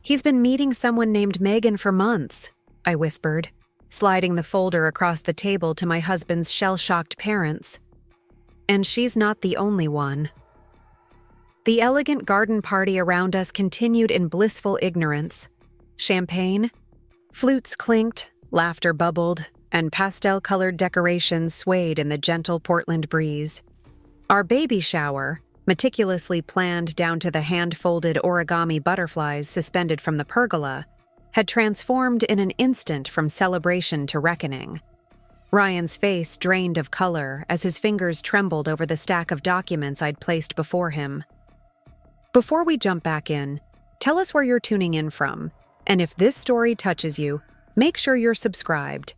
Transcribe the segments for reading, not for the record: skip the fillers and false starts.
He's been meeting someone named Megan for months, I whispered, sliding the folder across the table to my husband's shell-shocked parents. And she's not the only one. The elegant garden party around us continued in blissful ignorance. Champagne, flutes clinked, laughter bubbled, and pastel-colored decorations swayed in the gentle Portland breeze. Our baby shower, meticulously planned down to the hand-folded origami butterflies suspended from the pergola, had transformed in an instant from celebration to reckoning. Ryan's face drained of color as his fingers trembled over the stack of documents I'd placed before him. Before we jump back in, tell us where you're tuning in from, and if this story touches you, make sure you're subscribed.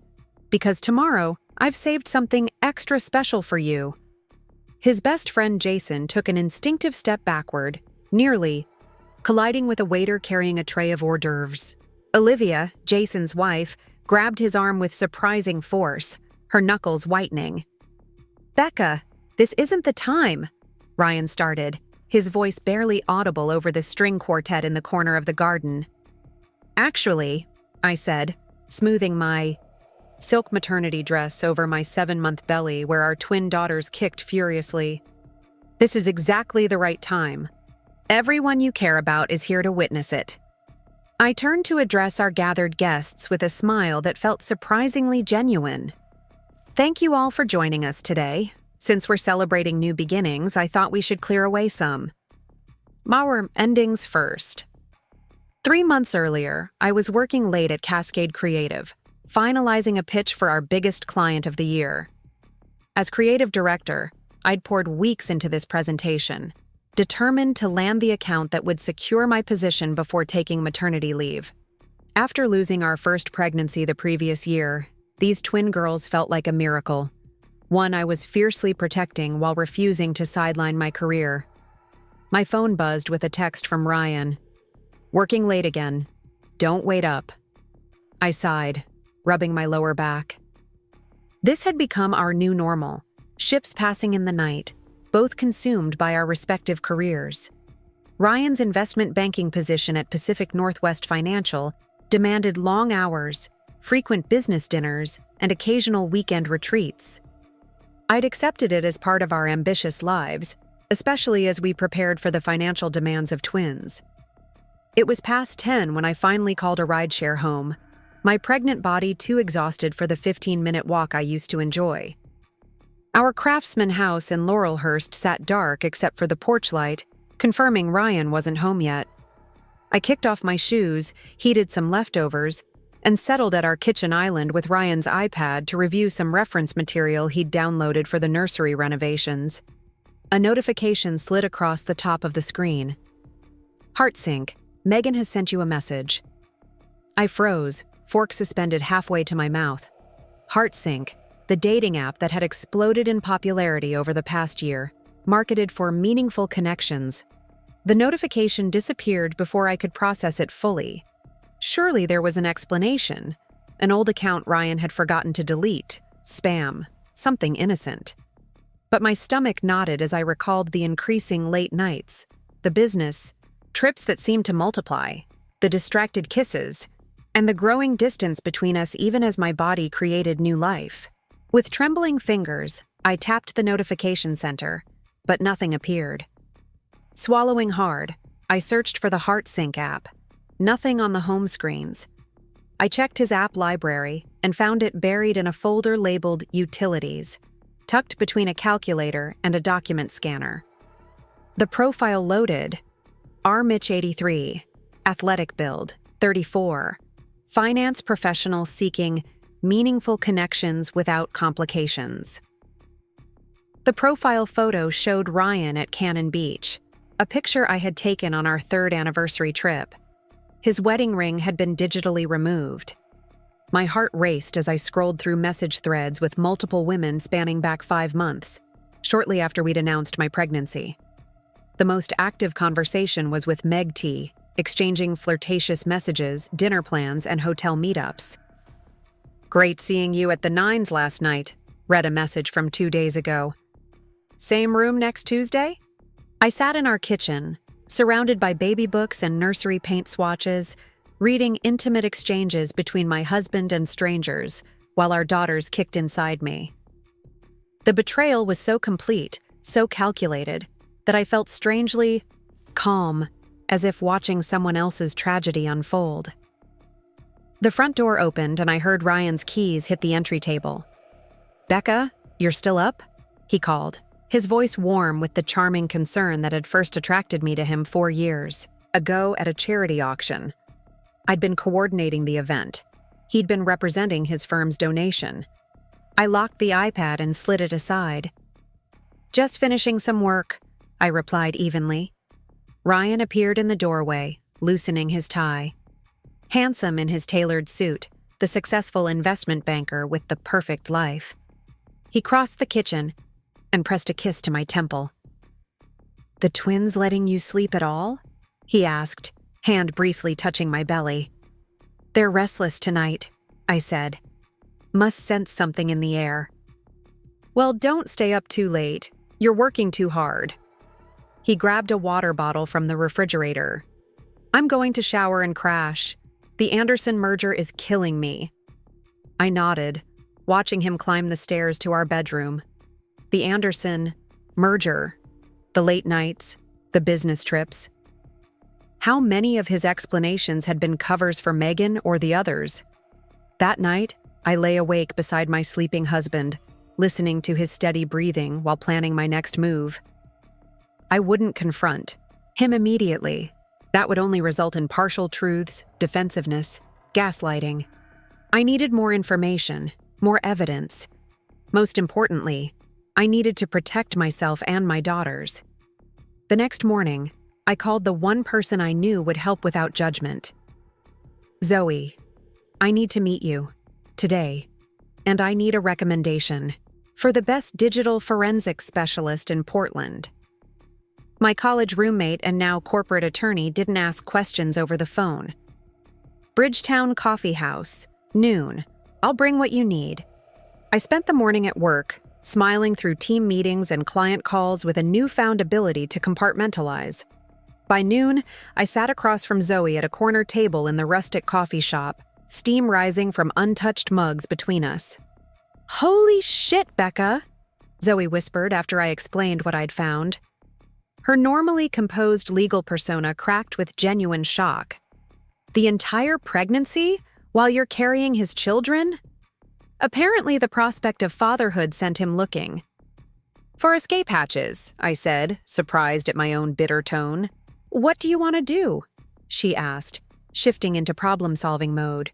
Because tomorrow, I've saved something extra special for you. His best friend Jason took an instinctive step backward, nearly colliding with a waiter carrying a tray of hors d'oeuvres. Olivia, Jason's wife, grabbed his arm with surprising force, her knuckles whitening. "Becca, this isn't the time," Ryan started, his voice barely audible over the string quartet in the corner of the garden. "Actually," I said, smoothing my silk maternity dress over my 7-month belly where our twin daughters kicked furiously, "this is exactly the right time. Everyone you care about is here to witness it." I turned to address our gathered guests with a smile that felt surprisingly genuine. "Thank you all for joining us today. Since we're celebrating new beginnings, I thought we should clear away some. Our endings first. 3 months earlier, I was working late at Cascade Creative, finalizing a pitch for our biggest client of the year. As creative director, I'd poured weeks into this presentation, determined to land the account that would secure my position before taking maternity leave. After losing our first pregnancy the previous year, these twin girls felt like a miracle, one I was fiercely protecting while refusing to sideline my career. My phone buzzed with a text from Ryan. "Working late again. Don't wait up." I sighed, rubbing my lower back. This had become our new normal, ships passing in the night, both consumed by our respective careers. Ryan's investment banking position at Pacific Northwest Financial demanded long hours, frequent business dinners, and occasional weekend retreats. I'd accepted it as part of our ambitious lives, especially as we prepared for the financial demands of twins. It was past 10 when I finally called a rideshare home, my pregnant body too exhausted for the 15-minute walk I used to enjoy. Our craftsman house in Laurelhurst sat dark except for the porch light, confirming Ryan wasn't home yet. I kicked off my shoes, heated some leftovers, and settled at our kitchen island with Ryan's iPad to review some reference material he'd downloaded for the nursery renovations. A notification slid across the top of the screen. "Heartsync, Megan has sent you a message." I froze, fork suspended halfway to my mouth. Heartsync, the dating app that had exploded in popularity over the past year, marketed for meaningful connections. The notification disappeared before I could process it fully. Surely there was an explanation. An old account Ryan had forgotten to delete, spam, something innocent. But my stomach knotted as I recalled the increasing late nights, the business, trips that seemed to multiply, the distracted kisses, and the growing distance between us even as my body created new life. With trembling fingers, I tapped the notification center, but nothing appeared. Swallowing hard, I searched for the Heartsync app. Nothing on the home screens. I checked his app library and found it buried in a folder labeled Utilities, tucked between a calculator and a document scanner. The profile loaded. R. Mitch 83, athletic build, 34, finance professional seeking meaningful connections without complications. The profile photo showed Ryan at Cannon Beach, a picture I had taken on our 3rd anniversary trip. His wedding ring had been digitally removed. My heart raced as I scrolled through message threads with multiple women spanning back 5 months, shortly after we'd announced my pregnancy. The most active conversation was with Meg T, exchanging flirtatious messages, dinner plans, and hotel meetups. "Great seeing you at the Nines last night," read a message from 2 days ago. "Same room next Tuesday?" I sat in our kitchen, surrounded by baby books and nursery paint swatches, reading intimate exchanges between my husband and strangers while our daughters kicked inside me. The betrayal was so complete, so calculated, that I felt strangely calm, as if watching someone else's tragedy unfold. The front door opened and I heard Ryan's keys hit the entry table. "Becca, you're still up?" he called, his voice warm with the charming concern that had first attracted me to him 4 years ago at a charity auction. I'd been coordinating the event. He'd been representing his firm's donation. I locked the iPad and slid it aside. "Just finishing some work," I replied evenly. Ryan appeared in the doorway, loosening his tie. Handsome in his tailored suit, the successful investment banker with the perfect life. He crossed the kitchen and pressed a kiss to my temple. "The twins letting you sleep at all?" he asked, hand briefly touching my belly. "They're restless tonight," I said. "Must sense something in the air." "Well, don't stay up too late. You're working too hard." He grabbed a water bottle from the refrigerator. "I'm going to shower and crash. The Anderson merger is killing me." I nodded, watching him climb the stairs to our bedroom. The Anderson merger, the late nights, the business trips. How many of his explanations had been covers for Megan or the others? That night, I lay awake beside my sleeping husband, listening to his steady breathing while planning my next move. I wouldn't confront him immediately. That would only result in partial truths, defensiveness, gaslighting. I needed more information, more evidence. Most importantly, I needed to protect myself and my daughters. The next morning, I called the one person I knew would help without judgment. "Zoe, I need to meet you, today, and I need a recommendation for the best digital forensics specialist in Portland." My college roommate and now corporate attorney didn't ask questions over the phone. "Bridgetown Coffee House, noon. I'll bring what you need." I spent the morning at work, smiling through team meetings and client calls with a newfound ability to compartmentalize. By noon, I sat across from Zoe at a corner table in the rustic coffee shop, steam rising from untouched mugs between us. "Holy shit, Becca," Zoe whispered after I explained what I'd found. Her normally composed legal persona cracked with genuine shock. "The entire pregnancy? While you're carrying his children?" Apparently, the prospect of fatherhood sent him looking. "For escape hatches," I said, surprised at my own bitter tone. "What do you want to do?" she asked, shifting into problem-solving mode.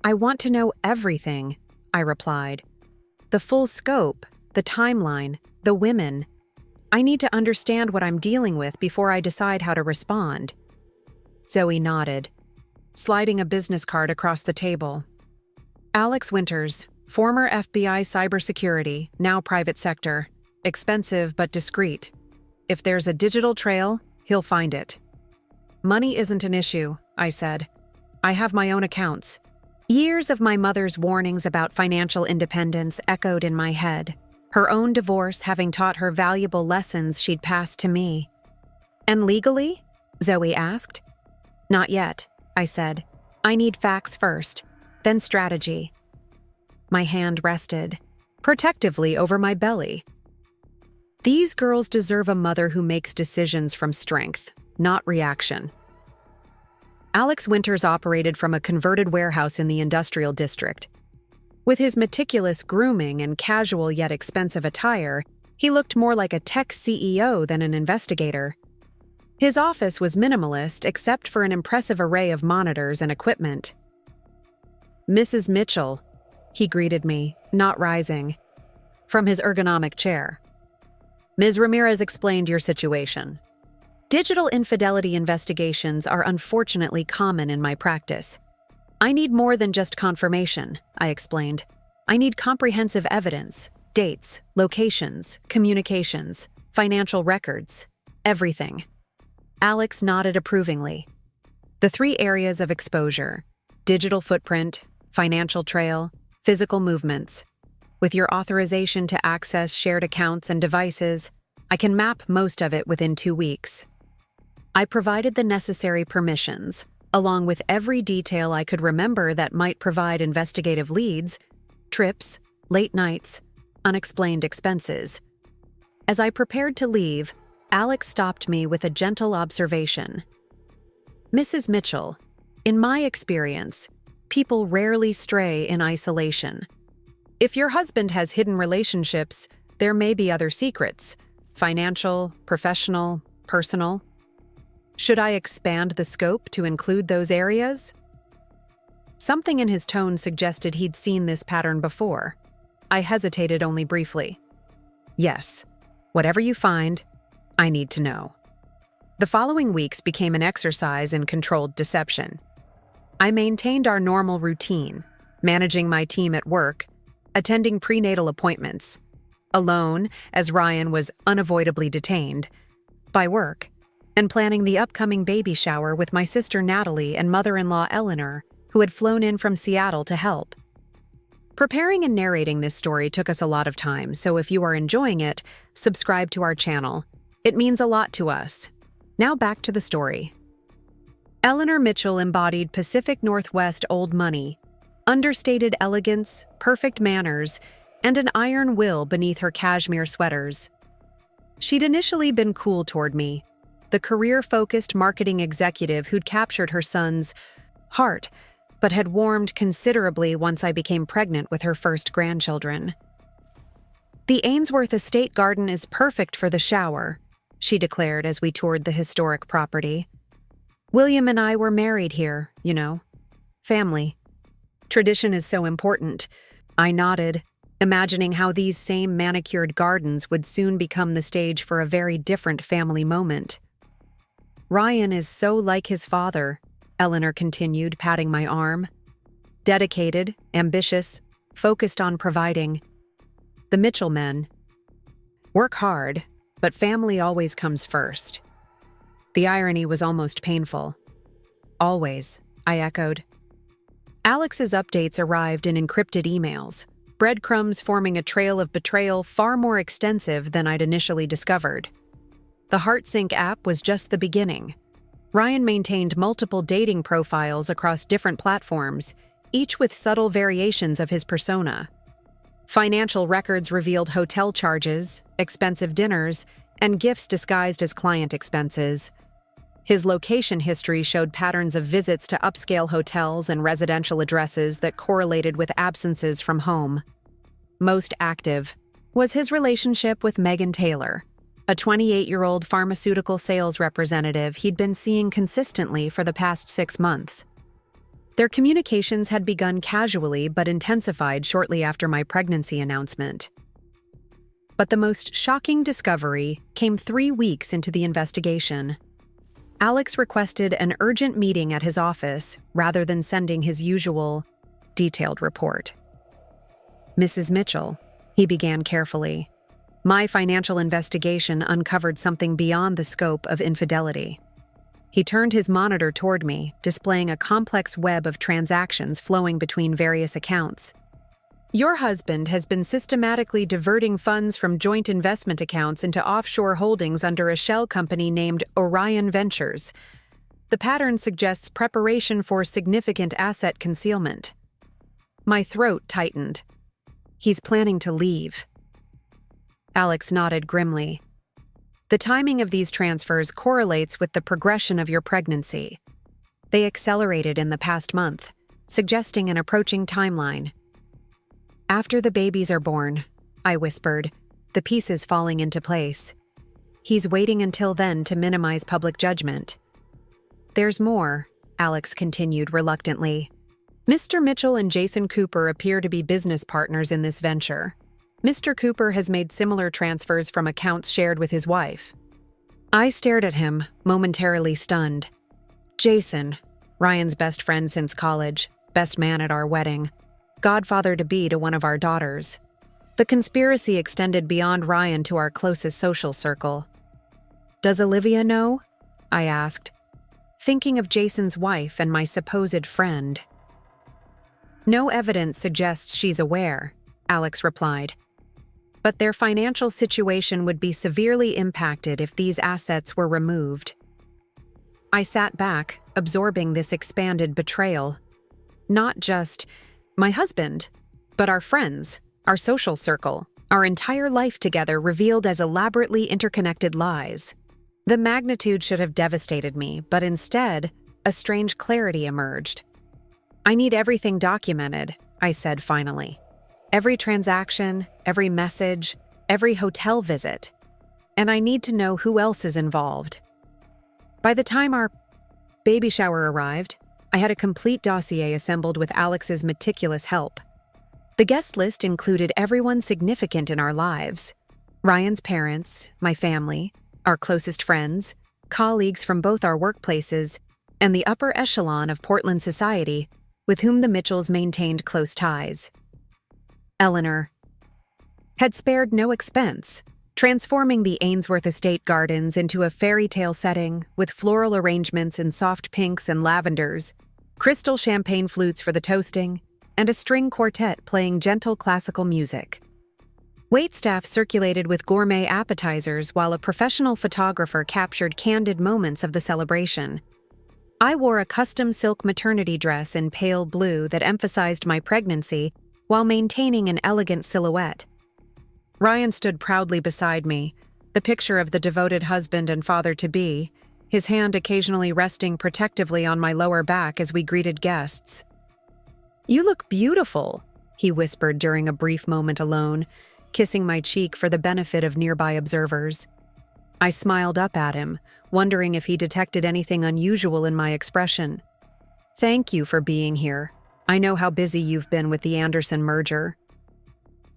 "I want to know everything," I replied. "The full scope, the timeline, the women. I need to understand what I'm dealing with before I decide how to respond." Zoe nodded, sliding a business card across the table. "Alex Winters, former FBI cybersecurity, now private sector. Expensive but discreet. If there's a digital trail, he'll find it." "Money isn't an issue," I said. "I have my own accounts." Years of my mother's warnings about financial independence echoed in my head, her own divorce having taught her valuable lessons she'd passed to me. "And legally?" Zoe asked. "Not yet," I said. "I need facts first, then strategy." My hand rested, protectively over my belly. These girls deserve a mother who makes decisions from strength, not reaction. Alex Winters operated from a converted warehouse in the industrial district. With his meticulous grooming and casual yet expensive attire, he looked more like a tech CEO than an investigator. His office was minimalist except for an impressive array of monitors and equipment. "Mrs. Mitchell," he greeted me, not rising, from his ergonomic chair. "Ms. Ramirez explained your situation. Digital infidelity investigations are unfortunately common in my practice. I need more than just confirmation," I explained. "I need comprehensive evidence, dates, locations, communications, financial records, everything." Alex nodded approvingly. The 3 areas of exposure: digital footprint, financial trail, physical movements. With your authorization to access shared accounts and devices, I can map most of it within 2 weeks. I provided the necessary permissions, along with every detail I could remember that might provide investigative leads, trips, late nights, unexplained expenses. As I prepared to leave, Alex stopped me with a gentle observation. "Mrs. Mitchell, in my experience, people rarely stray in isolation. If your husband has hidden relationships, there may be other secrets, financial, professional, personal. Should I expand the scope to include those areas?" Something in his tone suggested he'd seen this pattern before. I hesitated only briefly. "Yes, whatever you find, I need to know." The following weeks became an exercise in controlled deception. I maintained our normal routine, managing my team at work, attending prenatal appointments, alone as Ryan was unavoidably detained, by work, and planning the upcoming baby shower with my sister Natalie and mother-in-law Eleanor, who had flown in from Seattle to help. Preparing and narrating this story took us a lot of time, so if you are enjoying it, subscribe to our channel. It means a lot to us. Now back to the story. Eleanor Mitchell embodied Pacific Northwest old money, understated elegance, perfect manners, and an iron will beneath her cashmere sweaters. She'd initially been cool toward me, the career-focused marketing executive who'd captured her son's heart, but had warmed considerably once I became pregnant with her first grandchildren. "The Ainsworth Estate Garden is perfect for the shower," she declared as we toured the historic property. "William and I were married here, you know. Family. Tradition is so important." I nodded, imagining how these same manicured gardens would soon become the stage for a very different family moment. "Ryan is so like his father," Eleanor continued, patting my arm. "Dedicated, ambitious, focused on providing. The Mitchell men work hard, but family always comes first." The irony was almost painful. "Always," I echoed. Alex's updates arrived in encrypted emails, breadcrumbs forming a trail of betrayal far more extensive than I'd initially discovered. The HeartSync app was just the beginning. Ryan maintained multiple dating profiles across different platforms, each with subtle variations of his persona. Financial records revealed hotel charges, expensive dinners, and gifts disguised as client expenses. His location history showed patterns of visits to upscale hotels and residential addresses that correlated with absences from home. Most active was his relationship with Megan Taylor, a 28-year-old pharmaceutical sales representative he'd been seeing consistently for the past 6 months. Their communications had begun casually but intensified shortly after my pregnancy announcement. But the most shocking discovery came 3 weeks into the investigation. Alex requested an urgent meeting at his office rather than sending his usual, detailed report. "Mrs. Mitchell," he began carefully, "my financial investigation uncovered something beyond the scope of infidelity." He turned his monitor toward me, displaying a complex web of transactions flowing between various accounts. "Your husband has been systematically diverting funds from joint investment accounts into offshore holdings under a shell company named Orion Ventures. The pattern suggests preparation for significant asset concealment." My throat tightened. "He's planning to leave." Alex nodded grimly. "The timing of these transfers correlates with the progression of your pregnancy. They accelerated in the past month, suggesting an approaching timeline." "After the babies are born," I whispered, the pieces falling into place. "He's waiting until then to minimize public judgment." "There's more," Alex continued reluctantly. "Mr. Mitchell and Jason Cooper appear to be business partners in this venture. Mr. Cooper has made similar transfers from accounts shared with his wife." I stared at him, momentarily stunned. Jason, Ryan's best friend since college, best man at our wedding, godfather-to-be to one of our daughters. The conspiracy extended beyond Ryan to our closest social circle. "Does Olivia know?" I asked, thinking of Jason's wife and my supposed friend. "No evidence suggests she's aware," Alex replied. "But their financial situation would be severely impacted if these assets were removed." I sat back, absorbing this expanded betrayal. Not just my husband, but our friends, our social circle, our entire life together revealed as elaborately interconnected lies. The magnitude should have devastated me, but instead, a strange clarity emerged. I need everything documented, I said finally. Every transaction, every message, every hotel visit. And I need to know who else is involved. By the time our baby shower arrived, I had a complete dossier assembled with Alex's meticulous help. The guest list included everyone significant in our lives. Ryan's parents, my family, our closest friends, colleagues from both our workplaces, and the upper echelon of Portland society with whom the Mitchells maintained close ties. Eleanor had spared no expense, transforming the Ainsworth Estate gardens into a fairy tale setting with floral arrangements in soft pinks and lavenders, crystal champagne flutes for the toasting, and a string quartet playing gentle classical music. Waitstaff circulated with gourmet appetizers while a professional photographer captured candid moments of the celebration. I wore a custom silk maternity dress in pale blue that emphasized my pregnancy while maintaining an elegant silhouette. Ryan stood proudly beside me, the picture of the devoted husband and father-to-be, his hand occasionally resting protectively on my lower back as we greeted guests. "You look beautiful," he whispered during a brief moment alone, kissing my cheek for the benefit of nearby observers. I smiled up at him, wondering if he detected anything unusual in my expression. "Thank you for being here. I know how busy you've been with the Anderson merger."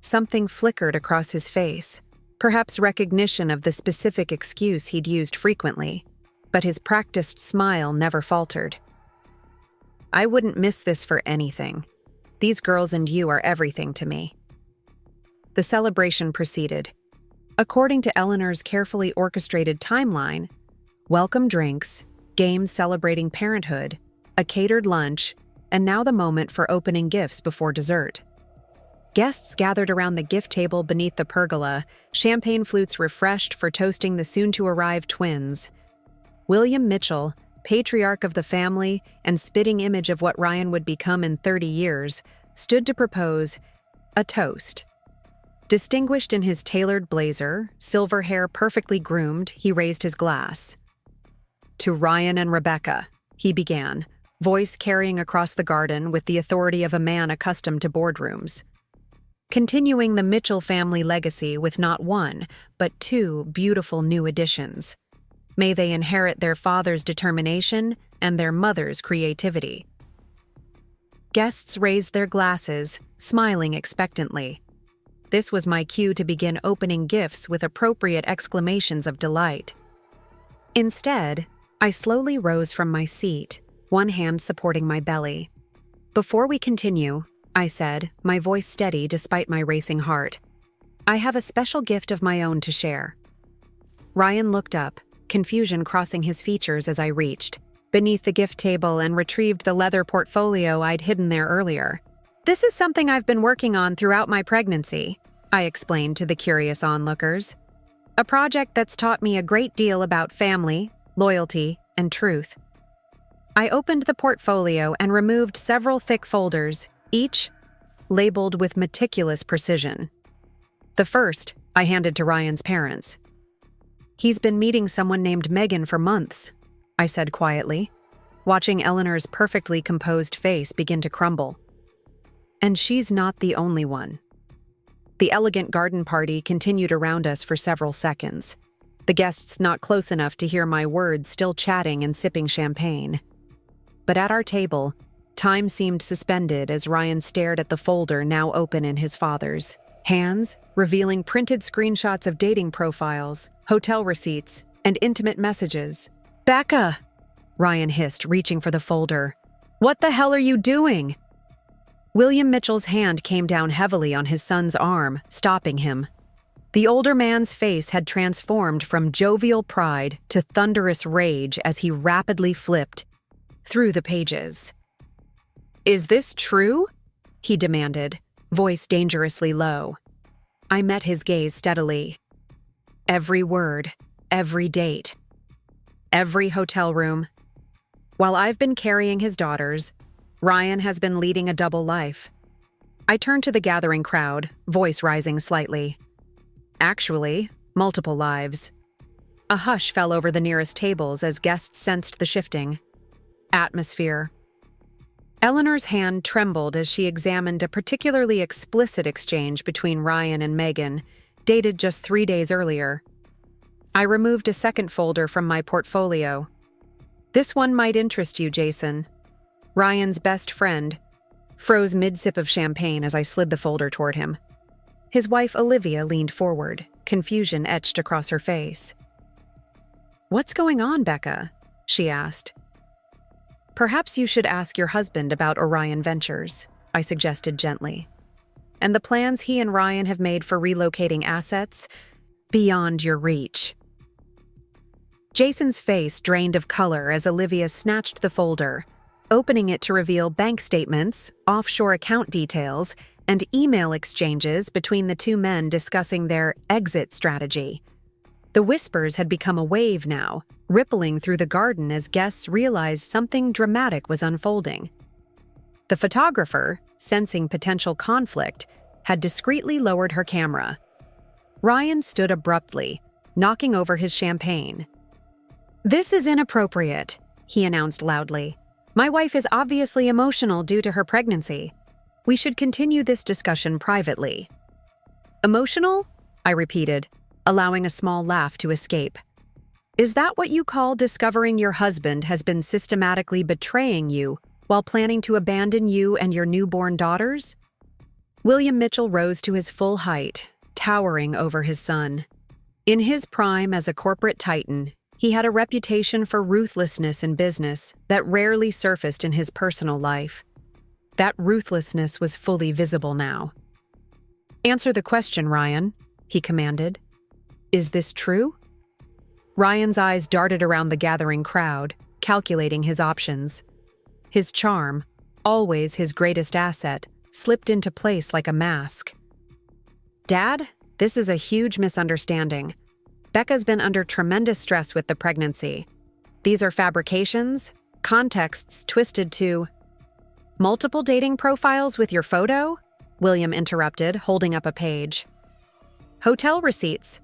Something flickered across his face, perhaps recognition of the specific excuse he'd used frequently, but his practiced smile never faltered. "I wouldn't miss this for anything. These girls and you are everything to me." The celebration proceeded. According to Eleanor's carefully orchestrated timeline, welcome drinks, games celebrating parenthood, a catered lunch, and now the moment for opening gifts before dessert. Guests gathered around the gift table beneath the pergola, champagne flutes refreshed for toasting the soon-to-arrive twins. William Mitchell, patriarch of the family and spitting image of what Ryan would become in 30 years, stood to propose a toast. Distinguished in his tailored blazer, silver hair perfectly groomed, he raised his glass. "To Ryan and Rebecca," he began, voice carrying across the garden with the authority of a man accustomed to boardrooms. Continuing the Mitchell family legacy with not one, but two beautiful new additions. May they inherit their father's determination and their mother's creativity. Guests raised their glasses, smiling expectantly. This was my cue to begin opening gifts with appropriate exclamations of delight. Instead, I slowly rose from my seat, one hand supporting my belly. "Before we continue," I said, my voice steady despite my racing heart, "I have a special gift of my own to share." Ryan looked up, confusion crossing his features as I reached beneath the gift table and retrieved the leather portfolio I'd hidden there earlier. "This is something I've been working on throughout my pregnancy," I explained to the curious onlookers. "A project that's taught me a great deal about family, loyalty, and truth." I opened the portfolio and removed several thick folders, each labeled with meticulous precision. The first I handed to Ryan's parents. "He's been meeting someone named Megan for months," I said quietly, watching Eleanor's perfectly composed face begin to crumble. "And she's not the only one." The elegant garden party continued around us for several seconds, the guests not close enough to hear my words still chatting and sipping champagne. But at our table, time seemed suspended as Ryan stared at the folder now open in his father's hands, revealing printed screenshots of dating profiles, hotel receipts, and intimate messages. "Becca!" Ryan hissed, reaching for the folder. "What the hell are you doing?" William Mitchell's hand came down heavily on his son's arm, stopping him. The older man's face had transformed from jovial pride to thunderous rage as he rapidly flipped through the pages. "Is this true?" he demanded, voice dangerously low. I met his gaze steadily. Every word, every date, every hotel room, While I've been carrying his daughters, Ryan has been leading a double life. I turned to the gathering crowd, voice rising slightly. Actually, multiple lives. A hush fell over the nearest tables as guests sensed the shifting atmosphere. Eleanor's hand trembled as she examined a particularly explicit exchange between Ryan and Megan, dated just 3 days earlier. I removed a second folder from my portfolio. This one might interest you, Jason. Ryan's best friend froze mid-sip of champagne as I slid the folder toward him. His wife, Olivia, leaned forward, confusion etched across her face. "What's going on, Becca?" she asked. "Perhaps you should ask your husband about Orion Ventures," I suggested gently. "And the plans he and Ryan have made for relocating assets beyond your reach." Jason's face drained of color as Olivia snatched the folder, opening it to reveal bank statements, offshore account details, and email exchanges between the two men discussing their exit strategy. The whispers had become a wave now, rippling through the garden as guests realized something dramatic was unfolding. The photographer, sensing potential conflict, had discreetly lowered her camera. Ryan stood abruptly, knocking over his champagne. "This is inappropriate," he announced loudly. "My wife is obviously emotional due to her pregnancy. We should continue this discussion privately." "Emotional?" I repeated, allowing a small laugh to escape. "Is that what you call discovering your husband has been systematically betraying you while planning to abandon you and your newborn daughters?" William Mitchell rose to his full height, towering over his son. In his prime as a corporate titan, he had a reputation for ruthlessness in business that rarely surfaced in his personal life. That ruthlessness was fully visible now. "Answer the question, Ryan," he commanded. "Is this true?" Ryan's eyes darted around the gathering crowd, calculating his options. His charm, always his greatest asset, slipped into place like a mask. "Dad, this is a huge misunderstanding. Becca's been under tremendous stress with the pregnancy. These are fabrications, contexts twisted to—" "Multiple dating profiles with your photo?" William interrupted, holding up a page. "Hotel receipts,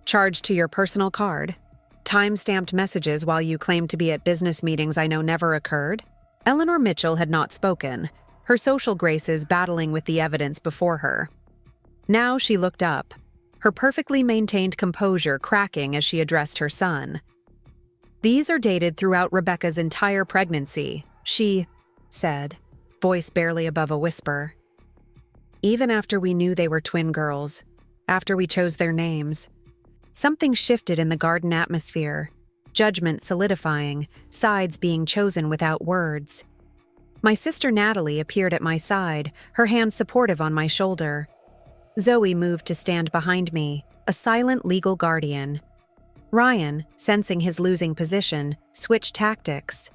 charged to your personal card, time-stamped messages while you claimed to be at business meetings I know never occurred." Eleanor Mitchell had not spoken, her social graces battling with the evidence before her. Now she looked up, her perfectly maintained composure cracking as she addressed her son. "These are dated throughout Rebecca's entire pregnancy," she said, voice barely above a whisper. "Even after we knew they were twin girls, after we chose their names." Something shifted in the garden atmosphere, judgment solidifying, sides being chosen without words. My sister Natalie appeared at my side, her hand supportive on my shoulder. Zoe moved to stand behind me, a silent legal guardian. Ryan, sensing his losing position, switched tactics.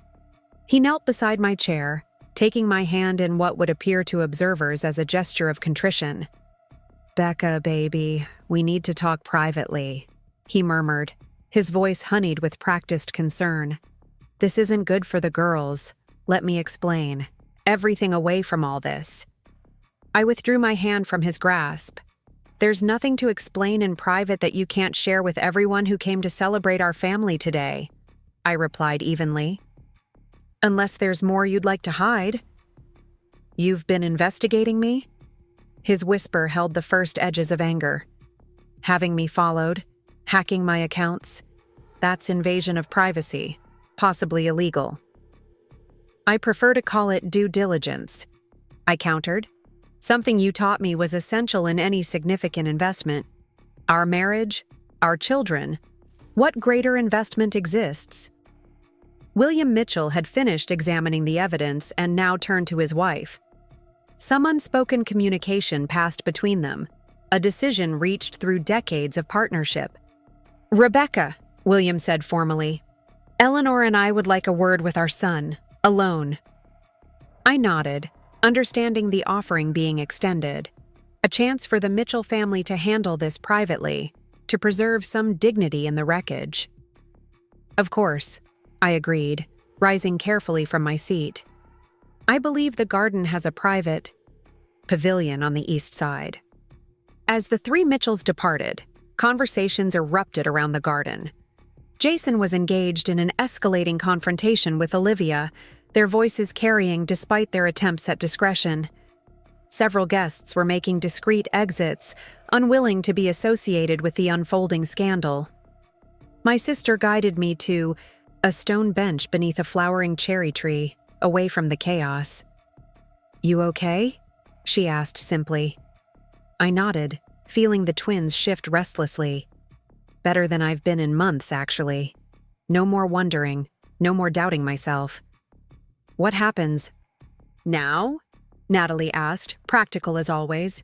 He knelt beside my chair, taking my hand in what would appear to observers as a gesture of contrition. "Becca, baby, we need to talk privately," he murmured, his voice honeyed with practiced concern. "This isn't good for the girls. Let me explain. Everything away from all this." I withdrew my hand from his grasp. "There's nothing to explain in private that you can't share with everyone who came to celebrate our family today," I replied evenly. "Unless there's more you'd like to hide." "You've been investigating me?" His whisper held the first edges of anger. "Having me followed, hacking my accounts, that's invasion of privacy, possibly illegal." "I prefer to call it due diligence," I countered. "Something you taught me was essential in any significant investment. Our marriage, our children. What greater investment exists?" William Mitchell had finished examining the evidence and now turned to his wife. Some unspoken communication passed between them, a decision reached through decades of partnership. "Rebecca," William said formally, "Eleanor and I would like a word with our son, alone." I nodded, understanding the offering being extended, a chance for the Mitchell family to handle this privately, to preserve some dignity in the wreckage. "Of course," I agreed, rising carefully from my seat. I believe the garden has a private pavilion on the east side. As the three Mitchells departed, conversations erupted around the garden. Jason was engaged in an escalating confrontation with Olivia, their voices carrying despite their attempts at discretion. Several guests were making discreet exits, unwilling to be associated with the unfolding scandal. My sister guided me to a stone bench beneath a flowering cherry tree, away from the chaos. "You okay?" she asked simply. I nodded, feeling the twins shift restlessly. Better than I've been in months, actually. No more wondering, no more doubting myself. "What happens now?" Natalie asked, practical as always.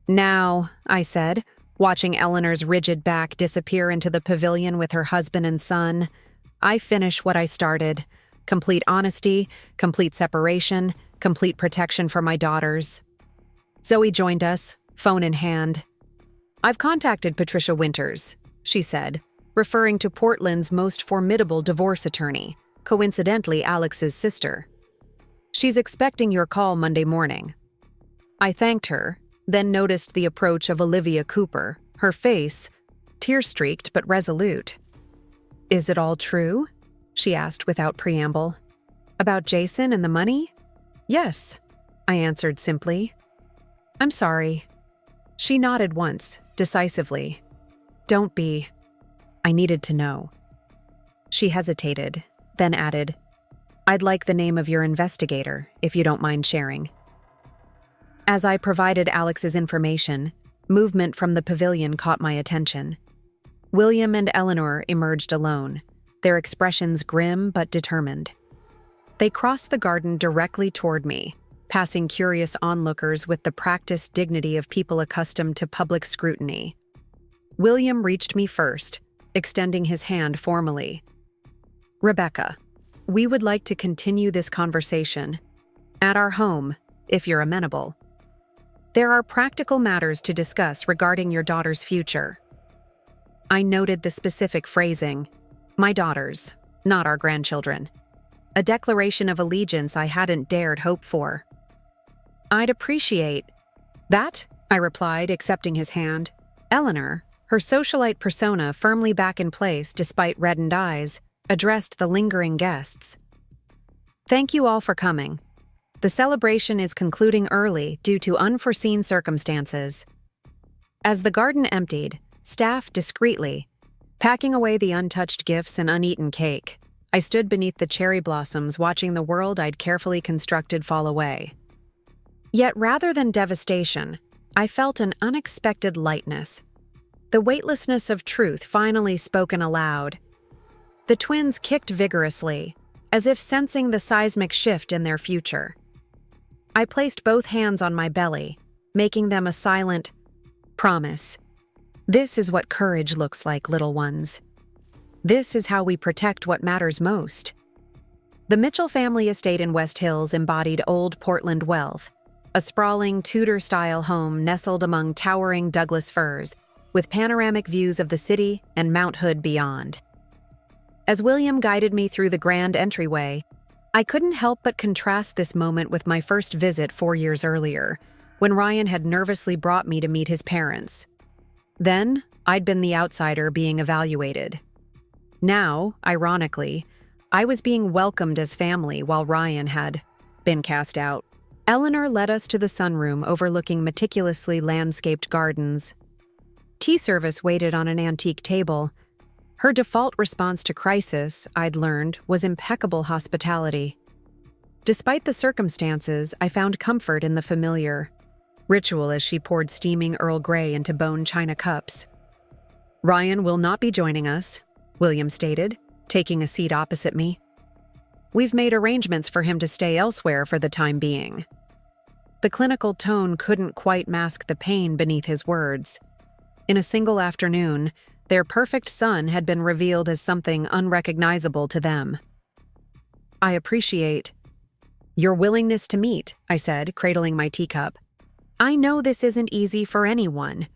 "Now," I said, watching Eleanor's rigid back disappear into the pavilion with her husband and son. "I finish what I started. Complete honesty, complete separation, complete protection for my daughters." Zoe joined us, phone in hand. "I've contacted Patricia Winters," she said, referring to Portland's most formidable divorce attorney, coincidentally Alex's sister. "She's expecting your call Monday morning." I thanked her, then noticed the approach of Olivia Cooper, her face tear-streaked but resolute. "Is it all true?" she asked without preamble. "About Jason and the money?" "Yes," I answered simply. "I'm sorry." She nodded once, decisively. "Don't be." I needed to know. She hesitated, then added, "I'd like the name of your investigator, if you don't mind sharing." As I provided Alex's information, movement from the pavilion caught my attention. William and Eleanor emerged alone, their expressions grim but determined. They crossed the garden directly toward me, passing curious onlookers with the practiced dignity of people accustomed to public scrutiny. William reached me first, extending his hand formally. "Rebecca, we would like to continue this conversation at our home, if you're amenable. There are practical matters to discuss regarding your daughter's future." I noted the specific phrasing, "my daughters, not our grandchildren." A declaration of allegiance I hadn't dared hope for. "I'd appreciate that," I replied, accepting his hand. Eleanor, her socialite persona firmly back in place despite reddened eyes, addressed the lingering guests. "Thank you all for coming. The celebration is concluding early due to unforeseen circumstances." As the garden emptied, staff discreetly, packing away the untouched gifts and uneaten cake, I stood beneath the cherry blossoms watching the world I'd carefully constructed fall away. Yet rather than devastation, I felt an unexpected lightness. The weightlessness of truth finally spoken aloud. The twins kicked vigorously, as if sensing the seismic shift in their future. I placed both hands on my belly, making them a silent promise. "This is what courage looks like, little ones. This is how we protect what matters most." The Mitchell family estate in West Hills embodied old Portland wealth, a sprawling Tudor-style home nestled among towering Douglas firs, with panoramic views of the city and Mount Hood beyond. As William guided me through the grand entryway, I couldn't help but contrast this moment with my first visit 4 years earlier, when Ryan had nervously brought me to meet his parents. Then, I'd been the outsider being evaluated. Now, ironically, I was being welcomed as family while Ryan had been cast out. Eleanor led us to the sunroom overlooking meticulously landscaped gardens. Tea service waited on an antique table. Her default response to crisis, I'd learned, was impeccable hospitality. Despite the circumstances, I found comfort in the familiar ritual as she poured steaming Earl Grey into bone china cups. "Ryan will not be joining us," William stated, taking a seat opposite me. "We've made arrangements for him to stay elsewhere for the time being." The clinical tone couldn't quite mask the pain beneath his words. In a single afternoon, their perfect son had been revealed as something unrecognizable to them. "I appreciate your willingness to meet," I said, cradling my teacup. "I know this isn't easy for anyone."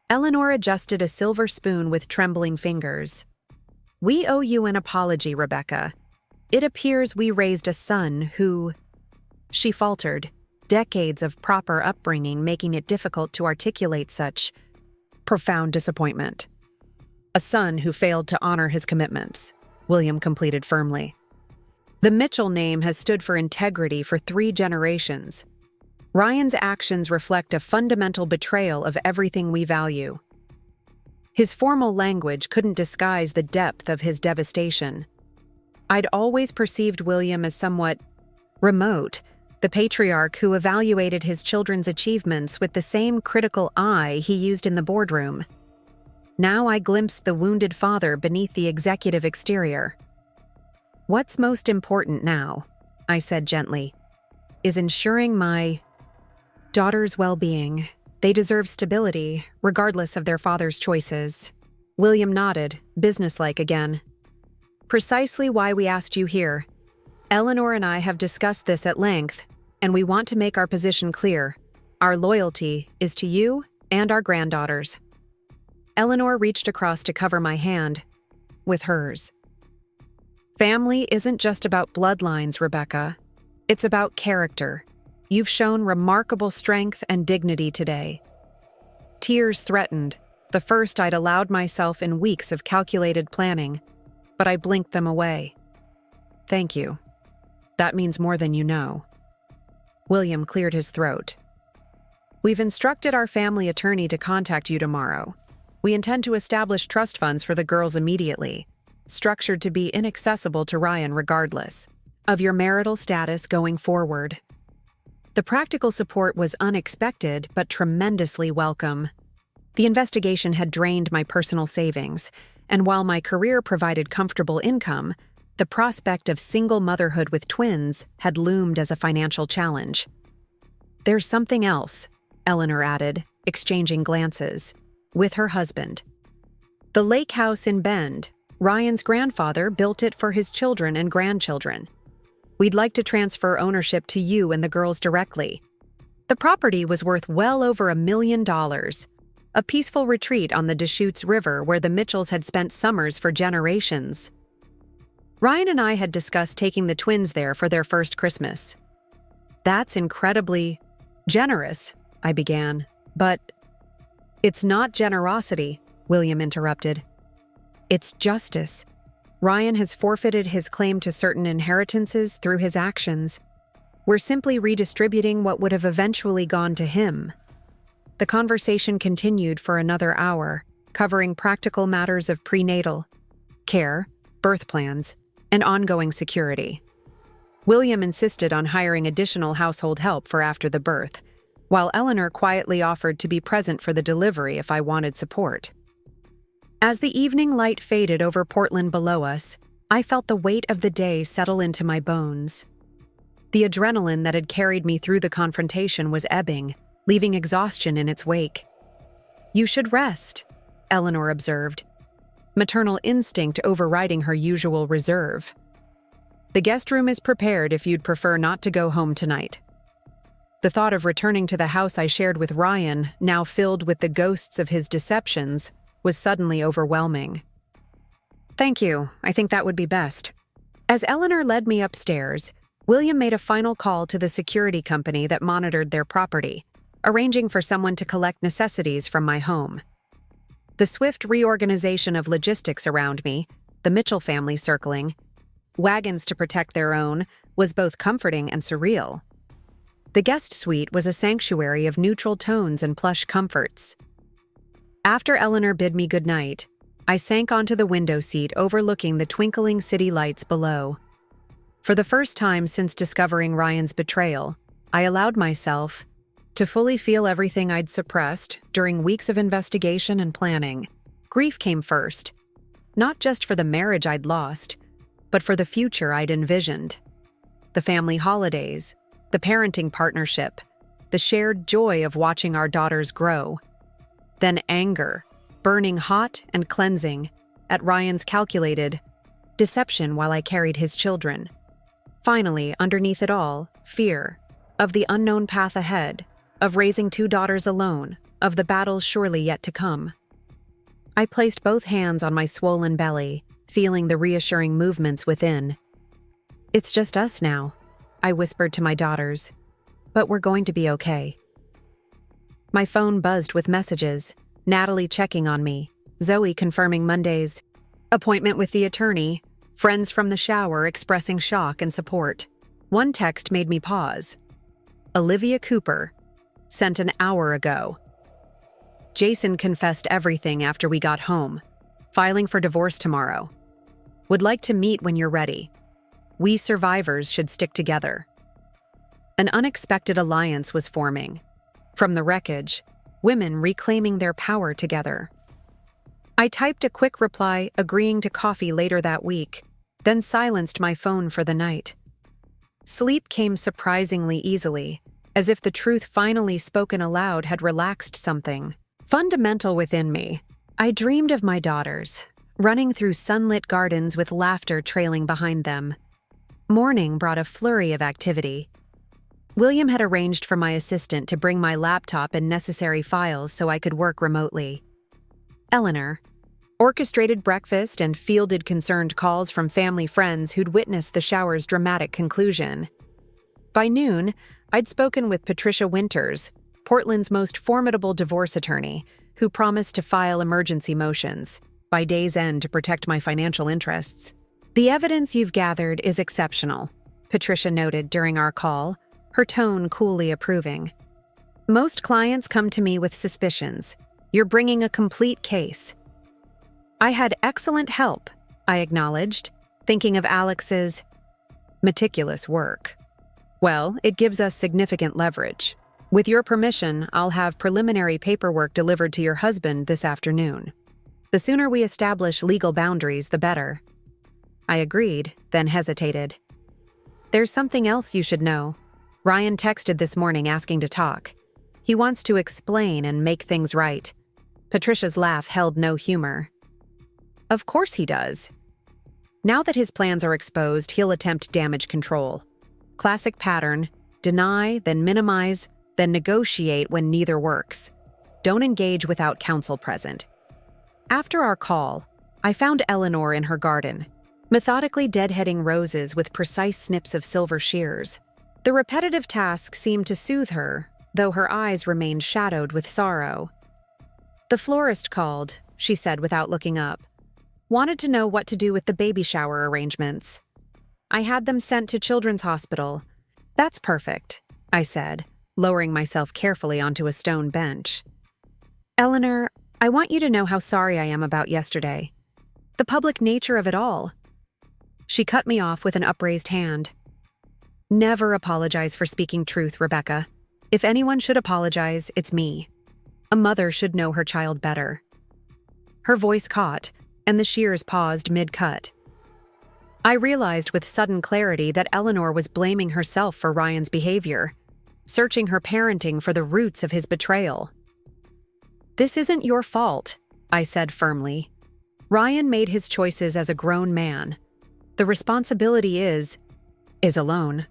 Eleanor adjusted a silver spoon with trembling fingers. "We owe you an apology, Rebecca. It appears we raised a son who—" She faltered, decades of proper upbringing making it difficult to articulate such profound disappointment. "A son who failed to honor his commitments," William completed firmly. "The Mitchell name has stood for integrity for 3 generations. Ryan's actions reflect a fundamental betrayal of everything we value." His formal language couldn't disguise the depth of his devastation. I'd always perceived William as somewhat remote, the patriarch who evaluated his children's achievements with the same critical eye he used in the boardroom. Now I glimpsed the wounded father beneath the executive exterior. "What's most important now," I said gently, "is ensuring my daughter's well-being. They deserve stability, regardless of their father's choices." William nodded, businesslike again. "Precisely why we asked you here. Eleanor and I have discussed this at length, and we want to make our position clear. Our loyalty is to you and our granddaughters." Eleanor reached across to cover my hand with hers. "Family isn't just about bloodlines, Rebecca. It's about character. You've shown remarkable strength and dignity today." Tears threatened, the first I'd allowed myself in weeks of calculated planning, but I blinked them away. "Thank you. That means more than you know." William cleared his throat. "We've instructed our family attorney to contact you tomorrow. We intend to establish trust funds for the girls immediately, structured to be inaccessible to Ryan regardless of your marital status going forward." The practical support was unexpected but tremendously welcome. The investigation had drained my personal savings, and while my career provided comfortable income, the prospect of single motherhood with twins had loomed as a financial challenge. "There's something else," Eleanor added, exchanging glances, with her husband. "The lake house in Bend, Ryan's grandfather built it for his children and grandchildren. We'd like to transfer ownership to you and the girls directly. The property was worth well over $1 million, a peaceful retreat on the Deschutes River where the Mitchells had spent summers for generations. Ryan and I had discussed taking the twins there for their first Christmas." "That's incredibly generous," I began, but— "It's not generosity," William interrupted. "It's justice. Ryan has forfeited his claim to certain inheritances through his actions. We're simply redistributing what would have eventually gone to him." The conversation continued for another hour, covering practical matters of prenatal care, birth plans, and ongoing security. William insisted on hiring additional household help for after the birth, while Eleanor quietly offered to be present for the delivery if I wanted support. As the evening light faded over Portland below us, I felt the weight of the day settle into my bones. The adrenaline that had carried me through the confrontation was ebbing, leaving exhaustion in its wake. "You should rest," Eleanor observed, maternal instinct overriding her usual reserve. "The guest room is prepared if you'd prefer not to go home tonight." The thought of returning to the house I shared with Ryan, now filled with the ghosts of his deceptions, was suddenly overwhelming. "Thank you, I think that would be best." As Eleanor led me upstairs, William made a final call to the security company that monitored their property, arranging for someone to collect necessities from my home. The swift reorganization of logistics around me, the Mitchell family circling, wagons to protect their own, was both comforting and surreal. The guest suite was a sanctuary of neutral tones and plush comforts. After Eleanor bid me goodnight, I sank onto the window seat overlooking the twinkling city lights below. For the first time since discovering Ryan's betrayal, I allowed myself to fully feel everything I'd suppressed during weeks of investigation and planning. Grief came first, not just for the marriage I'd lost, but for the future I'd envisioned. The family holidays, the parenting partnership, the shared joy of watching our daughters grow. Then anger, burning hot and cleansing, at Ryan's calculated deception while I carried his children. Finally, underneath it all, fear of the unknown path ahead, of raising 2 daughters alone, of the battles surely yet to come. I placed both hands on my swollen belly, feeling the reassuring movements within. It's just us now, I whispered to my daughters. But we're going to be okay. My phone buzzed with messages, Natalie checking on me, Zoe confirming Monday's appointment with the attorney, friends from the shower expressing shock and support. One text made me pause. Olivia Cooper, sent an hour ago. Jason confessed everything after we got home, filing for divorce tomorrow. Would like to meet when you're ready. We survivors should stick together. An unexpected alliance was forming. From the wreckage, women reclaiming their power together. I typed a quick reply agreeing to coffee later that week, then silenced my phone for the night. Sleep came surprisingly easily, as if the truth finally spoken aloud had relaxed something fundamental within me. I dreamed of my daughters, running through sunlit gardens with laughter trailing behind them. Morning brought a flurry of activity. William had arranged for my assistant to bring my laptop and necessary files so I could work remotely. Eleanor orchestrated breakfast and fielded concerned calls from family friends who'd witnessed the shower's dramatic conclusion. By noon, I'd spoken with Patricia Winters, Portland's most formidable divorce attorney, who promised to file emergency motions by day's end to protect my financial interests. The evidence you've gathered is exceptional, Patricia noted during our call, her tone coolly approving. Most clients come to me with suspicions. You're bringing a complete case. I had excellent help, I acknowledged, thinking of Alex's meticulous work. Well, it gives us significant leverage. With your permission, I'll have preliminary paperwork delivered to your husband this afternoon. The sooner we establish legal boundaries, the better. I agreed, then hesitated. There's something else you should know. Ryan texted this morning asking to talk. He wants to explain and make things right. Patricia's laugh held no humor. Of course he does. Now that his plans are exposed, he'll attempt damage control. Classic pattern: deny, then minimize, then negotiate when neither works. Don't engage without counsel present. After our call, I found Eleanor in her garden, methodically deadheading roses with precise snips of silver shears. The repetitive task seemed to soothe her, though her eyes remained shadowed with sorrow. The florist called, she said without looking up. Wanted to know what to do with the baby shower arrangements. I had them sent to Children's Hospital. That's perfect, I said, lowering myself carefully onto a stone bench. Eleanor, I want you to know how sorry I am about yesterday. The public nature of it all. She cut me off with an upraised hand. Never apologize for speaking truth, Rebecca. If anyone should apologize, it's me. A mother should know her child better. Her voice caught, and the shears paused mid-cut. I realized with sudden clarity that Eleanor was blaming herself for Ryan's behavior, searching her parenting for the roots of his betrayal. This isn't your fault, I said firmly. Ryan made his choices as a grown man. The responsibility is alone.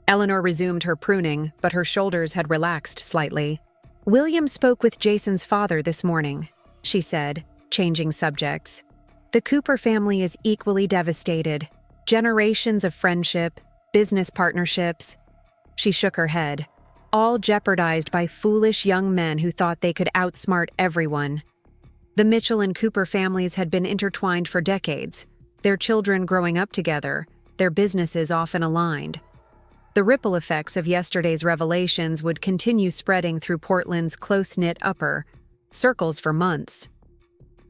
Eleanor resumed her pruning, but her shoulders had relaxed slightly. William spoke with Jason's father this morning, she said, changing subjects. The Cooper family is equally devastated. Generations of friendship, business partnerships. She shook her head, all jeopardized by foolish young men who thought they could outsmart everyone. The Mitchell and Cooper families had been intertwined for decades, their children growing up together, their businesses often aligned. The ripple effects of yesterday's revelations would continue spreading through Portland's close-knit upper circles for months.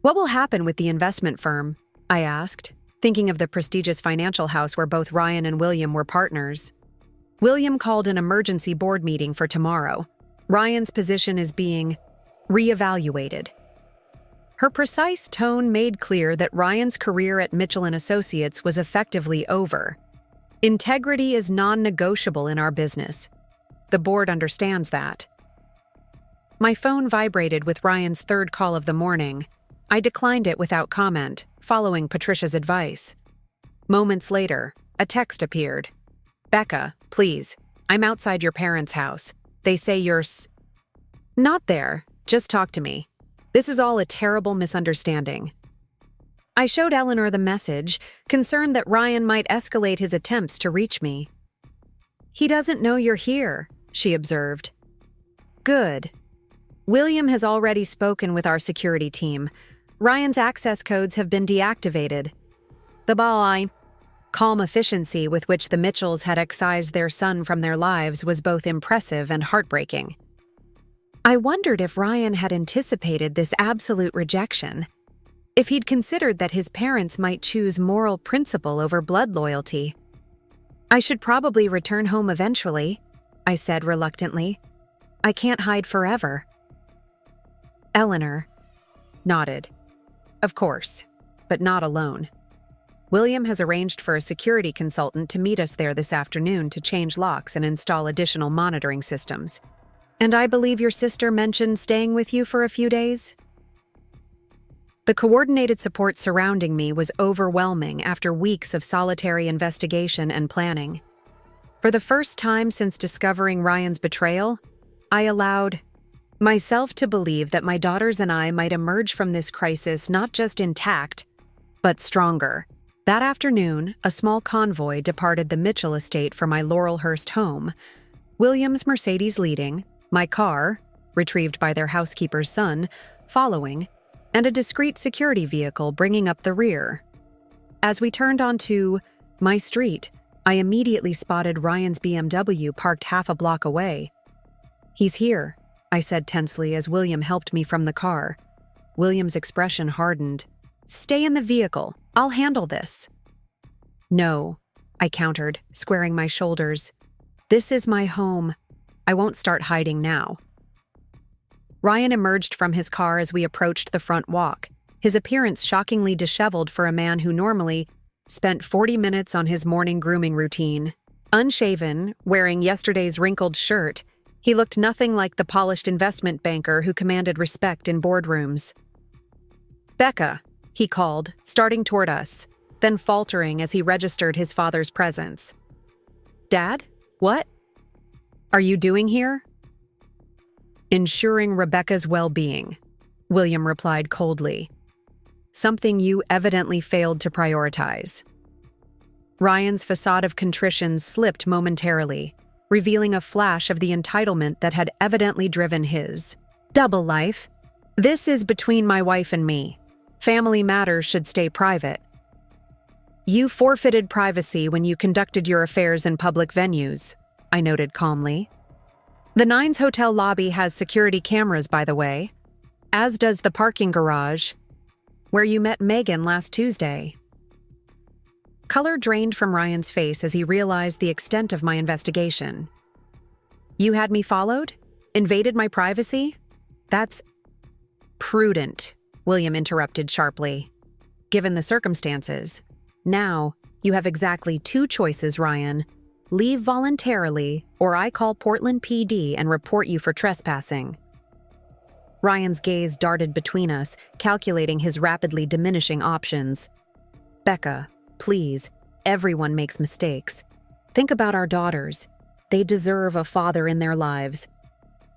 What will happen with the investment firm? I asked, thinking of the prestigious financial house where both Ryan and William were partners. William called an emergency board meeting for tomorrow. Ryan's position is being reevaluated. Her precise tone made clear that Ryan's career at Mitchell & Associates was effectively over. Integrity is non-negotiable in our business. The board understands that. My phone vibrated with Ryan's third call of the morning. I declined it without comment, following Patricia's advice. Moments later, a text appeared. Becca, please, I'm outside your parents' house. They say you're not there. Just talk to me. This is all a terrible misunderstanding. I showed Eleanor the message, concerned that Ryan might escalate his attempts to reach me. "He doesn't know you're here," she observed. "Good. William has already spoken with our security team. Ryan's access codes have been deactivated. The calm efficiency with which the Mitchells had excised their son from their lives was both impressive and heartbreaking. I wondered if Ryan had anticipated this absolute rejection, if he'd considered that his parents might choose moral principle over blood loyalty. "I should probably return home eventually," I said reluctantly. "I can't hide forever." Eleanor nodded. "Of course, but not alone. William has arranged for a security consultant to meet us there this afternoon to change locks and install additional monitoring systems. And I believe your sister mentioned staying with you for a few days?" The coordinated support surrounding me was overwhelming after weeks of solitary investigation and planning. For the first time since discovering Ryan's betrayal, I allowed myself to believe that my daughters and I might emerge from this crisis not just intact, but stronger. That afternoon, a small convoy departed the Mitchell estate for my Laurelhurst home, William's Mercedes leading, my car, retrieved by their housekeeper's son, following, and a discreet security vehicle bringing up the rear. As we turned onto my street, I immediately spotted Ryan's BMW parked half a block away. "He's here," I said tensely as William helped me from the car. William's expression hardened. "Stay in the vehicle. I'll handle this." "No," I countered, squaring my shoulders. "This is my home. I won't start hiding now." Ryan emerged from his car as we approached the front walk, his appearance shockingly disheveled for a man who normally spent 40 minutes on his morning grooming routine. Unshaven, wearing yesterday's wrinkled shirt, he looked nothing like the polished investment banker who commanded respect in boardrooms. "Becca," he called, starting toward us, then faltering as he registered his father's presence. "Dad? What are you doing here?" "Ensuring Rebecca's well-being," William replied coldly. "Something you evidently failed to prioritize." Ryan's facade of contrition slipped momentarily, revealing a flash of the entitlement that had evidently driven his double life. "This is between my wife and me. Family matters should stay private." "You forfeited privacy when you conducted your affairs in public venues," I noted calmly. "The Nines Hotel lobby has security cameras, by the way, as does the parking garage, where you met Megan last Tuesday." Color drained from Ryan's face as he realized the extent of my investigation. "You had me followed? Invaded my privacy? That's prudent," William interrupted sharply. "Given the circumstances. Now, you have exactly two choices, Ryan. Leave voluntarily, or I call Portland PD and report you for trespassing." Ryan's gaze darted between us, calculating his rapidly diminishing options. "Becca, please, everyone makes mistakes. Think about our daughters. They deserve a father in their lives.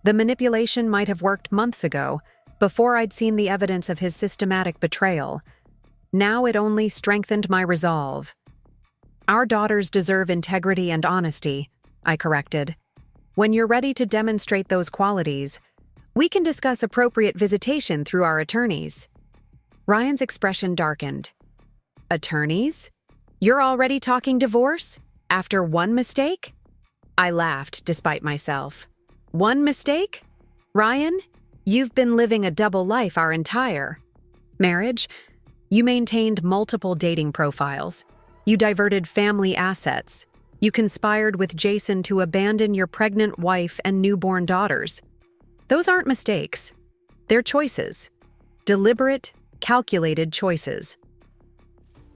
The manipulation might have worked months ago, before I'd seen the evidence of his systematic betrayal. Now it only strengthened my resolve. Our daughters deserve integrity and honesty," I corrected. "When you're ready to demonstrate those qualities, we can discuss appropriate visitation through our attorneys." Ryan's expression darkened. "Attorneys? You're already talking divorce? After one mistake?" I laughed despite myself. "One mistake? Ryan, you've been living a double life our entire marriage. You maintained multiple dating profiles. You diverted family assets. You conspired with Jason to abandon your pregnant wife and newborn daughters. Those aren't mistakes. They're choices. Deliberate, calculated choices."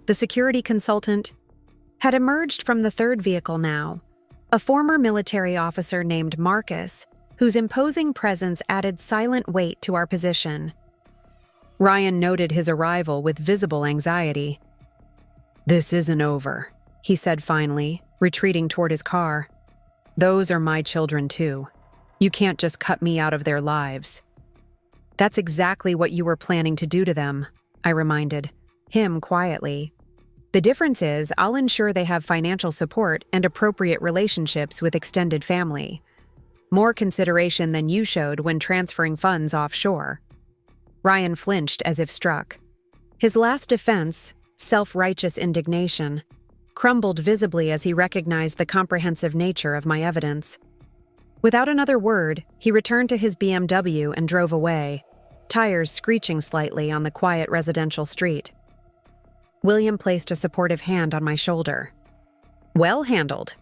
The security consultant had emerged from the third vehicle now, a former military officer named Marcus, whose imposing presence added silent weight to our position. Ryan noted his arrival with visible anxiety. "This isn't over," he said finally, retreating toward his car. "Those are my children too. You can't just cut me out of their lives." "That's exactly what you were planning to do to them," I reminded. him quietly. The difference is I'll ensure they have financial support and appropriate relationships with extended family. More consideration than you showed when transferring funds offshore. Ryan flinched as if struck. His last defense, self-righteous indignation, crumbled visibly as he recognized the comprehensive nature of my evidence. Without another word, he returned to his BMW and drove away, tires screeching slightly on the quiet residential street. William placed a supportive hand on my shoulder. Well handled.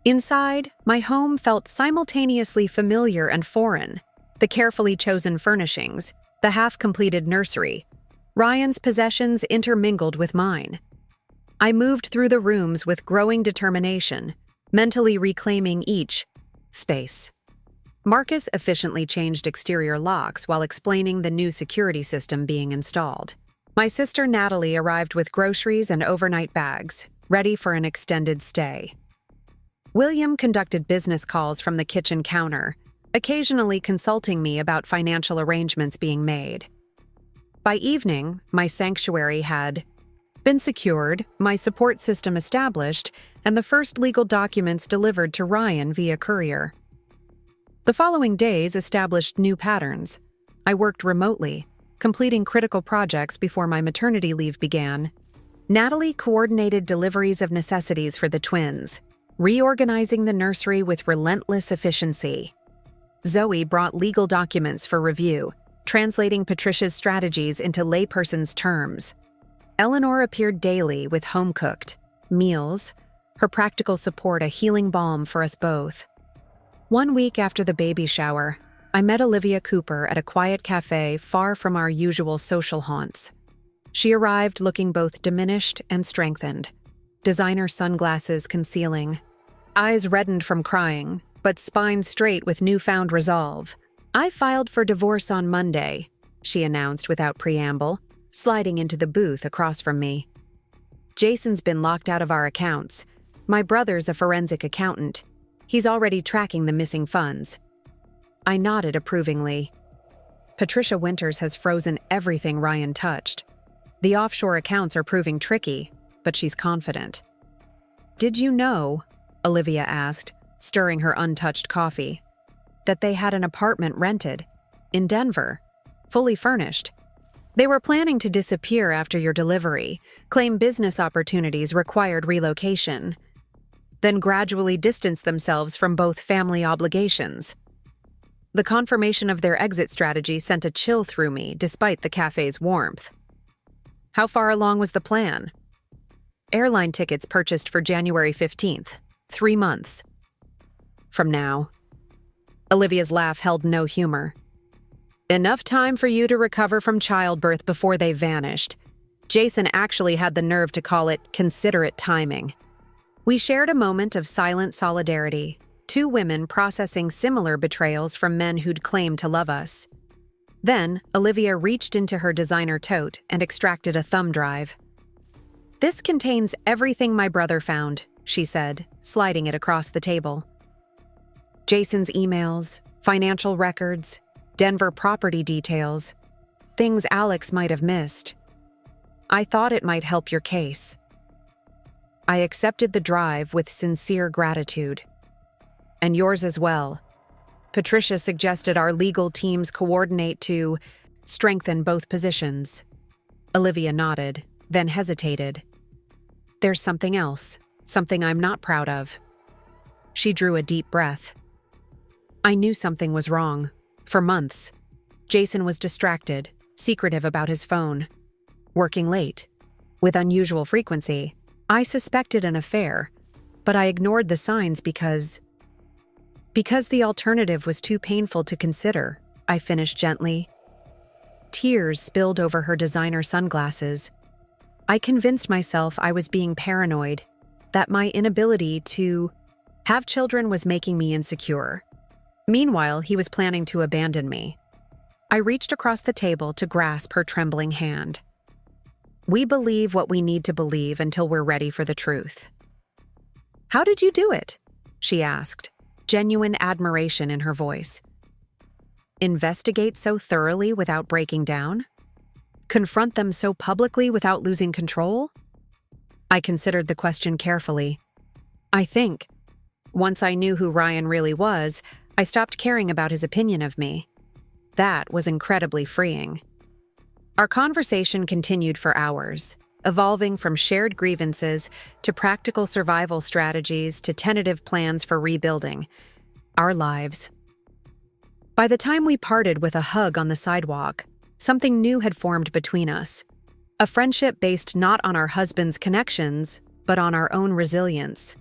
Inside, my home felt simultaneously familiar and foreign. The carefully chosen furnishings, the half-completed nursery, Ryan's possessions intermingled with mine. I moved through the rooms with growing determination, mentally reclaiming each space. Marcus efficiently changed exterior locks while explaining the new security system being installed. My sister Natalie arrived with groceries and overnight bags, ready for an extended stay. William conducted business calls from the kitchen counter, occasionally consulting me about financial arrangements being made. By evening, my sanctuary had been secured, my support system established, and the first legal documents delivered to Ryan via courier. The following days established new patterns. I worked remotely, completing critical projects before my maternity leave began. Natalie coordinated deliveries of necessities for the twins, reorganizing the nursery with relentless efficiency. Zoe brought legal documents for review, translating Patricia's strategies into layperson's terms. Eleanor appeared daily with home-cooked meals, her practical support a healing balm for us both. 1 week after the baby shower, I met Olivia Cooper at a quiet cafe far from our usual social haunts. She arrived looking both diminished and strengthened, designer sunglasses concealing, eyes reddened from crying, but spine straight with newfound resolve. "I filed for divorce on Monday," she announced without preamble, sliding into the booth across from me. "Jason's been locked out of our accounts. My brother's a forensic accountant. He's already tracking the missing funds." I nodded approvingly. Patricia Winters has frozen everything Ryan touched. The offshore accounts are proving tricky, but she's confident. "Did you know," Olivia asked, stirring her untouched coffee, "that they had an apartment rented in Denver, fully furnished? They were planning to disappear after your delivery, claim business opportunities required relocation, then gradually distance themselves from both family obligations." The confirmation of their exit strategy sent a chill through me despite the cafe's warmth. "How far along was the plan?" "Airline tickets purchased for January 15th, 3 months from now." Olivia's laugh held no humor. "Enough time for you to recover from childbirth before they vanished. Jason actually had the nerve to call it considerate timing." We shared a moment of silent solidarity, 2 women processing similar betrayals from men who'd claimed to love us. Then, Olivia reached into her designer tote and extracted a thumb drive. "This contains everything my brother found," she said, sliding it across the table. "Jason's emails, financial records, Denver property details, things Alex might have missed. I thought it might help your case." I accepted the drive with sincere gratitude. "And yours as well. Patricia suggested our legal teams coordinate to strengthen both positions." Olivia nodded, then hesitated. "There's something else, something I'm not proud of." She drew a deep breath. "I knew something was wrong. For months. Jason was distracted, secretive about his phone, working late, with unusual frequency. I suspected an affair, but I ignored the signs because the alternative was too painful to consider," I finished gently. Tears spilled over her designer sunglasses. I convinced myself I was being paranoid, that my inability to have children was making me insecure. Meanwhile, he was planning to abandon me. I reached across the table to grasp her trembling hand. "We believe what we need to believe until we're ready for the truth." "How did you do it?" she asked, genuine admiration in her voice. "Investigate so thoroughly without breaking down?" Confront them so publicly without losing control? I considered the question carefully. I think, once I knew who Ryan really was, I stopped caring about his opinion of me. That was incredibly freeing. Our conversation continued for hours, evolving from shared grievances to practical survival strategies to tentative plans for rebuilding our lives. By the time we parted with a hug on the sidewalk, something new had formed between us. A friendship based not on our husbands' connections, but on our own resilience.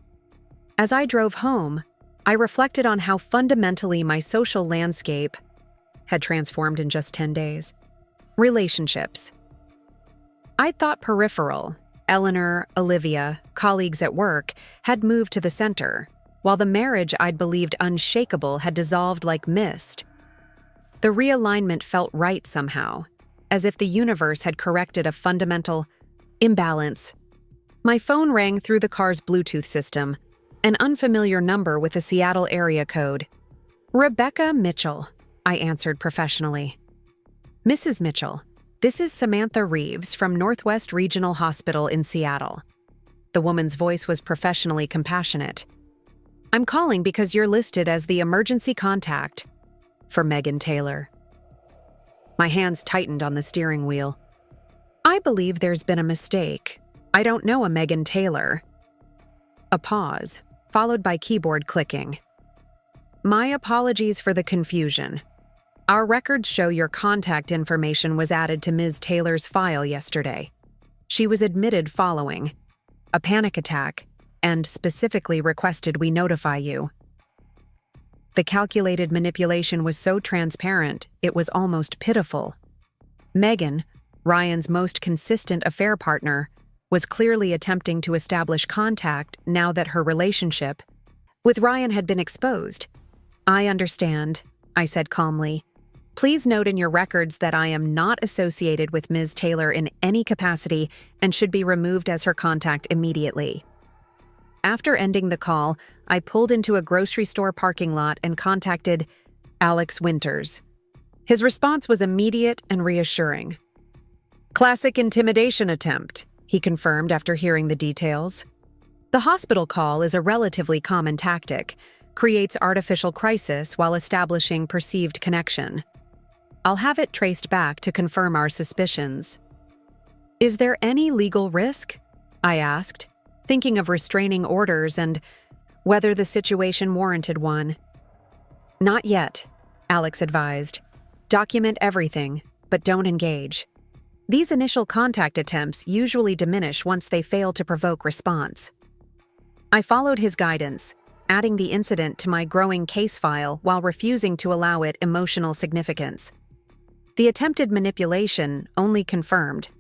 As I drove home, I reflected on how fundamentally my social landscape had transformed in just 10 days. Relationships. I'd thought peripheral. Eleanor, Olivia, colleagues at work, had moved to the center, while the marriage I'd believed unshakable had dissolved like mist. The realignment felt right somehow, as if the universe had corrected a fundamental imbalance. My phone rang through the car's Bluetooth system, an unfamiliar number with a Seattle area code. Rebecca Mitchell, I answered professionally. Mrs. Mitchell, this is Samantha Reeves from Northwest Regional Hospital in Seattle. The woman's voice was professionally compassionate. I'm calling because you're listed as the emergency contact for Megan Taylor. My hands tightened on the steering wheel. I believe there's been a mistake. I don't know a Megan Taylor. A pause, followed by keyboard clicking. My apologies for the confusion. Our records show your contact information was added to Ms. Taylor's file yesterday. She was admitted following a panic attack and specifically requested we notify you. The calculated manipulation was so transparent, it was almost pitiful. Megan, Ryan's most consistent affair partner, was clearly attempting to establish contact now that her relationship with Ryan had been exposed. I understand, I said calmly. Please note in your records that I am not associated with Ms. Taylor in any capacity and should be removed as her contact immediately. After ending the call, I pulled into a grocery store parking lot and contacted Alex Winters. His response was immediate and reassuring. Classic intimidation attempt, he confirmed after hearing the details. The hospital call is a relatively common tactic, creates artificial crisis while establishing perceived connection. I'll have it traced back to confirm our suspicions. Is there any legal risk? I asked, thinking of restraining orders and whether the situation warranted one. Not yet, Alex advised. Document everything, but don't engage. These initial contact attempts usually diminish once they fail to provoke response. I followed his guidance, adding the incident to my growing case file while refusing to allow it emotional significance. The attempted manipulation only confirmed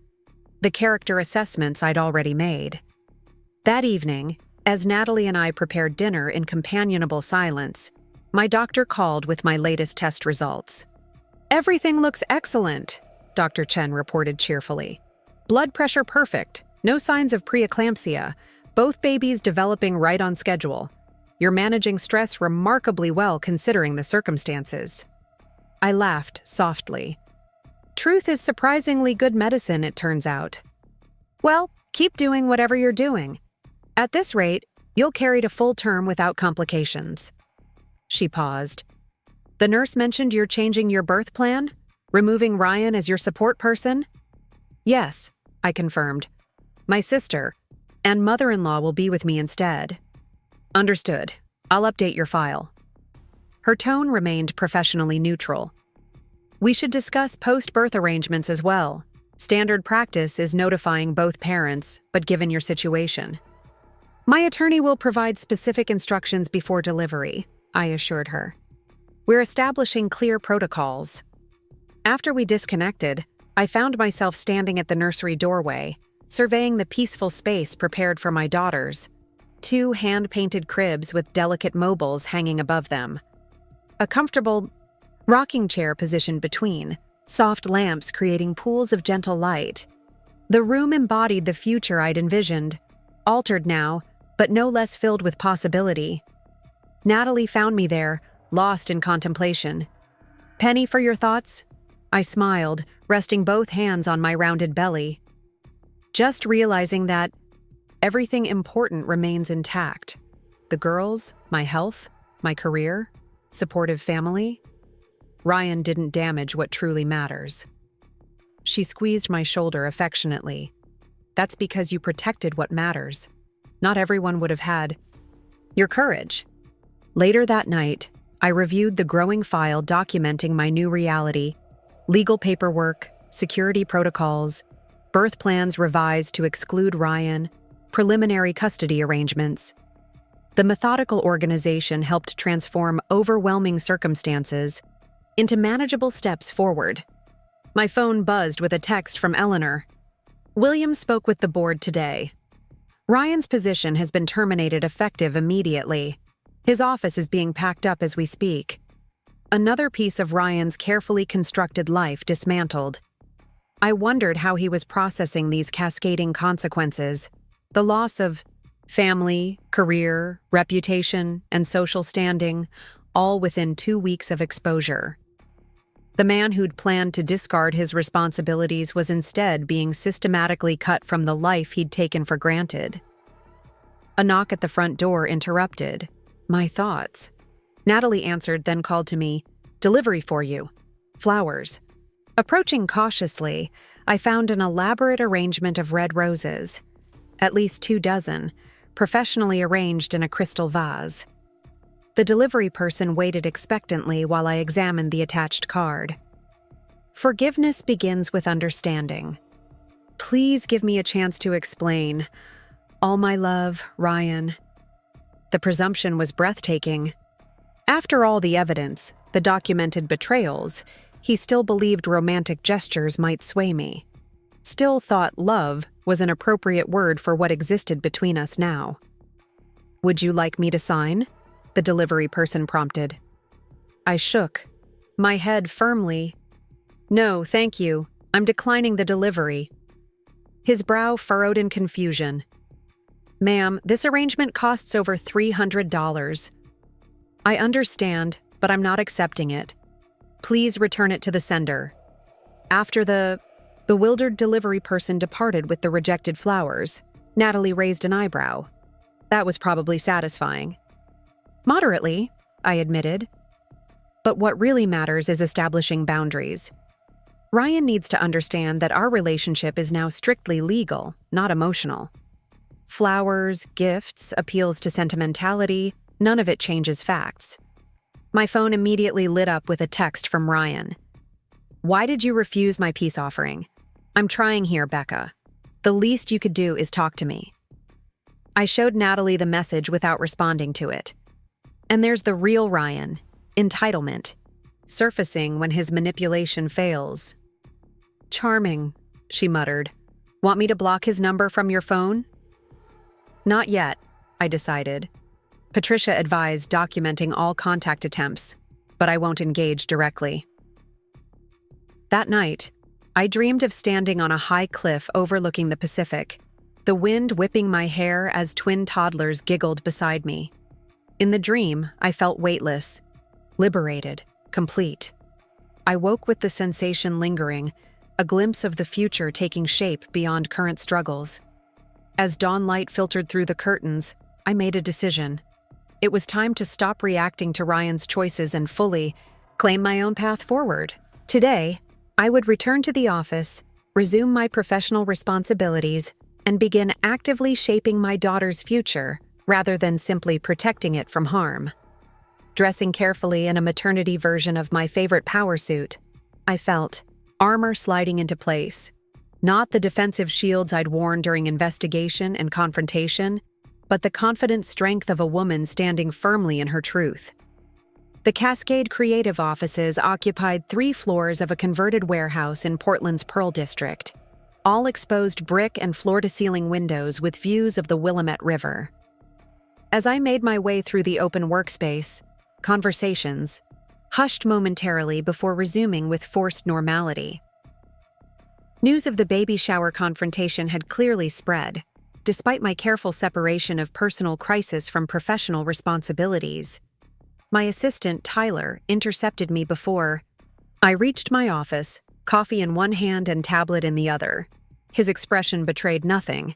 the character assessments I'd already made. That evening, as Natalie and I prepared dinner in companionable silence, my doctor called with my latest test results. Everything looks excellent, Dr. Chen reported cheerfully. Blood pressure perfect, no signs of preeclampsia, both babies developing right on schedule. You're managing stress remarkably well considering the circumstances. I laughed softly. Truth is surprisingly good medicine, it turns out. Well, keep doing whatever you're doing. At this rate, you'll carry to full term without complications. She paused. The nurse mentioned you're changing your birth plan? Removing Ryan as your support person? Yes, I confirmed. My sister and mother-in-law will be with me instead. Understood. I'll update your file. Her tone remained professionally neutral. We should discuss post-birth arrangements as well. Standard practice is notifying both parents, but given your situation. My attorney will provide specific instructions before delivery, I assured her. We're establishing clear protocols. After we disconnected, I found myself standing at the nursery doorway, surveying the peaceful space prepared for my daughters. 2 hand-painted cribs with delicate mobiles hanging above them. A comfortable rocking chair positioned between, soft lamps creating pools of gentle light. The room embodied the future I'd envisioned, altered now, but no less filled with possibility. Natalie found me there, lost in contemplation. Penny for your thoughts? I smiled, resting both hands on my rounded belly, just realizing that everything important remains intact. The girls, my health, my career, supportive family. Ryan didn't damage what truly matters. She squeezed my shoulder affectionately. That's because you protected what matters. Not everyone would have had your courage. Later that night, I reviewed the growing file documenting my new reality, legal paperwork, security protocols, birth plans revised to exclude Ryan, preliminary custody arrangements. The methodical organization helped transform overwhelming circumstances into manageable steps forward. My phone buzzed with a text from Eleanor. William spoke with the board today. Ryan's position has been terminated effective immediately. His office is being packed up as we speak. Another piece of Ryan's carefully constructed life dismantled. I wondered how he was processing these cascading consequences, the loss of family, career, reputation, and social standing, all within 2 weeks of exposure. The man who'd planned to discard his responsibilities was instead being systematically cut from the life he'd taken for granted. A knock at the front door interrupted my thoughts. Natalie answered, then called to me, "Delivery for you. Flowers." Approaching cautiously, I found an elaborate arrangement of red roses, at least 2 dozen, professionally arranged in a crystal vase. The delivery person waited expectantly while I examined the attached card. Forgiveness begins with understanding. Please give me a chance to explain. All my love, Ryan. The presumption was breathtaking. After all the evidence, the documented betrayals, he still believed romantic gestures might sway me. Still thought love was an appropriate word for what existed between us now. Would you like me to sign? The delivery person prompted. I shook, my head firmly. No, thank you. I'm declining the delivery. His brow furrowed in confusion. Ma'am, this arrangement costs over $300. I understand, but I'm not accepting it. Please return it to the sender. After the bewildered delivery person departed with the rejected flowers, Natalie raised an eyebrow. That was probably satisfying. Moderately, I admitted. But what really matters is establishing boundaries. Ryan needs to understand that our relationship is now strictly legal, not emotional. Flowers, gifts, appeals to sentimentality, none of it changes facts. My phone immediately lit up with a text from Ryan. Why did you refuse my peace offering? I'm trying here, Becca. The least you could do is talk to me. I showed Natalie the message without responding to it. And there's the real Ryan, entitlement, surfacing when his manipulation fails. Charming, she muttered. Want me to block his number from your phone? Not yet, I decided. Patricia advised documenting all contact attempts, but I won't engage directly. That night, I dreamed of standing on a high cliff overlooking the Pacific, the wind whipping my hair as twin toddlers giggled beside me. In the dream, I felt weightless, liberated, complete. I woke with the sensation lingering, a glimpse of the future taking shape beyond current struggles. As dawn light filtered through the curtains, I made a decision. It was time to stop reacting to Ryan's choices and fully claim my own path forward. Today, I would return to the office, resume my professional responsibilities, and begin actively shaping my daughter's future rather than simply protecting it from harm. Dressing carefully in a maternity version of my favorite power suit, I felt armor sliding into place. Not the defensive shields I'd worn during investigation and confrontation, but the confident strength of a woman standing firmly in her truth. The Cascade Creative offices occupied 3 floors of a converted warehouse in Portland's Pearl District, all exposed brick and floor-to-ceiling windows with views of the Willamette River. As I made my way through the open workspace, conversations hushed momentarily before resuming with forced normality. News of the baby shower confrontation had clearly spread, despite my careful separation of personal crisis from professional responsibilities. My assistant, Tyler, intercepted me before I reached my office, coffee in one hand and tablet in the other. His expression betrayed nothing,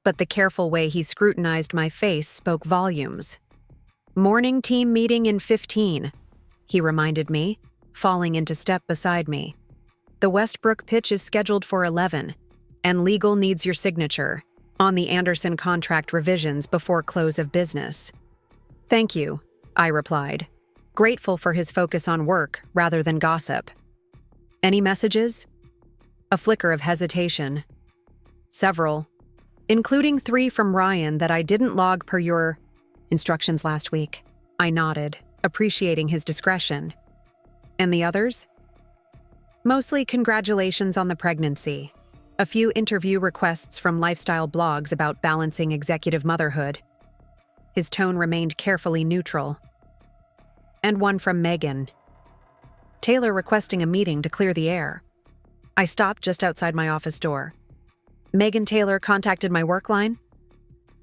but the careful way he scrutinized my face spoke volumes. "Morning team meeting in 15, he reminded me, falling into step beside me. "The Westbrook pitch is scheduled for 11, and legal needs your signature on the Anderson contract revisions before close of business." "Thank you," I replied, grateful for his focus on work rather than gossip. "Any messages?" A flicker of hesitation. "Several, including 3 from Ryan that I didn't log per your instructions last week." I nodded, appreciating his discretion. "And the others?" "Mostly congratulations on the pregnancy. A few interview requests from lifestyle blogs about balancing executive motherhood." His tone remained carefully neutral. "And one from Megan. Taylor requesting a meeting to clear the air." I stopped just outside my office door. "Megan Taylor contacted my work line?"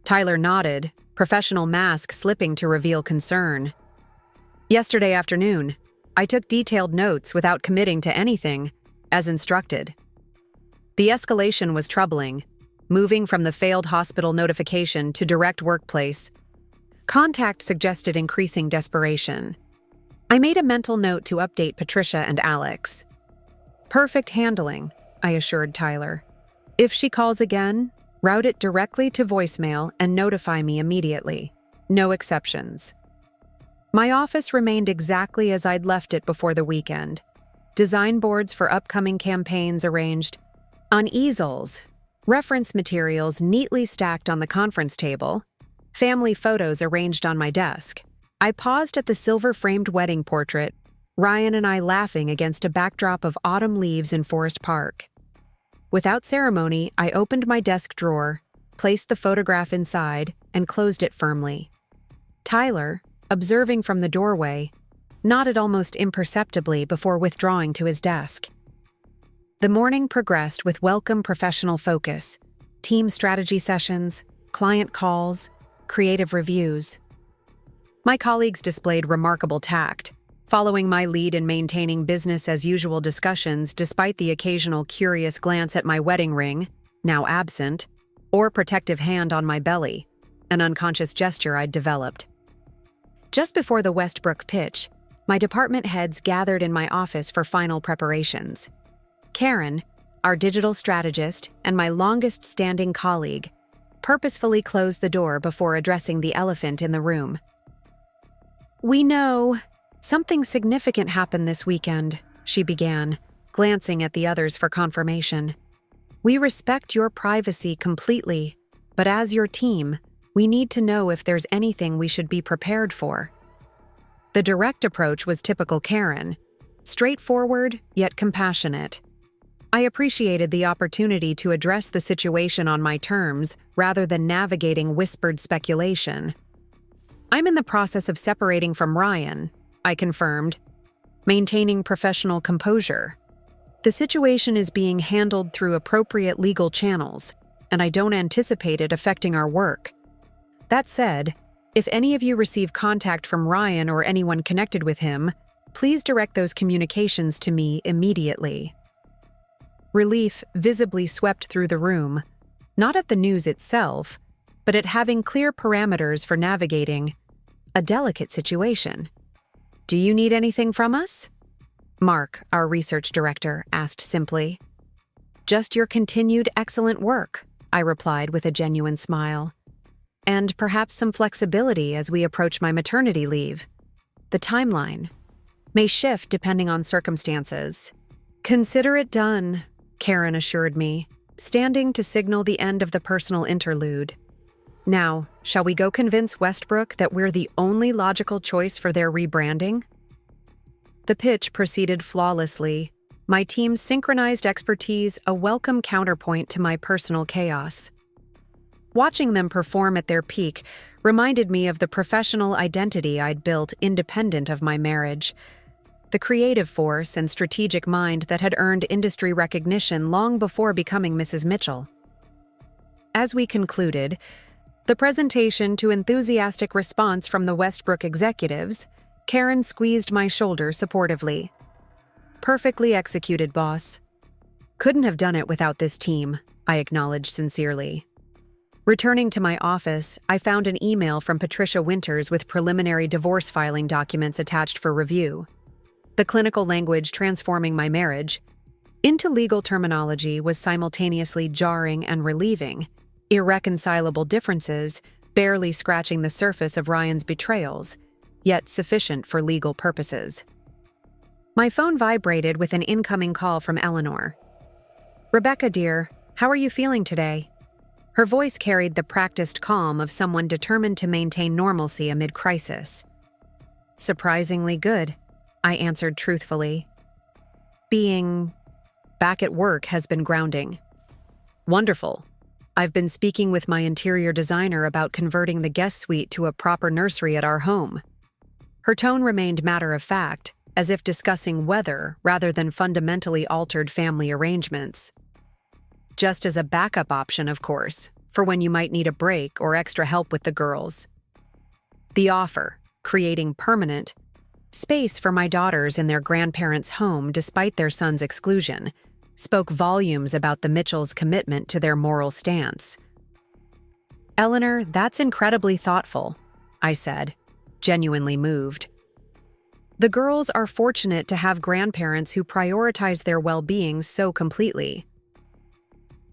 Tyler nodded, professional mask slipping to reveal concern. "Yesterday afternoon, I took detailed notes without committing to anything, as instructed." The escalation was troubling, moving from the failed hospital notification to direct workplace. Contact suggested increasing desperation. I made a mental note to update Patricia and Alex. "Perfect handling," I assured Tyler. "If she calls again, route it directly to voicemail and notify me immediately. No exceptions." My office remained exactly as I'd left it before the weekend. Design boards for upcoming campaigns arranged on easels, reference materials neatly stacked on the conference table, family photos arranged on my desk. I paused at the silver-framed wedding portrait, Ryan and I laughing against a backdrop of autumn leaves in Forest Park. Without ceremony, I opened my desk drawer, placed the photograph inside, and closed it firmly. Tyler, observing from the doorway, nodded almost imperceptibly before withdrawing to his desk. The morning progressed with welcome professional focus, team strategy sessions, client calls, creative reviews. My colleagues displayed remarkable tact, following my lead in maintaining business-as-usual discussions despite the occasional curious glance at my wedding ring, now absent, or protective hand on my belly, an unconscious gesture I'd developed. Just before the Westbrook pitch, my department heads gathered in my office for final preparations. Karen, our digital strategist and my longest-standing colleague, purposefully closed the door before addressing the elephant in the room. "We know something significant happened this weekend," she began, glancing at the others for confirmation. "We respect your privacy completely, but as your team, we need to know if there's anything we should be prepared for." The direct approach was typical Karen, straightforward yet compassionate. I appreciated the opportunity to address the situation on my terms rather than navigating whispered speculation. "I'm in the process of separating from Ryan," I confirmed, maintaining professional composure. "The situation is being handled through appropriate legal channels, and I don't anticipate it affecting our work. That said, if any of you receive contact from Ryan or anyone connected with him, please direct those communications to me immediately." Relief visibly swept through the room, not at the news itself, but at having clear parameters for navigating a delicate situation. "Do you need anything from us?" Mark, our research director, asked simply. "Just your continued excellent work," I replied with a genuine smile. "And perhaps some flexibility as we approach my maternity leave. The timeline may shift depending on circumstances." "Consider it done," Karen assured me, standing to signal the end of the personal interlude. "Now, shall we go convince Westbrook that we're the only logical choice for their rebranding?" The pitch proceeded flawlessly, my team's synchronized expertise a welcome counterpoint to my personal chaos. Watching them perform at their peak reminded me of the professional identity I'd built independent of my marriage, the creative force and strategic mind that had earned industry recognition long before becoming Mrs. Mitchell. As we concluded, the presentation to enthusiastic response from the Westbrook executives, Karen squeezed my shoulder supportively. "Perfectly executed, boss. Couldn't have done it without this team, I acknowledged sincerely. Returning to my office, I found an email from Patricia Winters with preliminary divorce filing documents attached for review. The clinical language transforming my marriage into legal terminology was simultaneously jarring and relieving, irreconcilable differences barely scratching the surface of Ryan's betrayals, yet sufficient for legal purposes. My phone vibrated with an incoming call from Eleanor. "Rebecca, dear, how are you feeling today?" Her voice carried the practiced calm of someone determined to maintain normalcy amid crisis. "Surprisingly good," I answered truthfully. "Being back at work has been grounding." "Wonderful. I've been speaking with my interior designer about converting the guest suite to a proper nursery at our home." Her tone remained matter-of-fact, as if discussing weather rather than fundamentally altered family arrangements. "Just as a backup option, of course, for when you might need a break or extra help with the girls." The offer, creating permanent space for my daughters in their grandparents' home despite their son's exclusion, spoke volumes about the Mitchells' commitment to their moral stance. "Eleanor, that's incredibly thoughtful," I said, genuinely moved. "The girls are fortunate to have grandparents who prioritize their well-being so completely."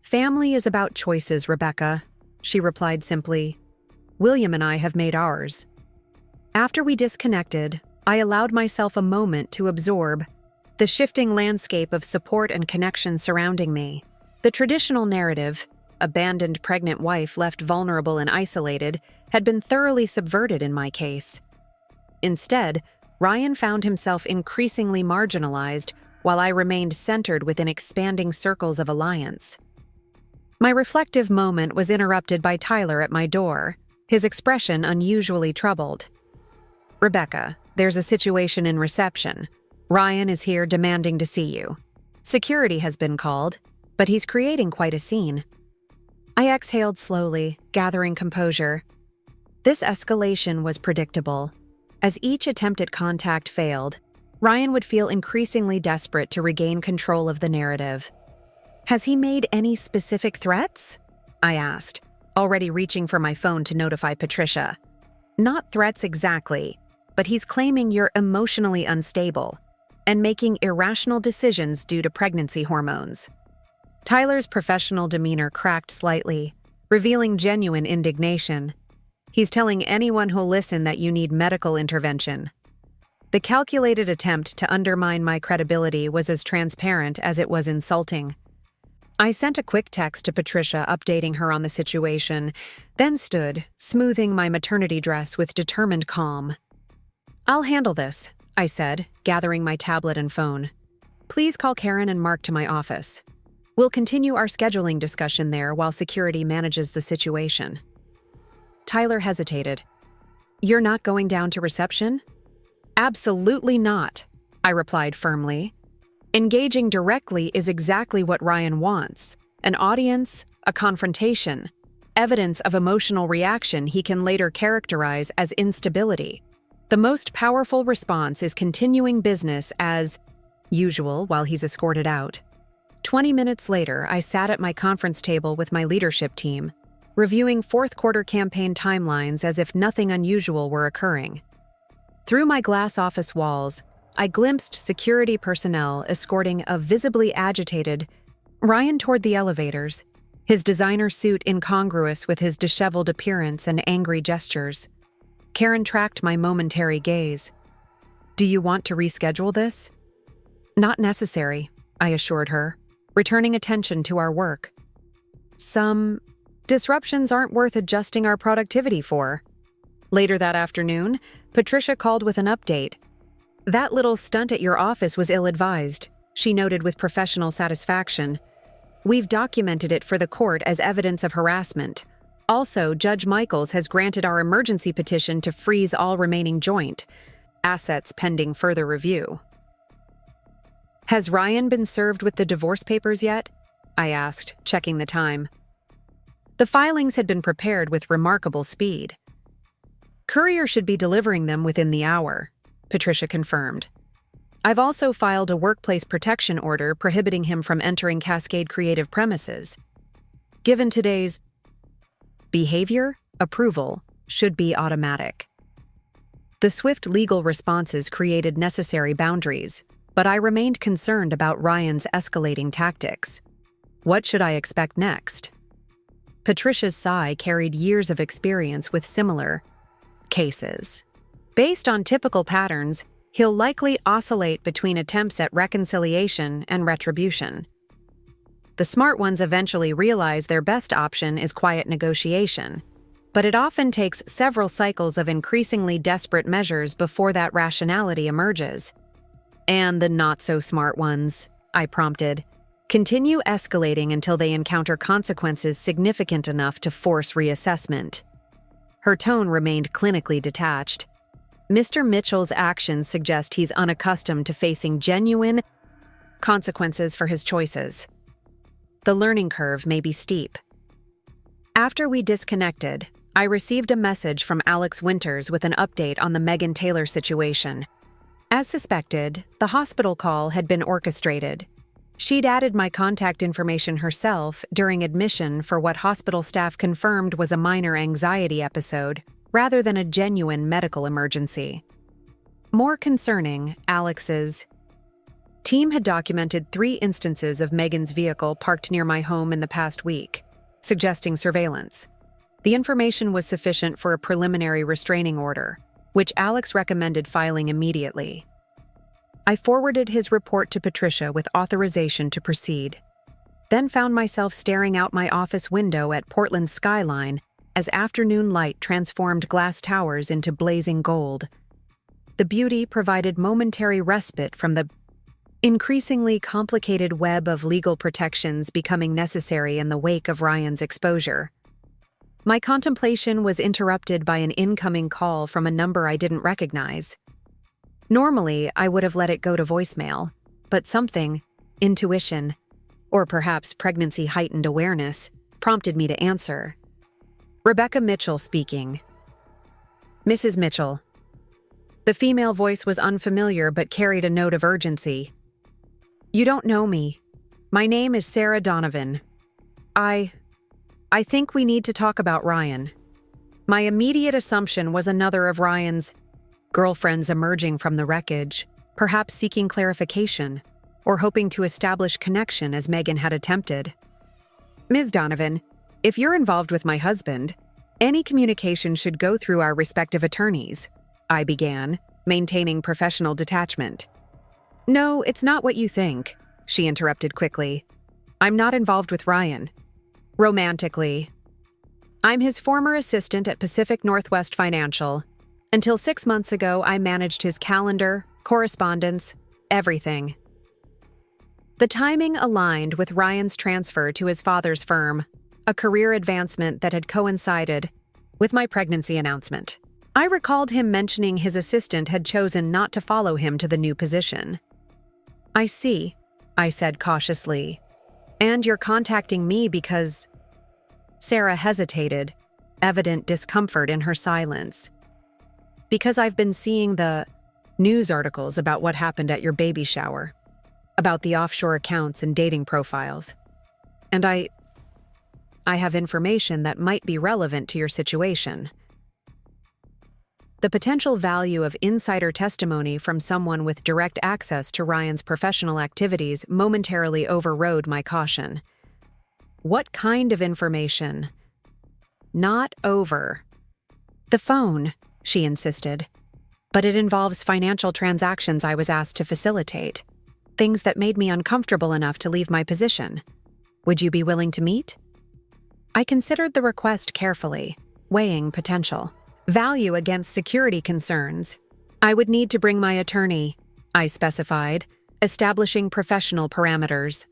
"Family is about choices, Rebecca," she replied simply. "William and I have made ours." After we disconnected, I allowed myself a moment to absorb the shifting landscape of support and connection surrounding me. The traditional narrative, abandoned pregnant wife left vulnerable and isolated, had been thoroughly subverted in my case. Instead, Ryan found himself increasingly marginalized while I remained centered within expanding circles of alliance. My reflective moment was interrupted by Tyler at my door, his expression unusually troubled. "Rebecca, there's a situation in reception. Ryan is here demanding to see you. Security has been called, but he's creating quite a scene." I exhaled slowly, gathering composure. This escalation was predictable. As each attempt at contact failed, Ryan would feel increasingly desperate to regain control of the narrative. "Has he made any specific threats?" I asked, already reaching for my phone to notify Patricia. "Not threats exactly, but he's claiming you're emotionally unstable and making irrational decisions due to pregnancy hormones." Tyler's professional demeanor cracked slightly, revealing genuine indignation. "He's telling anyone who'll listen that you need medical intervention." The calculated attempt to undermine my credibility was as transparent as it was insulting. I sent a quick text to Patricia updating her on the situation, then stood, smoothing my maternity dress with determined calm. "I'll handle this," I said, gathering my tablet and phone. "Please call Karen and Mark to my office. We'll continue our scheduling discussion there while security manages the situation." Tyler hesitated. "You're not going down to reception?" "Absolutely not," I replied firmly. "Engaging directly is exactly what Ryan wants. An audience, a confrontation, evidence of emotional reaction he can later characterize as instability. The most powerful response is continuing business as usual while he's escorted out." 20 minutes later, I sat at my conference table with my leadership team, reviewing fourth-quarter campaign timelines as if nothing unusual were occurring. Through my glass office walls, I glimpsed security personnel escorting a visibly agitated Ryan toward the elevators, his designer suit incongruous with his disheveled appearance and angry gestures. Karen tracked my momentary gaze. "Do you want to reschedule this?" "Not necessary," I assured her, returning attention to our work. "Some disruptions aren't worth adjusting our productivity for." Later that afternoon, Patricia called with an update. "That little stunt at your office was ill-advised," she noted with professional satisfaction. "We've documented it for the court as evidence of harassment. Also, Judge Michaels has granted our emergency petition to freeze all remaining joint assets pending further review." "Has Ryan been served with the divorce papers yet?" I asked, checking the time. The filings had been prepared with remarkable speed. "Courier should be delivering them within the hour," Patricia confirmed. I've also filed a workplace protection order prohibiting him from entering Cascade Creative premises. Given today's behavior, approval should be automatic. The swift legal responses created necessary boundaries, but I remained concerned about Ryan's escalating tactics. What should I expect next? Patricia's sigh carried years of experience with similar cases. Based on typical patterns, he'll likely oscillate between attempts at reconciliation and retribution. The smart ones eventually realize their best option is quiet negotiation, but it often takes several cycles of increasingly desperate measures before that rationality emerges. And the not-so-smart ones, I prompted, continue escalating until they encounter consequences significant enough to force reassessment. Her tone remained clinically detached. Mr. Mitchell's actions suggest he's unaccustomed to facing genuine consequences for his choices. The learning curve may be steep. After we disconnected, I received a message from Alex Winters with an update on the Megan Taylor situation. As suspected, the hospital call had been orchestrated. She'd added my contact information herself during admission for what hospital staff confirmed was a minor anxiety episode, rather than a genuine medical emergency. More concerning, Alex's team had documented 3 instances of Megan's vehicle parked near my home in the past week, suggesting surveillance. The information was sufficient for a preliminary restraining order, which Alex recommended filing immediately. I forwarded his report to Patricia with authorization to proceed, then found myself staring out my office window at Portland's skyline as afternoon light transformed glass towers into blazing gold. The beauty provided momentary respite from the increasingly complicated web of legal protections becoming necessary in the wake of Ryan's exposure. My contemplation was interrupted by an incoming call from a number I didn't recognize. Normally, I would have let it go to voicemail, but something, intuition, or perhaps pregnancy-heightened awareness, prompted me to answer. Rebecca Mitchell speaking. Mrs. Mitchell. The female voice was unfamiliar but carried a note of urgency. You don't know me. My name is Sarah Donovan. I think we need to talk about Ryan. My immediate assumption was another of Ryan's girlfriends emerging from the wreckage, perhaps seeking clarification, or hoping to establish connection as Megan had attempted. Ms. Donovan, if you're involved with my husband, any communication should go through our respective attorneys, I began, maintaining professional detachment. No, it's not what you think, she interrupted quickly. I'm not involved with Ryan. Romantically. I'm his former assistant at Pacific Northwest Financial. Until 6 months ago, I managed his calendar, correspondence, everything. The timing aligned with Ryan's transfer to his father's firm, a career advancement that had coincided with my pregnancy announcement. I recalled him mentioning his assistant had chosen not to follow him to the new position. I see, I said cautiously. And you're contacting me because… Sarah hesitated, evident discomfort in her silence. Because I've been seeing the news articles about what happened at your baby shower, about the offshore accounts and dating profiles. And I have information that might be relevant to your situation. The potential value of insider testimony from someone with direct access to Ryan's professional activities momentarily overrode my caution. What kind of information? Not over. The phone, she insisted. But it involves financial transactions I was asked to facilitate. Things that made me uncomfortable enough to leave my position. Would you be willing to meet? I considered the request carefully, weighing potential value against security concerns. I would need to bring my attorney, I specified, establishing professional parameters.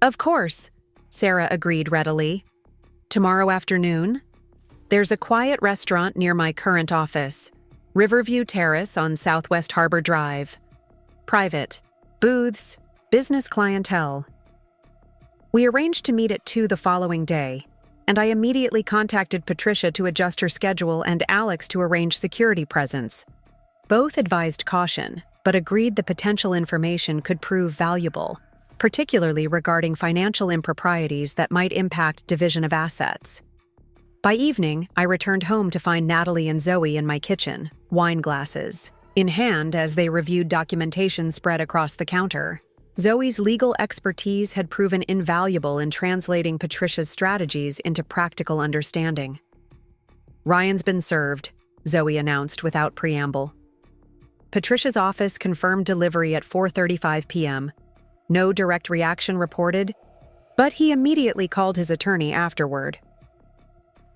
Of course, Sarah agreed readily. Tomorrow afternoon? There's a quiet restaurant near my current office, Riverview Terrace on Southwest Harbor Drive. Private, booths, business clientele. We arranged to meet at 2 the following day, and I immediately contacted Patricia to adjust her schedule and Alex to arrange security presence. Both advised caution, but agreed the potential information could prove valuable, particularly regarding financial improprieties that might impact division of assets. By evening, I returned home to find Natalie and Zoe in my kitchen, wine glasses in hand as they reviewed documentation spread across the counter. Zoe's legal expertise had proven invaluable in translating Patricia's strategies into practical understanding. "Ryan's been served," Zoe announced without preamble. Patricia's office confirmed delivery at 4:35 p.m. No direct reaction reported, but he immediately called his attorney afterward.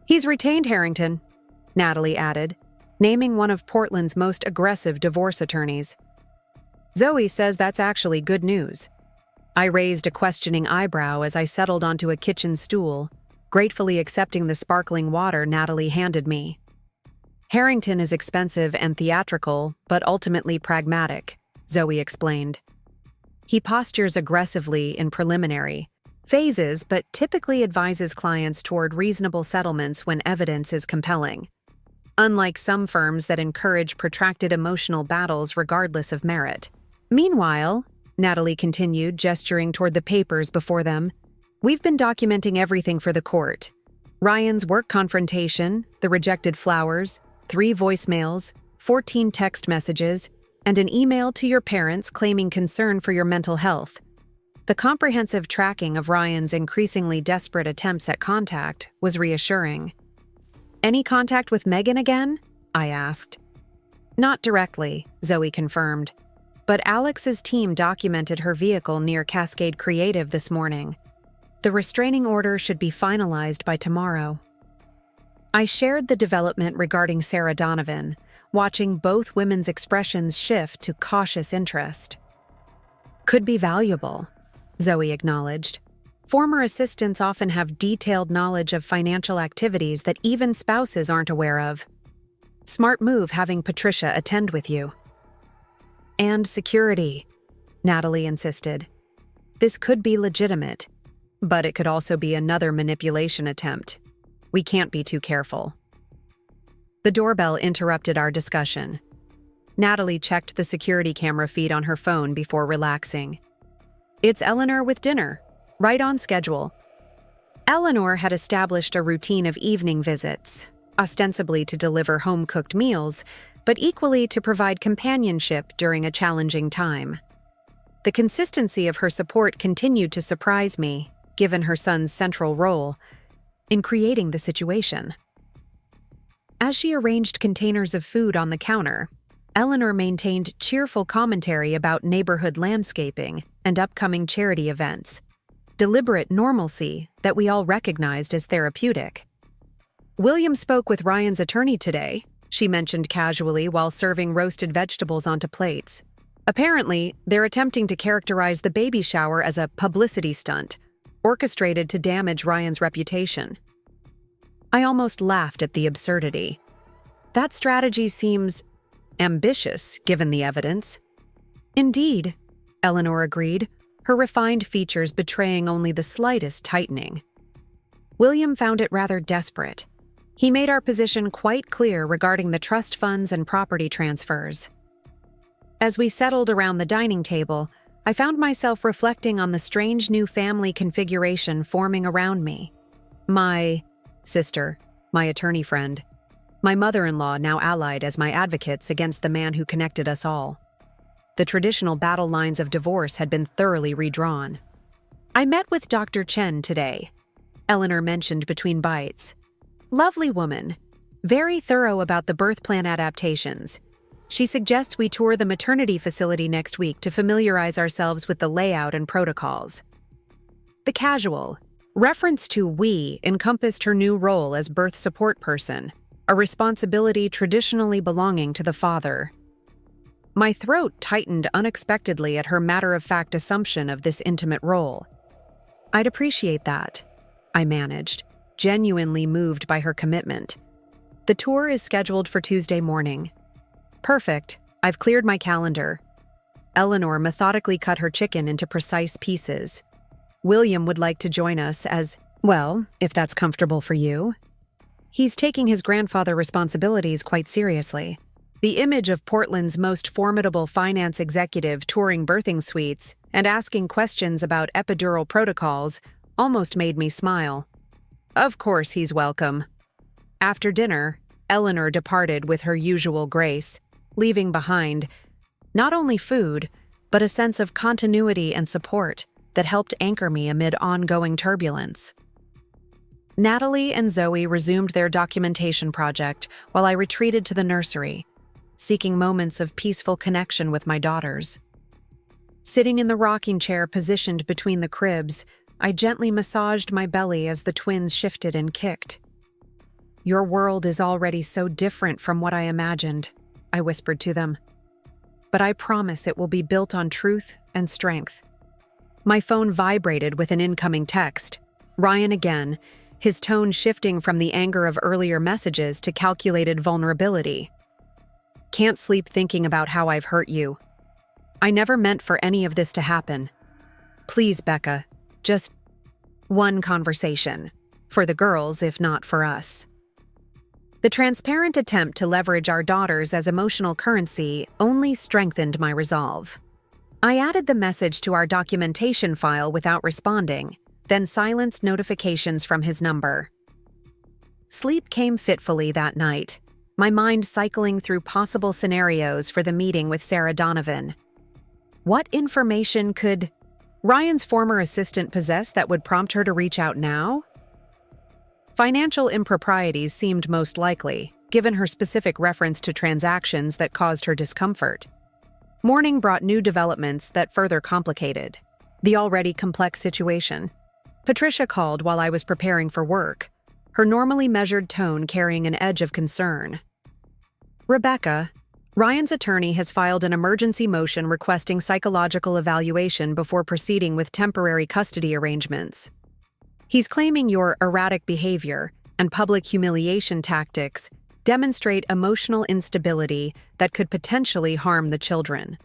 "He's retained Harrington," Natalie added, naming one of Portland's most aggressive divorce attorneys. Zoe says that's actually good news. I raised a questioning eyebrow as I settled onto a kitchen stool, gratefully accepting the sparkling water Natalie handed me. "Harrington is expensive and theatrical, but ultimately pragmatic," Zoe explained. "He postures aggressively in preliminary phases, but typically advises clients toward reasonable settlements when evidence is compelling, unlike some firms that encourage protracted emotional battles regardless of merit. Meanwhile," Natalie continued, gesturing toward the papers before them, "we've been documenting everything for the court. Ryan's work confrontation, the rejected flowers, 3 voicemails, 14 text messages, and an email to your parents claiming concern for your mental health. The comprehensive tracking of Ryan's increasingly desperate attempts at contact was reassuring." "Any contact with Megan again?" I asked. "Not directly," Zoe confirmed, "but Alex's team documented her vehicle near Cascade Creative this morning. The restraining order should be finalized by tomorrow." I shared the development regarding Sarah Donovan, watching both women's expressions shift to cautious interest. "Could be valuable," Zoe acknowledged. "Former assistants often have detailed knowledge of financial activities that even spouses aren't aware of. Smart move having Patricia attend with you." "And security," Natalie insisted. "This could be legitimate, but it could also be another manipulation attempt. We can't be too careful." The doorbell interrupted our discussion. Natalie checked the security camera feed on her phone before relaxing. "It's Eleanor with dinner, right on schedule." Eleanor had established a routine of evening visits, ostensibly to deliver home-cooked meals, but equally to provide companionship during a challenging time. The consistency of her support continued to surprise me, given her son's central role in creating the situation. As she arranged containers of food on the counter, Eleanor maintained cheerful commentary about neighborhood landscaping and upcoming charity events, deliberate normalcy that we all recognized as therapeutic. "William spoke with Ryan's attorney today," she mentioned casually while serving roasted vegetables onto plates. "Apparently, they're attempting to characterize the baby shower as a publicity stunt, orchestrated to damage Ryan's reputation." I almost laughed at the absurdity. That strategy seems ambitious, given the evidence. "Indeed," Eleanor agreed, her refined features betraying only the slightest tightening. "William found it rather desperate. He made our position quite clear regarding the trust funds and property transfers." As we settled around the dining table, I found myself reflecting on the strange new family configuration forming around me. My sister, my attorney friend, my mother-in-law now allied as my advocates against the man who connected us all. The traditional battle lines of divorce had been thoroughly redrawn. "I met with Dr. Chen today," Eleanor mentioned between bites. "Lovely woman, very thorough about the birth plan adaptations. She suggests we tour the maternity facility next week to familiarize ourselves with the layout and protocols." The casual reference to "we" encompassed her new role as birth support person, a responsibility traditionally belonging to the father. My throat tightened unexpectedly at her matter-of-fact assumption of this intimate role. "I'd appreciate that," I managed, genuinely moved by her commitment. "The tour is scheduled for Tuesday morning." "Perfect. I've cleared my calendar." Eleanor methodically cut her chicken into precise pieces. "William would like to join us as, well, if that's comfortable for you. He's taking his grandfather responsibilities quite seriously." The image of Portland's most formidable finance executive touring birthing suites and asking questions about epidural protocols almost made me smile. Of course he's welcome. After dinner, Eleanor departed with her usual grace, leaving behind not only food, but a sense of continuity and support that helped anchor me amid ongoing turbulence. Natalie and Zoe resumed their documentation project while I retreated to the nursery, seeking moments of peaceful connection with my daughters. Sitting in the rocking chair positioned between the cribs, I gently massaged my belly as the twins shifted and kicked. "Your world is already so different from what I imagined," I whispered to them. "But I promise it will be built on truth and strength." My phone vibrated with an incoming text. Ryan again, his tone shifting from the anger of earlier messages to calculated vulnerability. "Can't sleep thinking about how I've hurt you. I never meant for any of this to happen. Please, Becca, just one conversation. For the girls, if not for us." The transparent attempt to leverage our daughters as emotional currency only strengthened my resolve. I added the message to our documentation file without responding, then silenced notifications from his number. Sleep came fitfully that night, my mind cycling through possible scenarios for the meeting with Sarah Donovan. What information could Ryan's former assistant possess that would prompt her to reach out now? Financial improprieties seemed most likely, given her specific reference to transactions that caused her discomfort. Morning brought new developments that further complicated the already complex situation. Patricia called while I was preparing for work, her normally measured tone carrying an edge of concern. "Rebecca, Ryan's attorney has filed an emergency motion requesting psychological evaluation before proceeding with temporary custody arrangements. He's claiming your erratic behavior and public humiliation tactics demonstrate emotional instability that could potentially harm the children."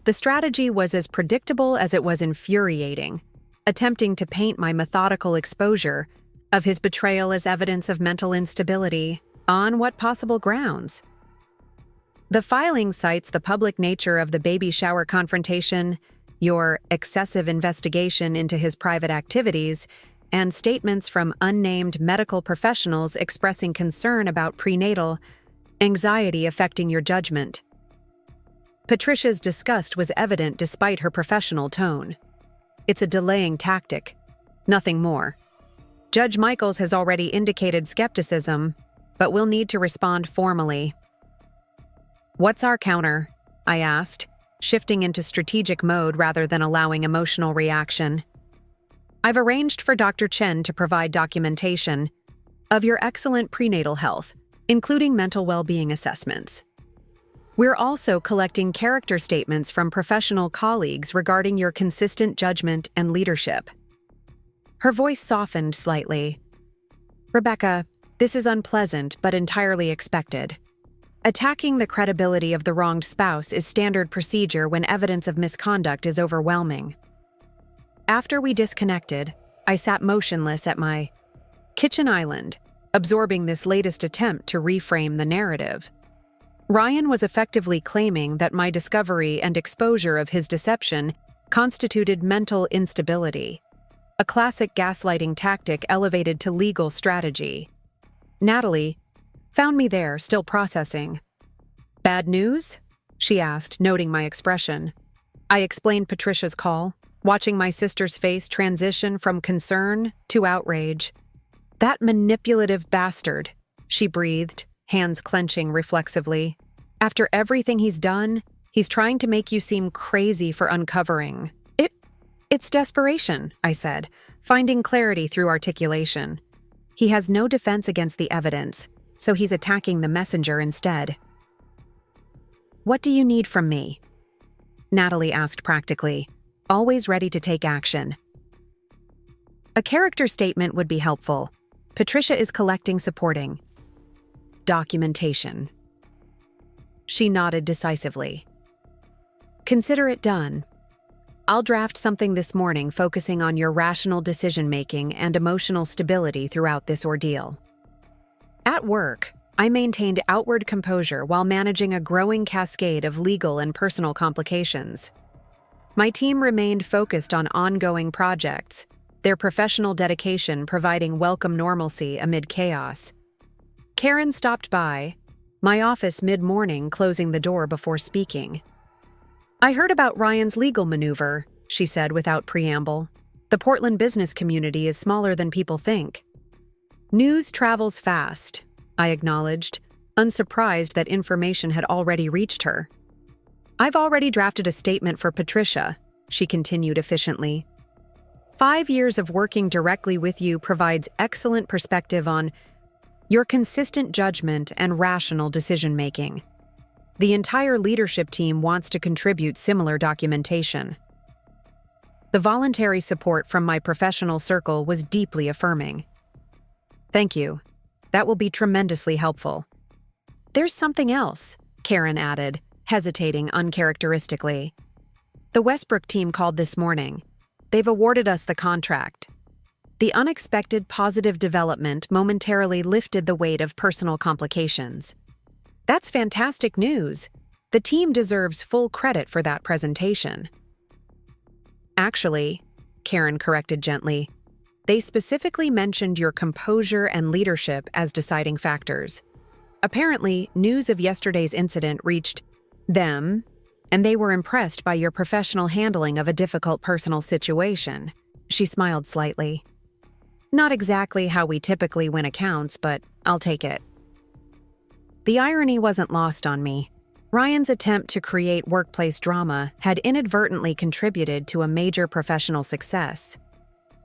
The strategy was as predictable as it was infuriating, attempting to paint my methodical exposure of his betrayal as evidence of mental instability. On what possible grounds? The filing cites the public nature of the baby shower confrontation, your excessive investigation into his private activities, and statements from unnamed medical professionals expressing concern about prenatal anxiety affecting your judgment. Patricia's disgust was evident despite her professional tone. It's a delaying tactic, nothing more. Judge Michaels has already indicated skepticism, but we'll need to respond formally. "What's our counter?" I asked, shifting into strategic mode rather than allowing emotional reaction. "I've arranged for Dr. Chen to provide documentation of your excellent prenatal health, including mental well-being assessments. We're also collecting character statements from professional colleagues regarding your consistent judgment and leadership." Her voice softened slightly. "Rebecca, this is unpleasant but entirely expected. Attacking the credibility of the wronged spouse is standard procedure when evidence of misconduct is overwhelming." After we disconnected, I sat motionless at my kitchen island, absorbing this latest attempt to reframe the narrative. Ryan was effectively claiming that my discovery and exposure of his deception constituted mental instability, a classic gaslighting tactic elevated to legal strategy. Natalie found me there, still processing. "Bad news?" she asked, noting my expression. I explained Patricia's call, watching my sister's face transition from concern to outrage. "That manipulative bastard," she breathed, hands clenching reflexively. "After everything he's done, he's trying to make you seem crazy for uncovering." It's desperation," I said, finding clarity through articulation. "He has no defense against the evidence, so he's attacking the messenger instead." "What do you need from me?" Natalie asked practically, always ready to take action. "A character statement would be helpful. Patricia is collecting supporting documentation." She nodded decisively. "Consider it done. I'll draft something this morning focusing on your rational decision-making and emotional stability throughout this ordeal." At work, I maintained outward composure while managing a growing cascade of legal and personal complications. My team remained focused on ongoing projects, their professional dedication providing welcome normalcy amid chaos. Karen stopped by, my office mid-morning, closing the door before speaking. "I heard about Ryan's legal maneuver," she said without preamble. "The Portland business community is smaller than people think." "News travels fast," I acknowledged, unsurprised that information had already reached her. "I've already drafted a statement for Patricia," she continued efficiently. "5 years of working directly with you provides excellent perspective on your consistent judgment and rational decision-making. The entire leadership team wants to contribute similar documentation." The voluntary support from my professional circle was deeply affirming. "Thank you. That will be tremendously helpful." "There's something else," Karen added, hesitating uncharacteristically. "The Westbrook team called this morning. They've awarded us the contract." The unexpected positive development momentarily lifted the weight of personal complications. "That's fantastic news. The team deserves full credit for that presentation." "Actually," Karen corrected gently, "they specifically mentioned your composure and leadership as deciding factors. Apparently, news of yesterday's incident reached them, and they were impressed by your professional handling of a difficult personal situation." She smiled slightly. "Not exactly how we typically win accounts, but I'll take it." The irony wasn't lost on me. Ryan's attempt to create workplace drama had inadvertently contributed to a major professional success.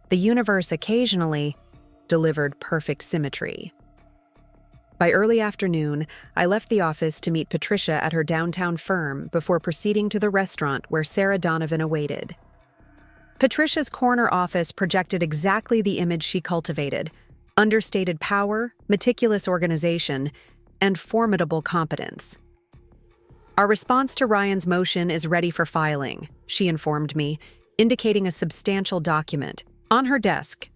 The universe occasionally delivered perfect symmetry. By early afternoon, I left the office to meet Patricia at her downtown firm before proceeding to the restaurant where Sarah Donovan awaited. Patricia's corner office projected exactly the image she cultivated: understated power, meticulous organization, and formidable competence. "Our response to Ryan's motion is ready for filing," she informed me, indicating a substantial document. On her desk,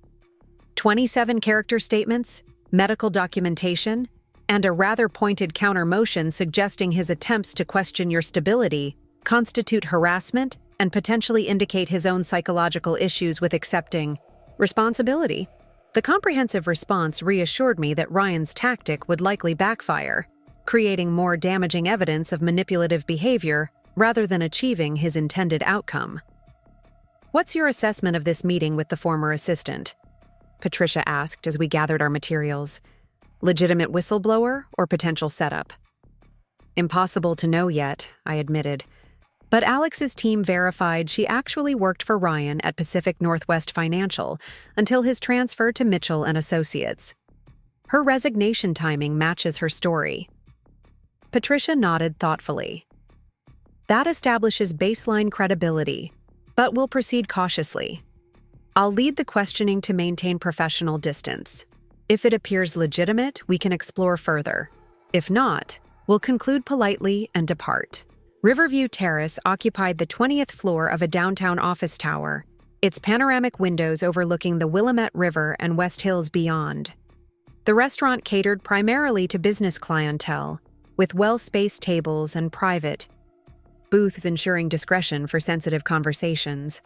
27 character statements, medical documentation, and a rather pointed counter-motion suggesting his attempts to question your stability constitute harassment and potentially indicate his own psychological issues with accepting responsibility. The comprehensive response reassured me that Ryan's tactic would likely backfire, creating more damaging evidence of manipulative behavior rather than achieving his intended outcome. "What's your assessment of this meeting with the former assistant?" Patricia asked as we gathered our materials. "Legitimate whistleblower or potential setup?" "Impossible to know yet," I admitted. But Alex's team verified she actually worked for Ryan at Pacific Northwest Financial until his transfer to Mitchell and Associates. Her resignation timing matches her story. Patricia nodded thoughtfully. "That establishes baseline credibility, but we'll proceed cautiously. I'll lead the questioning to maintain professional distance. If it appears legitimate, we can explore further. If not, we'll conclude politely and depart." Riverview Terrace occupied the 20th floor of a downtown office tower, its panoramic windows overlooking the Willamette River and West Hills beyond. The restaurant catered primarily to business clientele, with well-spaced tables and private booths ensuring discretion for sensitive conversations.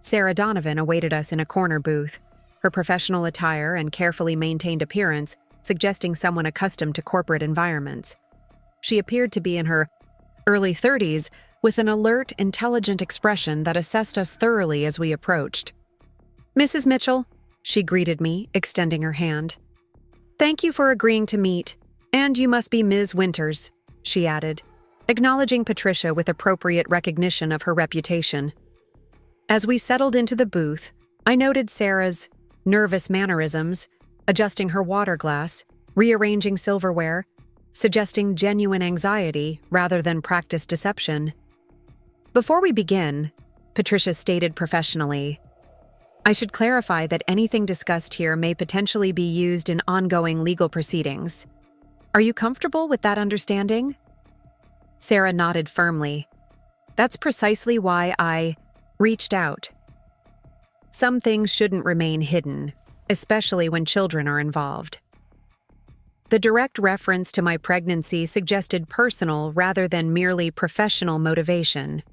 Sarah Donovan awaited us in a corner booth, her professional attire and carefully maintained appearance suggesting someone accustomed to corporate environments. She appeared to be in her early 30s, with an alert, intelligent expression that assessed us thoroughly as we approached. "Mrs. Mitchell," she greeted me, extending her hand. "Thank you for agreeing to meet, and you must be Ms. Winters," she added, acknowledging Patricia with appropriate recognition of her reputation. As we settled into the booth, I noted Sarah's nervous mannerisms, adjusting her water glass, rearranging silverware, suggesting genuine anxiety rather than practiced deception. "Before we begin," Patricia stated professionally, "I should clarify that anything discussed here may potentially be used in ongoing legal proceedings. Are you comfortable with that understanding?" Sarah nodded firmly. "That's precisely why I reached out. Some things shouldn't remain hidden, especially when children are involved." The direct reference to my pregnancy suggested personal rather than merely professional motivation.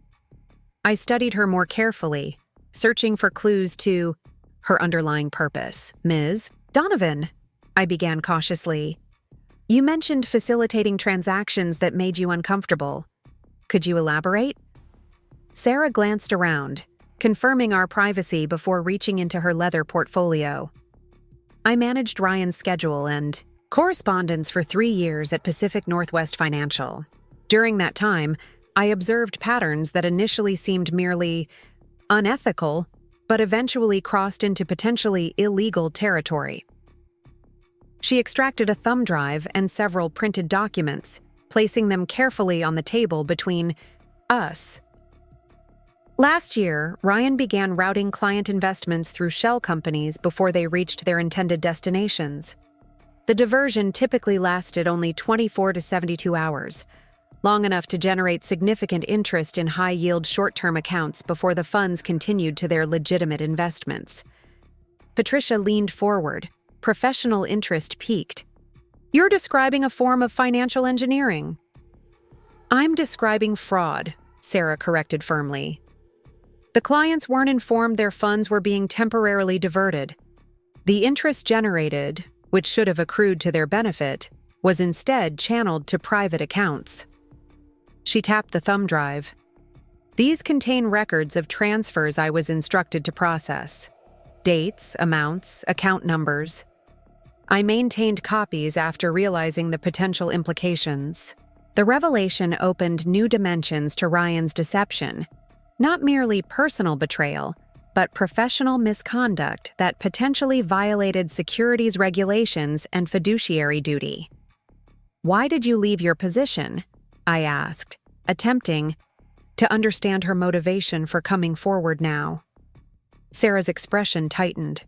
I studied her more carefully, searching for clues to her underlying purpose. "Ms. Donovan," I began cautiously, "you mentioned facilitating transactions that made you uncomfortable. Could you elaborate?" Sarah glanced around, confirming our privacy before reaching into her leather portfolio. "I managed Ryan's schedule and correspondence for 3 years at Pacific Northwest Financial. During that time, I observed patterns that initially seemed merely unethical, but eventually crossed into potentially illegal territory." She extracted a thumb drive and several printed documents, placing them carefully on the table between us. "Last year, Ryan began routing client investments through shell companies before they reached their intended destinations. The diversion typically lasted only 24 to 72 hours, long enough to generate significant interest in high-yield short-term accounts before the funds continued to their legitimate investments." Patricia leaned forward. Professional interest peaked. "You're describing a form of financial engineering." "I'm describing fraud," Sarah corrected firmly. "The clients weren't informed their funds were being temporarily diverted. The interest generated, which should have accrued to their benefit, was instead channeled to private accounts." She tapped the thumb drive. "These contain records of transfers I was instructed to process. Dates, amounts, account numbers. I maintained copies after realizing the potential implications." The revelation opened new dimensions to Ryan's deception, not merely personal betrayal, but professional misconduct that potentially violated securities regulations and fiduciary duty. "Why did you leave your position?" I asked, attempting to understand her motivation for coming forward now. Sarah's expression tightened.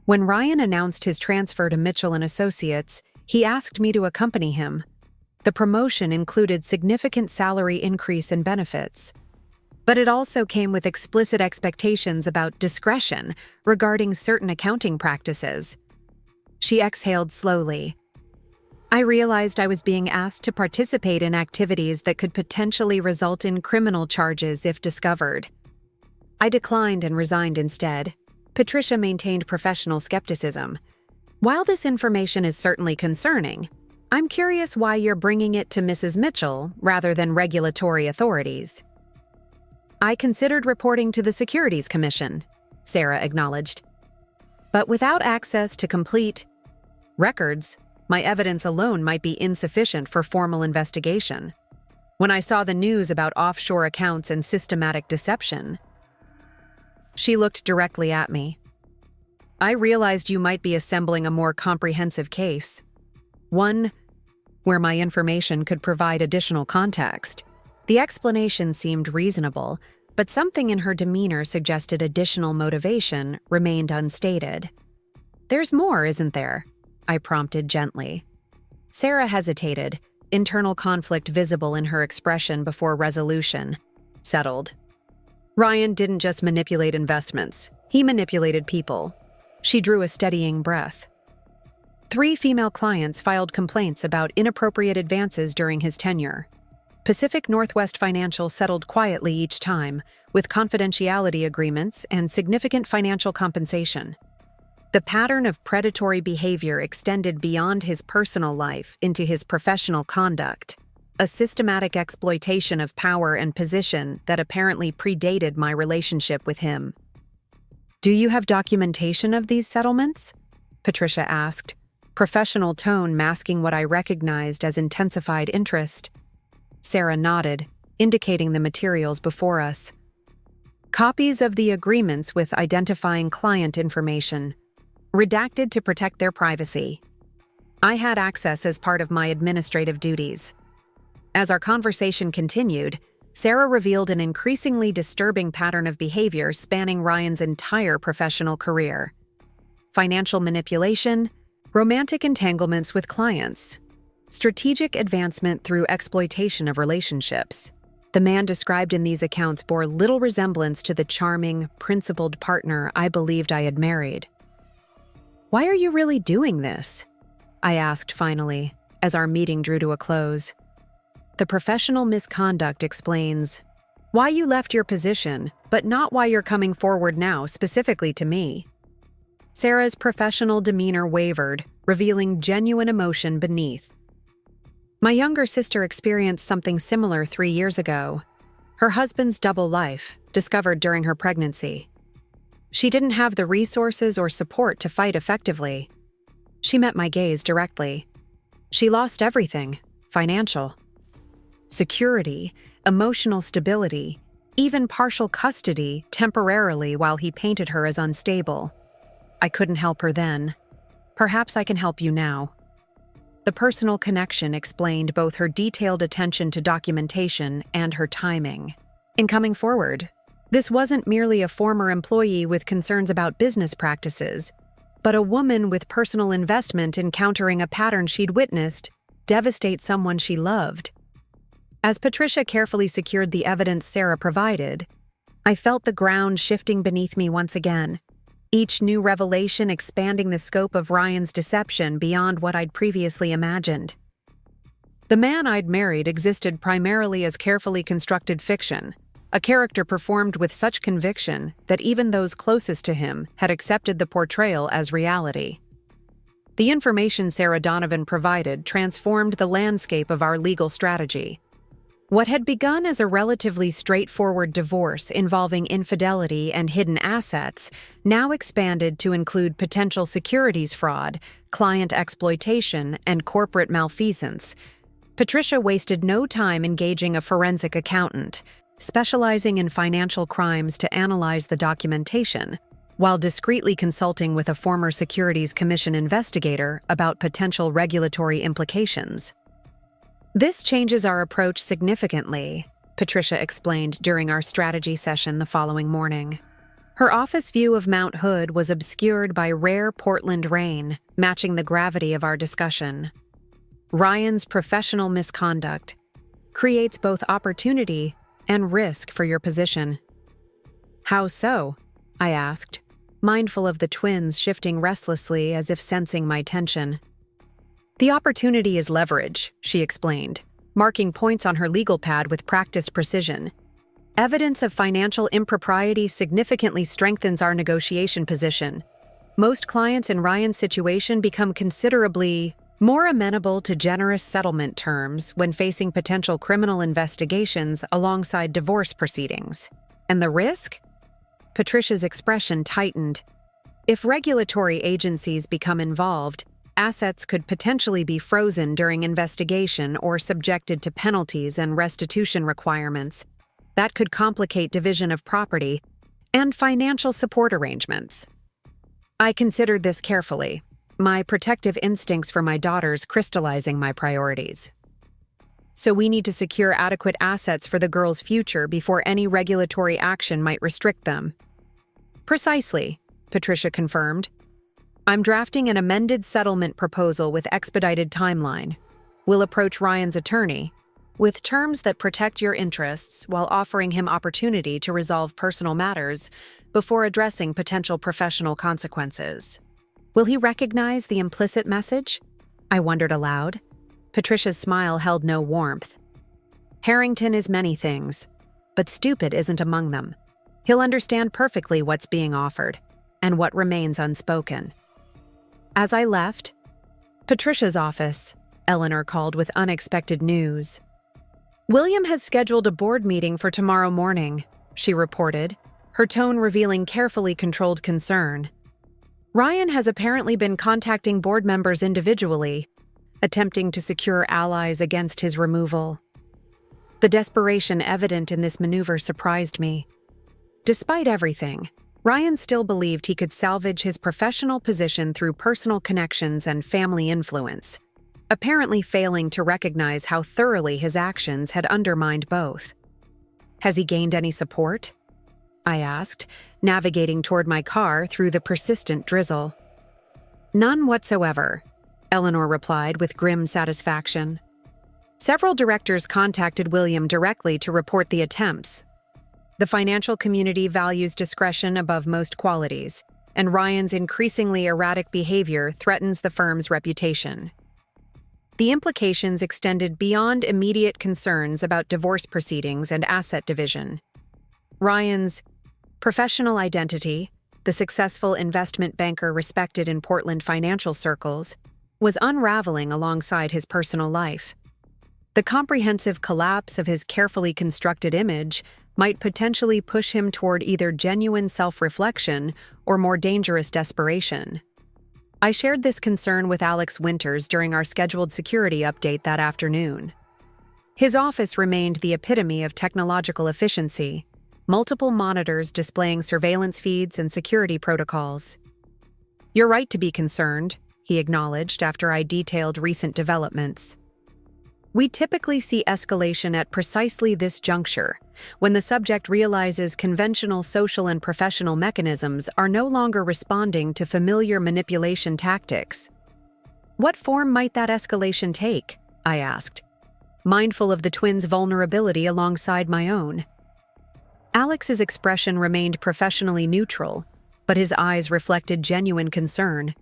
"When Ryan announced his transfer to Mitchell & Associates, he asked me to accompany him. The promotion included significant salary increase and benefits. But it also came with explicit expectations about discretion regarding certain accounting practices." She exhaled slowly. "I realized I was being asked to participate in activities that could potentially result in criminal charges if discovered. I declined and resigned instead." Patricia maintained professional skepticism. "While this information is certainly concerning, I'm curious why you're bringing it to Mrs. Mitchell rather than regulatory authorities." "I considered reporting to the Securities Commission," Sarah acknowledged. "But without access to complete records, my evidence alone might be insufficient for formal investigation. When I saw the news about offshore accounts and systematic deception..." She looked directly at me. "I realized you might be assembling a more comprehensive case. One where my information could provide additional context." The explanation seemed reasonable, but something in her demeanor suggested additional motivation remained unstated. "There's more, isn't there?" I prompted gently. Sarah hesitated, internal conflict visible in her expression before resolution settled. "Ryan didn't just manipulate investments. He manipulated people." She drew a steadying breath. 3 female clients filed complaints about inappropriate advances during his tenure. Pacific Northwest Financial settled quietly each time, with confidentiality agreements and significant financial compensation. The pattern of predatory behavior extended beyond his personal life into his professional conduct, a systematic exploitation of power and position that apparently predated my relationship with him. "Do you have documentation of these settlements?" Patricia asked, professional tone masking what I recognized as intensified interest. Sarah nodded, indicating the materials before us. "Copies of the agreements with identifying client information, redacted to protect their privacy. I had access as part of my administrative duties." As our conversation continued, Sarah revealed an increasingly disturbing pattern of behavior spanning Ryan's entire professional career. Financial manipulation, romantic entanglements with clients, strategic advancement through exploitation of relationships. The man described in these accounts bore little resemblance to the charming, principled partner I believed I had married. "Why are you really doing this?" I asked finally, as our meeting drew to a close. The professional misconduct explains why you left your position, but not why you're coming forward now specifically to me. Sarah's professional demeanor wavered, revealing genuine emotion beneath. My younger sister experienced something similar 3 years ago. Her husband's double life, discovered during her pregnancy. She didn't have the resources or support to fight effectively. She met my gaze directly. She lost everything: financial, security, emotional stability, even partial custody temporarily while he painted her as unstable. I couldn't help her then. Perhaps I can help you now. The personal connection explained both her detailed attention to documentation and her timing. In coming forward, this wasn't merely a former employee with concerns about business practices, but a woman with personal investment encountering a pattern she'd witnessed devastate someone she loved. As Patricia carefully secured the evidence Sarah provided, I felt the ground shifting beneath me once again, each new revelation expanding the scope of Ryan's deception beyond what I'd previously imagined. The man I'd married existed primarily as carefully constructed fiction, a character performed with such conviction that even those closest to him had accepted the portrayal as reality. The information Sarah Donovan provided transformed the landscape of our legal strategy. What had begun as a relatively straightforward divorce involving infidelity and hidden assets now expanded to include potential securities fraud, client exploitation, and corporate malfeasance. Patricia wasted no time engaging a forensic accountant, specializing in financial crimes, to analyze the documentation, while discreetly consulting with a former Securities Commission investigator about potential regulatory implications. This changes our approach significantly, Patricia explained during our strategy session the following morning. Her office view of Mount Hood was obscured by rare Portland rain, matching the gravity of our discussion. Ryan's professional misconduct creates both opportunity and risk for your position. How so? I asked, mindful of the twins shifting restlessly as if sensing my tension. The opportunity is leverage, she explained, marking points on her legal pad with practiced precision. Evidence of financial impropriety significantly strengthens our negotiation position. Most clients in Ryan's situation become considerably more amenable to generous settlement terms when facing potential criminal investigations alongside divorce proceedings. And the risk? Patricia's expression tightened. If regulatory agencies become involved, assets could potentially be frozen during investigation or subjected to penalties and restitution requirements. That could complicate division of property and financial support arrangements. I considered this carefully, my protective instincts for my daughters crystallizing my priorities. So we need to secure adequate assets for the girls' future before any regulatory action might restrict them. Precisely, Patricia confirmed. I'm drafting an amended settlement proposal with expedited timeline. We'll approach Ryan's attorney with terms that protect your interests while offering him opportunity to resolve personal matters before addressing potential professional consequences. Will he recognize the implicit message? I wondered aloud. Patricia's smile held no warmth. Harrington is many things, but stupid isn't among them. He'll understand perfectly what's being offered and what remains unspoken. As I left Patricia's office, Eleanor called with unexpected news. William has scheduled a board meeting for tomorrow morning, she reported, her tone revealing carefully controlled concern. Ryan has apparently been contacting board members individually, attempting to secure allies against his removal. The desperation evident in this maneuver surprised me. Despite everything, Ryan still believed he could salvage his professional position through personal connections and family influence, apparently failing to recognize how thoroughly his actions had undermined both. Has he gained any support? I asked, navigating toward my car through the persistent drizzle. None whatsoever, Eleanor replied with grim satisfaction. Several directors contacted William directly to report the attempts. The financial community values discretion above most qualities, and Ryan's increasingly erratic behavior threatens the firm's reputation. The implications extended beyond immediate concerns about divorce proceedings and asset division. Ryan's professional identity, the successful investment banker respected in Portland financial circles, was unraveling alongside his personal life. The comprehensive collapse of his carefully constructed image might potentially push him toward either genuine self-reflection or more dangerous desperation. I shared this concern with Alex Winters during our scheduled security update that afternoon. His office remained the epitome of technological efficiency, multiple monitors displaying surveillance feeds and security protocols. "You're right to be concerned," he acknowledged after I detailed recent developments. "We typically see escalation at precisely this juncture, when the subject realizes conventional social and professional mechanisms are no longer responding to familiar manipulation tactics." "What form might that escalation take?" I asked, mindful of the twins' vulnerability alongside my own. Alex's expression remained professionally neutral, but his eyes reflected genuine concern.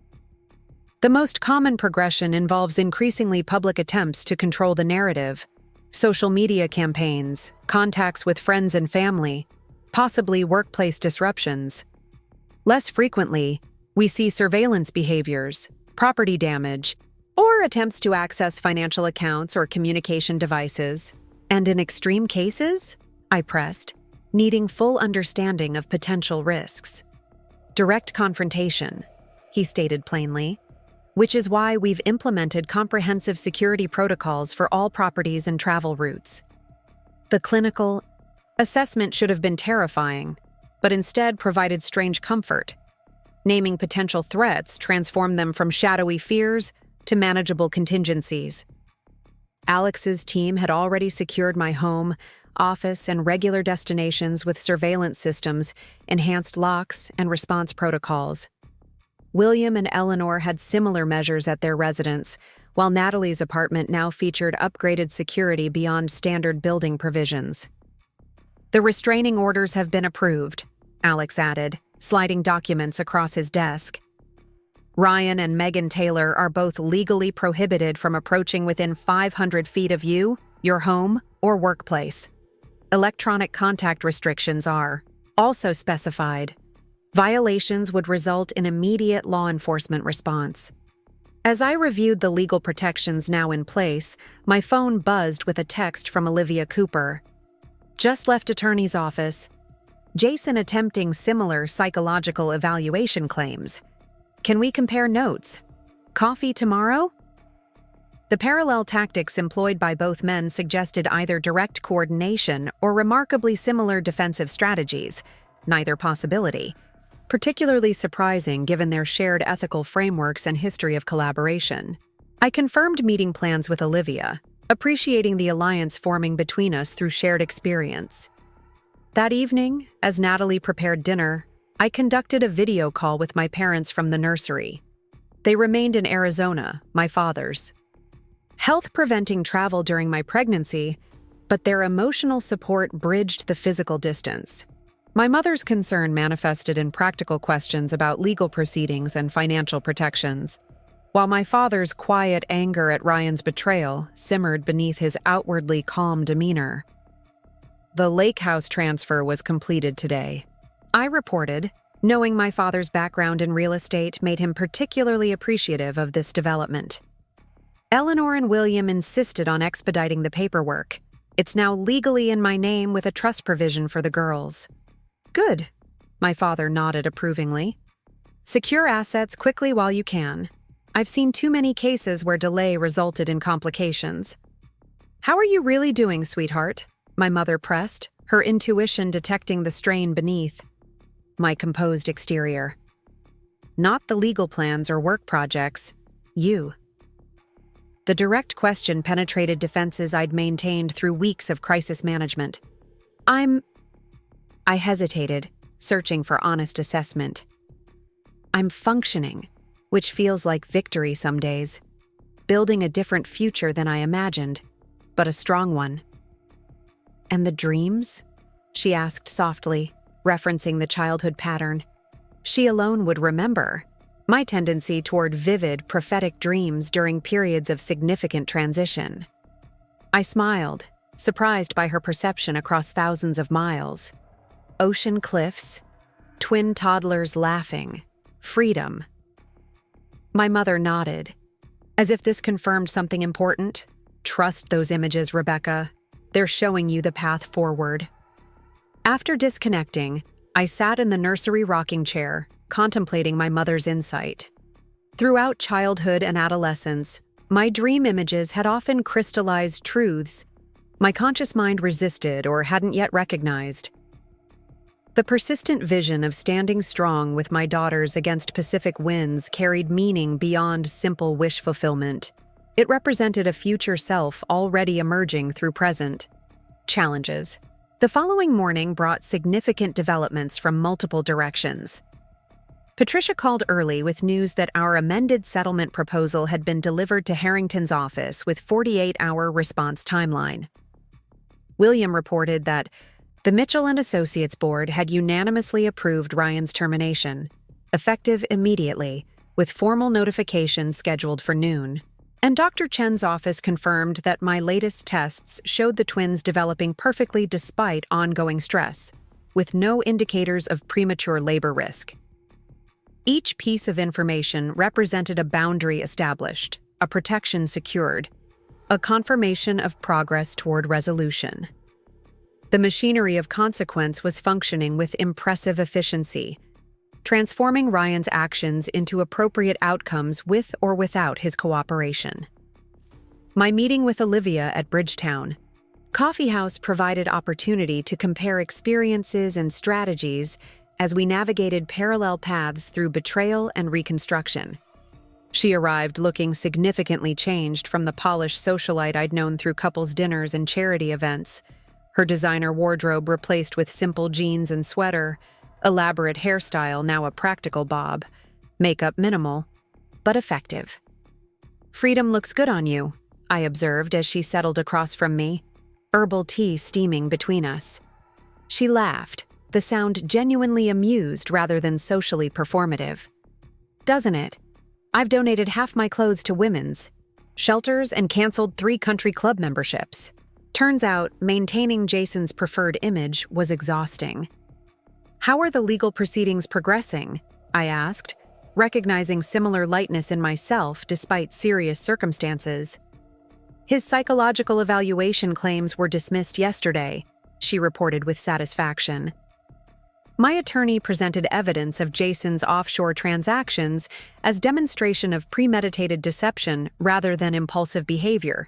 "The most common progression involves increasingly public attempts to control the narrative, social media campaigns, contacts with friends and family, possibly workplace disruptions. Less frequently, we see surveillance behaviors, property damage, or attempts to access financial accounts or communication devices. And in extreme cases," I pressed, needing full understanding of potential risks. "Direct confrontation," he stated plainly, "which is why we've implemented comprehensive security protocols for all properties and travel routes." The clinical assessment should have been terrifying, but instead provided strange comfort. Naming potential threats transformed them from shadowy fears to manageable contingencies. Alex's team had already secured my home, office, and regular destinations with surveillance systems, enhanced locks, and response protocols. William and Eleanor had similar measures at their residence, while Natalie's apartment now featured upgraded security beyond standard building provisions. "The restraining orders have been approved," Alex added, sliding documents across his desk. "Ryan and Megan Taylor are both legally prohibited from approaching within 500 feet of you, your home, or workplace. Electronic contact restrictions are also specified. Violations would result in immediate law enforcement response." As I reviewed the legal protections now in place, my phone buzzed with a text from Olivia Cooper. "Just left attorney's office. Jason attempting similar psychological evaluation claims. Can we compare notes? Coffee tomorrow?" The parallel tactics employed by both men suggested either direct coordination or remarkably similar defensive strategies, neither possibility. Particularly surprising given their shared ethical frameworks and history of collaboration. I confirmed meeting plans with Olivia, appreciating the alliance forming between us through shared experience. That evening, as Natalie prepared dinner, I conducted a video call with my parents from the nursery. They remained in Arizona, my father's. Health preventing travel during my pregnancy, but their emotional support bridged the physical distance. My mother's concern manifested in practical questions about legal proceedings and financial protections, while my father's quiet anger at Ryan's betrayal simmered beneath his outwardly calm demeanor. "The lake house transfer was completed today," I reported, knowing my father's background in real estate made him particularly appreciative of this development. Eleanor and William insisted on expediting the paperwork. It's now legally in my name with a trust provision for the girls. "Good," my father nodded approvingly. "Secure assets quickly while you can. I've seen too many cases where delay resulted in complications." "How are you really doing, sweetheart?" my mother pressed, her intuition detecting the strain beneath. My composed exterior. "Not the legal plans or work projects. You." The direct question penetrated defenses I'd maintained through weeks of crisis management. I hesitated, searching for honest assessment. "I'm functioning, which feels like victory some days. Building a different future than I imagined, but a strong one." "And the dreams?" she asked softly, referencing the childhood pattern. She alone would remember. My tendency toward vivid, prophetic dreams during periods of significant transition. I smiled, surprised by her perception across thousands of miles. Ocean cliffs, twin toddlers laughing, freedom. My mother nodded, as if this confirmed something important. Trust those images, Rebecca. They're showing you the path forward. After disconnecting, I sat in the nursery rocking chair, contemplating my mother's insight. Throughout childhood and adolescence, my dream images had often crystallized truths my conscious mind resisted or hadn't yet recognized. The persistent vision of standing strong with my daughters against Pacific winds carried meaning beyond simple wish fulfillment. It represented a future self already emerging through present challenges. The following morning brought significant developments from multiple directions. Patricia called early with news that our amended settlement proposal had been delivered to Harrington's office with 48-hour response timeline. William reported that the Mitchell and Associates Board had unanimously approved Ryan's termination, effective immediately, with formal notification scheduled for noon. And Dr. Chen's office confirmed that my latest tests showed the twins developing perfectly despite ongoing stress, with no indicators of premature labor risk. Each piece of information represented a boundary established, a protection secured, a confirmation of progress toward resolution. The machinery of consequence was functioning with impressive efficiency, transforming Ryan's actions into appropriate outcomes with or without his cooperation. My meeting with Olivia at Bridgetown Coffee House provided opportunity to compare experiences and strategies as we navigated parallel paths through betrayal and reconstruction. She arrived looking significantly changed from the polished socialite I'd known through couples' dinners and charity events, her designer wardrobe replaced with simple jeans and sweater, elaborate hairstyle now a practical bob, makeup minimal, but effective. "Freedom looks good on you," I observed as she settled across from me, herbal tea steaming between us. She laughed, the sound genuinely amused rather than socially performative. "Doesn't it? I've donated half my clothes to women's shelters and canceled 3 country club memberships." Turns out, maintaining Jason's preferred image was exhausting. "How are the legal proceedings progressing?" I asked, recognizing similar lightness in myself despite serious circumstances. "His psychological evaluation claims were dismissed yesterday," she reported with satisfaction. My attorney presented evidence of Jason's offshore transactions as demonstration of premeditated deception rather than impulsive behavior,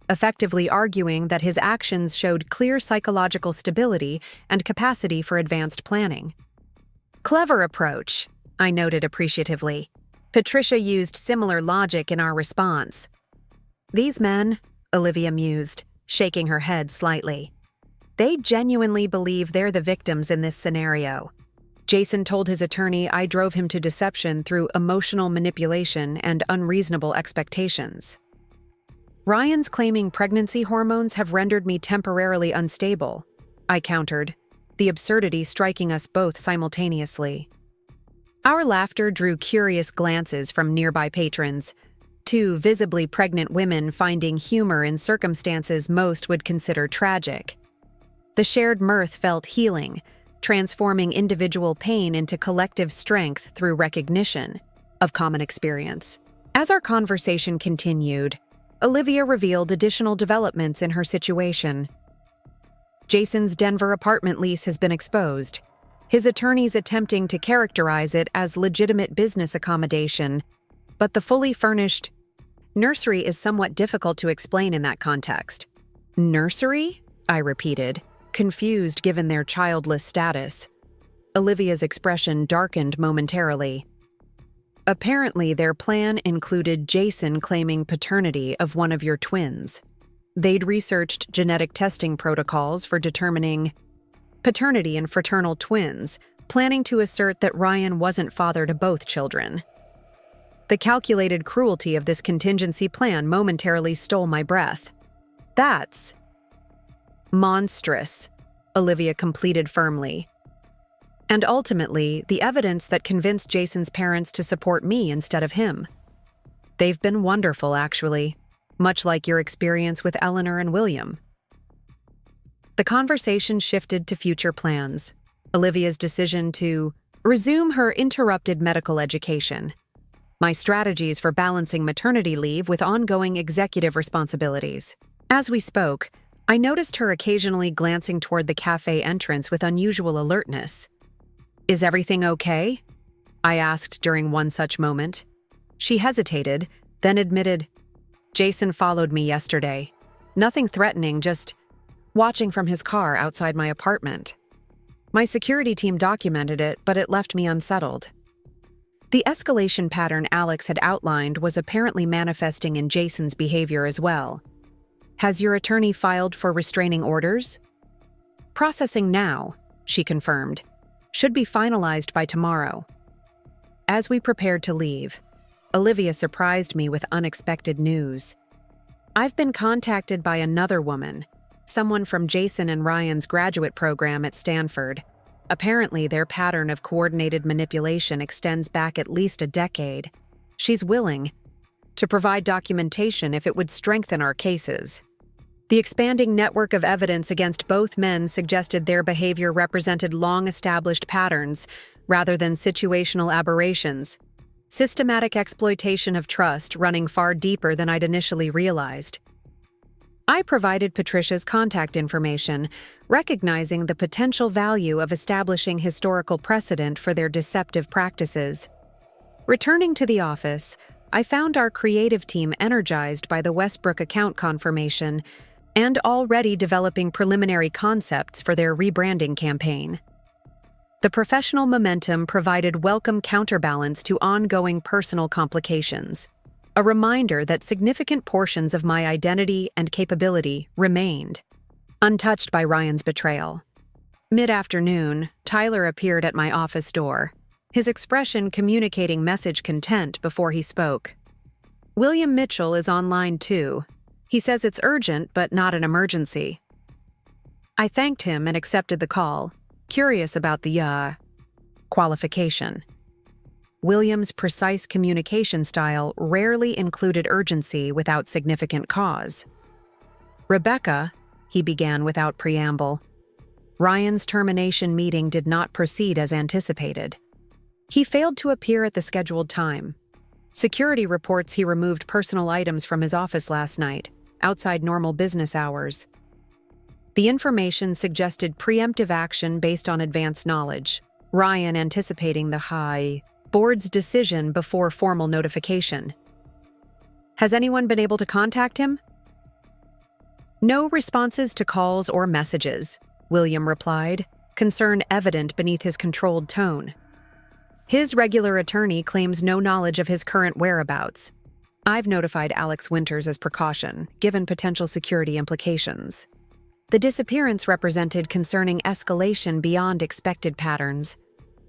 effectively arguing that his actions showed clear psychological stability and capacity for advanced planning. "Clever approach," I noted appreciatively. Patricia used similar logic in our response. "These men," Olivia mused, shaking her head slightly, "they genuinely believe they're the victims in this scenario. Jason told his attorney I drove him to deception through emotional manipulation and unreasonable expectations. Ryan's claiming pregnancy hormones have rendered me temporarily unstable," I countered, the absurdity striking us both simultaneously. Our laughter drew curious glances from nearby patrons, 2 visibly pregnant women finding humor in circumstances most would consider tragic. The shared mirth felt healing, transforming individual pain into collective strength through recognition of common experience. As our conversation continued, Olivia revealed additional developments in her situation. Jason's Denver apartment lease has been exposed, his attorneys attempting to characterize it as legitimate business accommodation, but the fully furnished nursery is somewhat difficult to explain in that context. "Nursery?" I repeated, confused given their childless status. Olivia's expression darkened momentarily. "Apparently, their plan included Jason claiming paternity of one of your twins. They'd researched genetic testing protocols for determining paternity in fraternal twins, planning to assert that Ryan wasn't father to both children. The calculated cruelty of this contingency plan momentarily stole my breath. That's monstrous," Olivia completed firmly. And ultimately, the evidence that convinced Jason's parents to support me instead of him. They've been wonderful, actually, much like your experience with Eleanor and William. The conversation shifted to future plans. Olivia's decision to resume her interrupted medical education, my strategies for balancing maternity leave with ongoing executive responsibilities. As we spoke, I noticed her occasionally glancing toward the cafe entrance with unusual alertness. "Is everything okay?" I asked during one such moment. She hesitated, then admitted, "Jason followed me yesterday. Nothing threatening, just watching from his car outside my apartment. My security team documented it, but it left me unsettled." The escalation pattern Alex had outlined was apparently manifesting in Jason's behavior as well. "Has your attorney filed for restraining orders?" "Processing now," she confirmed. "Should be finalized by tomorrow." As we prepared to leave, Olivia surprised me with unexpected news. "I've been contacted by another woman, someone from Jason and Ryan's graduate program at Stanford. Apparently, their pattern of coordinated manipulation extends back at least a decade. She's willing to provide documentation if it would strengthen our cases." The expanding network of evidence against both men suggested their behavior represented long-established patterns rather than situational aberrations. Systematic exploitation of trust running far deeper than I'd initially realized. I provided Patricia's contact information, recognizing the potential value of establishing historical precedent for their deceptive practices. Returning to the office, I found our creative team energized by the Westbrook account confirmation and already developing preliminary concepts for their rebranding campaign. The professional momentum provided welcome counterbalance to ongoing personal complications, a reminder that significant portions of my identity and capability remained untouched by Ryan's betrayal. Mid-afternoon, Tyler appeared at my office door, his expression communicating message content before he spoke. "William Mitchell is online too. He says it's urgent but not an emergency." I thanked him and accepted the call, curious about the qualification. William's precise communication style rarely included urgency without significant cause. "Rebecca," he began without preamble. Ryan's termination meeting did not proceed as anticipated. He failed to appear at the scheduled time. Security reports he removed personal items from his office last night, outside normal business hours. The information suggested preemptive action based on advanced knowledge, Ryan anticipating the high board's decision before formal notification. "Has anyone been able to contact him?" "No responses to calls or messages," William replied, concern evident beneath his controlled tone. "His regular attorney claims no knowledge of his current whereabouts. I've notified Alex Winters as precaution, given potential security implications." The disappearance represented concerning escalation beyond expected patterns.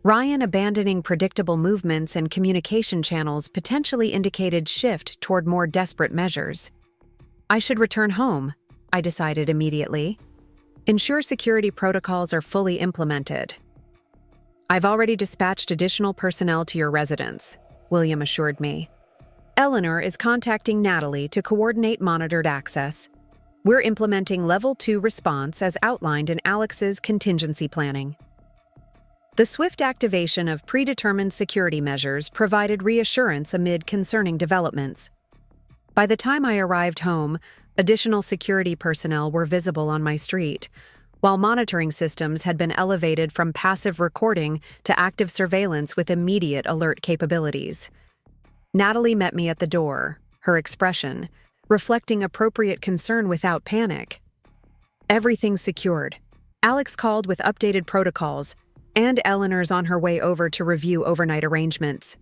Ryan abandoning predictable movements and communication channels potentially indicated shift toward more desperate measures. I should return home, I decided immediately. Ensure security protocols are fully implemented. "I've already dispatched additional personnel to your residence," William assured me. "Eleanor is contacting Natalie to coordinate monitored access. We're implementing Level 2 response as outlined in Alex's contingency planning." The swift activation of predetermined security measures provided reassurance amid concerning developments. By the time I arrived home, additional security personnel were visible on my street, while monitoring systems had been elevated from passive recording to active surveillance with immediate alert capabilities. Natalie met me at the door, her expression reflecting appropriate concern without panic. "Everything's secured. Alex called with updated protocols, and Eleanor's on her way over to review overnight arrangements."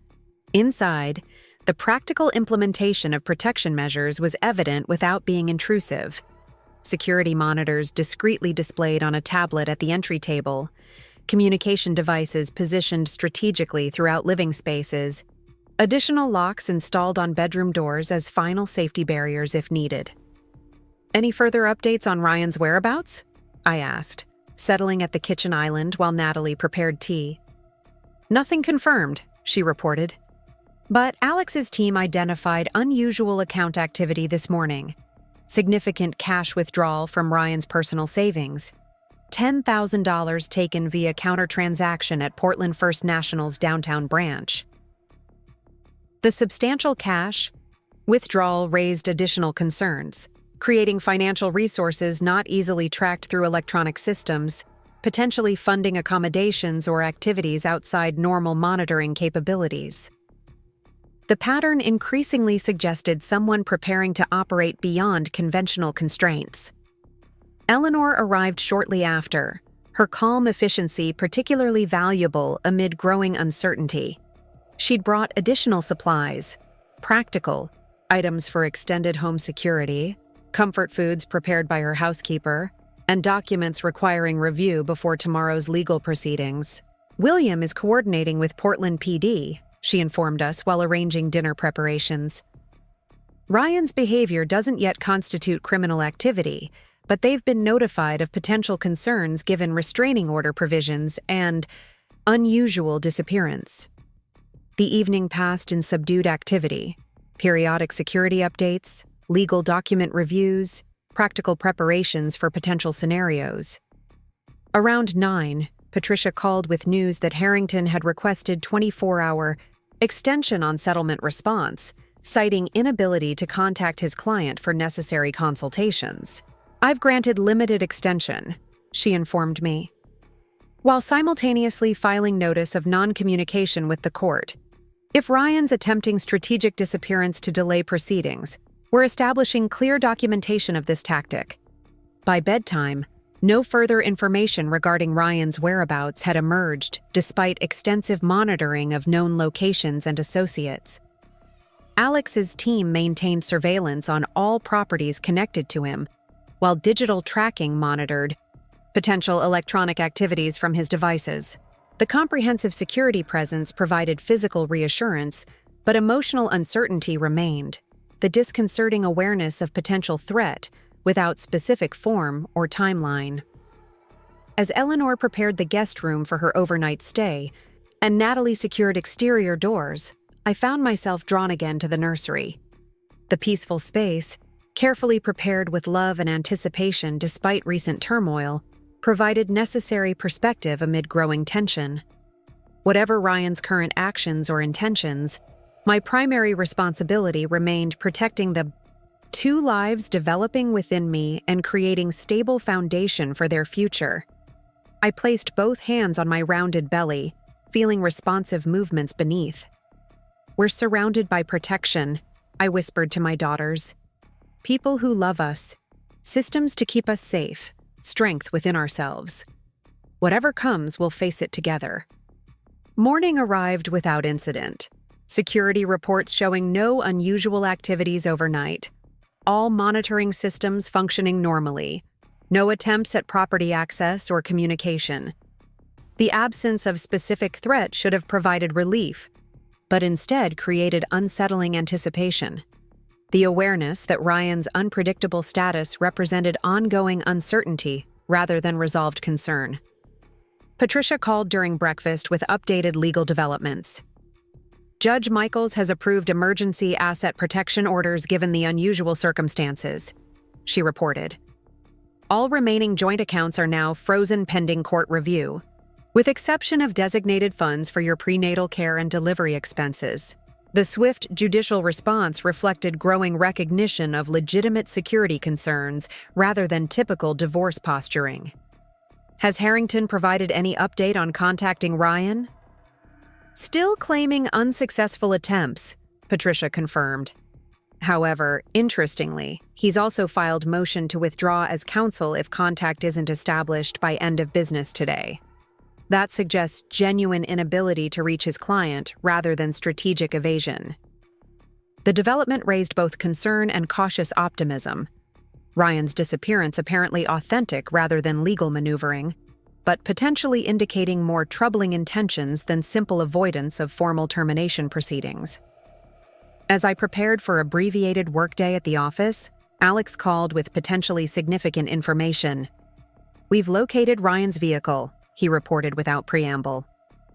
Inside, the practical implementation of protection measures was evident without being intrusive. Security monitors discreetly displayed on a tablet at the entry table, communication devices positioned strategically throughout living spaces, additional locks installed on bedroom doors as final safety barriers if needed. "Any further updates on Ryan's whereabouts?" I asked, settling at the kitchen island while Natalie prepared tea. "Nothing confirmed," she reported. But Alex's team identified unusual account activity this morning. Significant cash withdrawal from Ryan's personal savings. $10,000 taken via counter-transaction at Portland First National's downtown branch. The substantial cash withdrawal raised additional concerns, creating financial resources not easily tracked through electronic systems, potentially funding accommodations or activities outside normal monitoring capabilities. The pattern increasingly suggested someone preparing to operate beyond conventional constraints. Eleanor arrived shortly after, her calm efficiency particularly valuable amid growing uncertainty. She'd brought additional supplies, practical items for extended home security, comfort foods prepared by her housekeeper, and documents requiring review before tomorrow's legal proceedings. "William is coordinating with Portland PD," she informed us while arranging dinner preparations. "Ryan's behavior doesn't yet constitute criminal activity, but they've been notified of potential concerns given restraining order provisions and unusual disappearance." The evening passed in subdued activity, periodic security updates, legal document reviews, practical preparations for potential scenarios. Around 9, Patricia called with news that Harrington had requested 24-hour extension on settlement response, citing inability to contact his client for necessary consultations. "I've granted limited extension," she informed me, while simultaneously filing notice of non-communication with the court. "If Ryan's attempting strategic disappearance to delay proceedings, we're establishing clear documentation of this tactic." By bedtime, no further information regarding Ryan's whereabouts had emerged despite extensive monitoring of known locations and associates. Alex's team maintained surveillance on all properties connected to him, while digital tracking monitored potential electronic activities from his devices. The comprehensive security presence provided physical reassurance, but emotional uncertainty remained, the disconcerting awareness of potential threat without specific form or timeline. As Eleanor prepared the guest room for her overnight stay, and Natalie secured exterior doors, I found myself drawn again to the nursery. The peaceful space, carefully prepared with love and anticipation despite recent turmoil, provided necessary perspective amid growing tension. Whatever Ryan's current actions or intentions, my primary responsibility remained protecting the two lives developing within me and creating stable foundation for their future. I placed both hands on my rounded belly, feeling responsive movements beneath. "We're surrounded by protection," I whispered to my daughters. "People who love us, systems to keep us safe, strength within ourselves. Whatever comes, we'll face it together." Morning arrived without incident. Security reports showing no unusual activities overnight. All monitoring systems functioning normally. No attempts at property access or communication. The absence of specific threat should have provided relief, but instead created unsettling anticipation. The awareness that Ryan's unpredictable status represented ongoing uncertainty rather than resolved concern. Patricia called during breakfast with updated legal developments. "Judge Michaels has approved emergency asset protection orders given the unusual circumstances," she reported. "All remaining joint accounts are now frozen pending court review, with exception of designated funds for your prenatal care and delivery expenses." The swift judicial response reflected growing recognition of legitimate security concerns rather than typical divorce posturing. "Has Harrington provided any update on contacting Ryan?" "Still claiming unsuccessful attempts," Patricia confirmed. However, interestingly, he's also filed motion to withdraw as counsel if contact isn't established by end of business today. That suggests genuine inability to reach his client rather than strategic evasion. The development raised both concern and cautious optimism. Ryan's disappearance apparently authentic rather than legal maneuvering, but potentially indicating more troubling intentions than simple avoidance of formal termination proceedings. As I prepared for abbreviated workday at the office, Alex called with potentially significant information. "We've located Ryan's vehicle," he reported without preamble.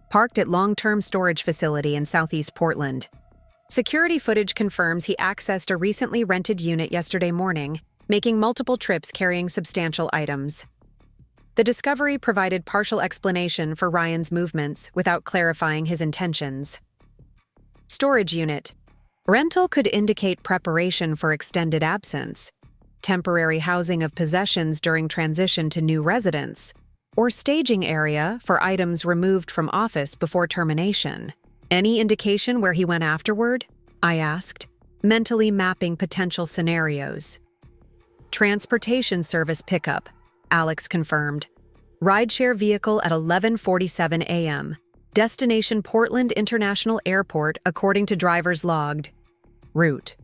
"Parked at long-term storage facility in Southeast Portland. Security footage confirms he accessed a recently rented unit yesterday morning, making multiple trips carrying substantial items." The discovery provided partial explanation for Ryan's movements without clarifying his intentions. Storage unit. Rental could indicate preparation for extended absence, temporary housing of possessions during transition to new residence, or staging area for items removed from office before termination. "Any indication where he went afterward?" I asked, mentally mapping potential scenarios. "Transportation service pickup," Alex confirmed. "Rideshare vehicle at 11:47 a.m. Destination Portland International Airport according to drivers logged. Route.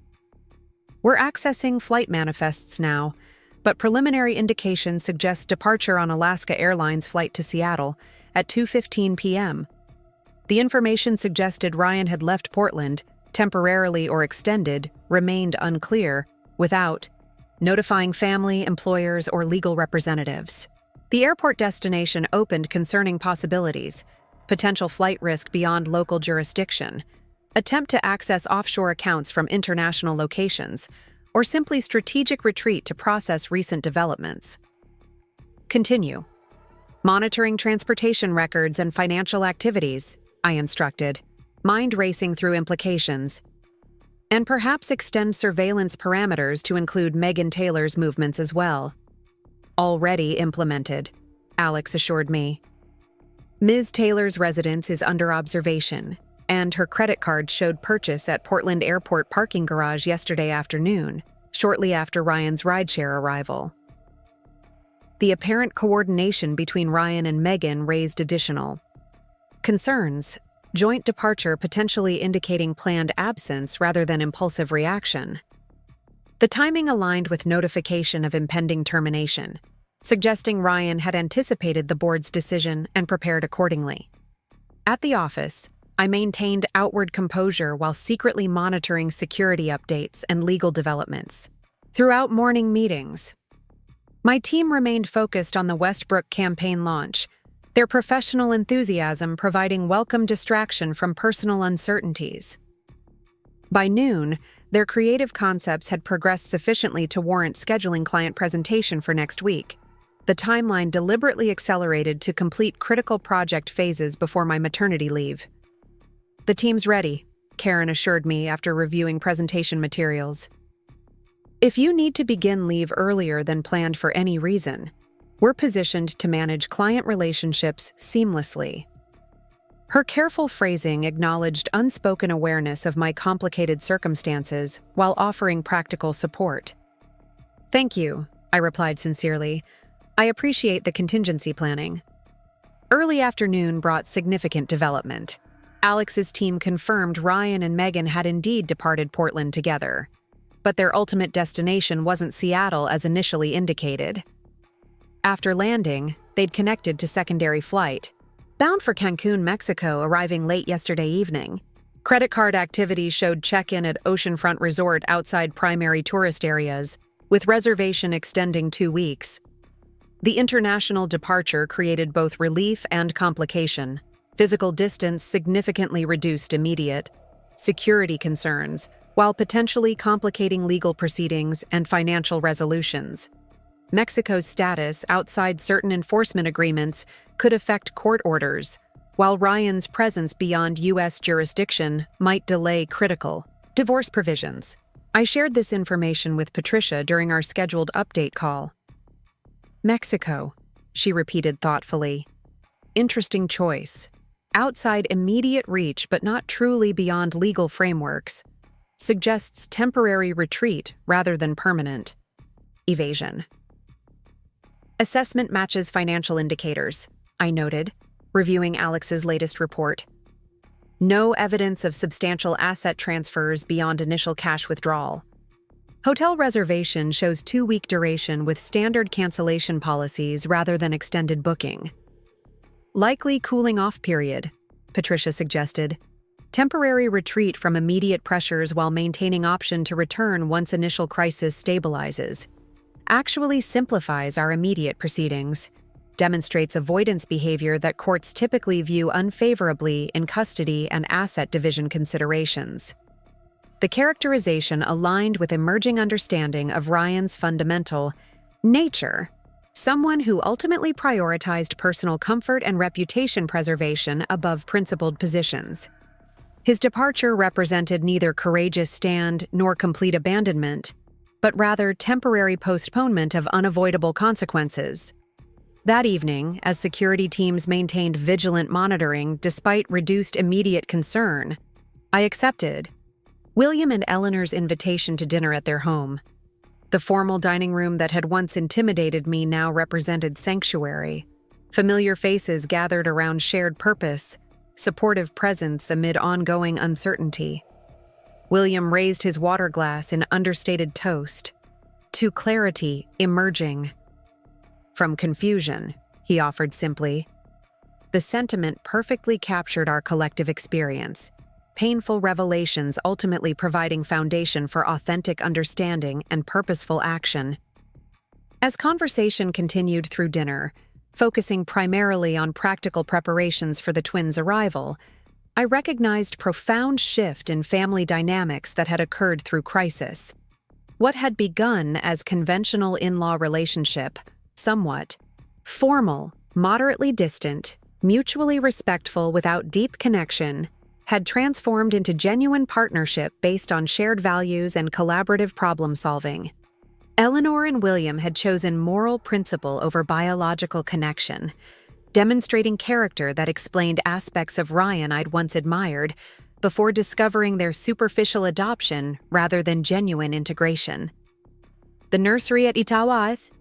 We're accessing flight manifests now, but preliminary indications suggest departure on Alaska Airlines flight to Seattle at 2:15 p.m. The information suggested Ryan had left Portland, temporarily or extended, remained unclear, without notifying family, employers, or legal representatives. The airport destination opened concerning possibilities: potential flight risk beyond local jurisdiction, attempt to access offshore accounts from international locations, or simply strategic retreat to process recent developments. Continue. Monitoring transportation records and financial activities, I instructed, mind racing through implications. And perhaps extend surveillance parameters to include Megan Taylor's movements as well. Already implemented, Alex assured me. Ms. Taylor's residence is under observation, and her credit card showed purchase at Portland Airport parking garage yesterday afternoon, shortly after Ryan's rideshare arrival. The apparent coordination between Ryan and Megan raised additional concerns, joint departure potentially indicating planned absence rather than impulsive reaction. The timing aligned with notification of impending termination, suggesting Ryan had anticipated the board's decision and prepared accordingly. At the office, I maintained outward composure while secretly monitoring security updates and legal developments. Throughout morning meetings, my team remained focused on the Westbrook campaign launch, their professional enthusiasm providing welcome distraction from personal uncertainties. By noon, their creative concepts had progressed sufficiently to warrant scheduling client presentation for next week. The timeline deliberately accelerated to complete critical project phases before my maternity leave. "The team's ready," Karen assured me after reviewing presentation materials. "If you need to begin leave earlier than planned for any reason, we're positioned to manage client relationships seamlessly." Her careful phrasing acknowledged unspoken awareness of my complicated circumstances while offering practical support. "Thank you," I replied sincerely. "I appreciate the contingency planning." Early afternoon brought significant development. Alex's team confirmed Ryan and Megan had indeed departed Portland together, but their ultimate destination wasn't Seattle as initially indicated. After landing, they'd connected to secondary flight, bound for Cancun, Mexico, arriving late yesterday evening. Credit card activity showed check-in at oceanfront resort outside primary tourist areas, with reservation extending 2 weeks. The international departure created both relief and complication. Physical distance significantly reduced immediate security concerns, while potentially complicating legal proceedings and financial resolutions. Mexico's status outside certain enforcement agreements could affect court orders, while Ryan's presence beyond U.S. jurisdiction might delay critical divorce provisions. I shared this information with Patricia during our scheduled update call. "Mexico," she repeated thoughtfully. "Interesting choice. Outside immediate reach but not truly beyond legal frameworks. Suggests temporary retreat rather than permanent evasion." "Assessment matches financial indicators," I noted, reviewing Alex's latest report. "No evidence of substantial asset transfers beyond initial cash withdrawal. Hotel reservation shows 2-week duration with standard cancellation policies rather than extended booking. Likely cooling off period," Patricia suggested. "Temporary retreat from immediate pressures while maintaining option to return once initial crisis stabilizes. Actually simplifies our immediate proceedings, demonstrates avoidance behavior that courts typically view unfavorably in custody and asset division considerations. The characterization aligned with emerging understanding of Ryan's fundamental nature, someone who ultimately prioritized personal comfort and reputation preservation above principled positions. His departure represented neither courageous stand nor complete abandonment, but rather temporary postponement of unavoidable consequences. That evening, as security teams maintained vigilant monitoring despite reduced immediate concern, I accepted William and Eleanor's invitation to dinner at their home. The formal dining room that had once intimidated me now represented sanctuary. Familiar faces gathered around shared purpose, supportive presence amid ongoing uncertainty. William raised his water glass in understated toast. To clarity emerging from confusion, he offered simply. The sentiment perfectly captured our collective experience, painful revelations ultimately providing foundation for authentic understanding and purposeful action. As conversation continued through dinner, focusing primarily on practical preparations for the twins' arrival, I recognized profound shift in family dynamics that had occurred through crisis. What had begun as conventional in-law relationship, somewhat formal, moderately distant, mutually respectful without deep connection, had transformed into genuine partnership based on shared values and collaborative problem-solving. Eleanor and William had chosen moral principle over biological connection, demonstrating character that explained aspects of Ryan I'd once admired before discovering their superficial adoption rather than genuine integration. The nursery at Itawa'ath?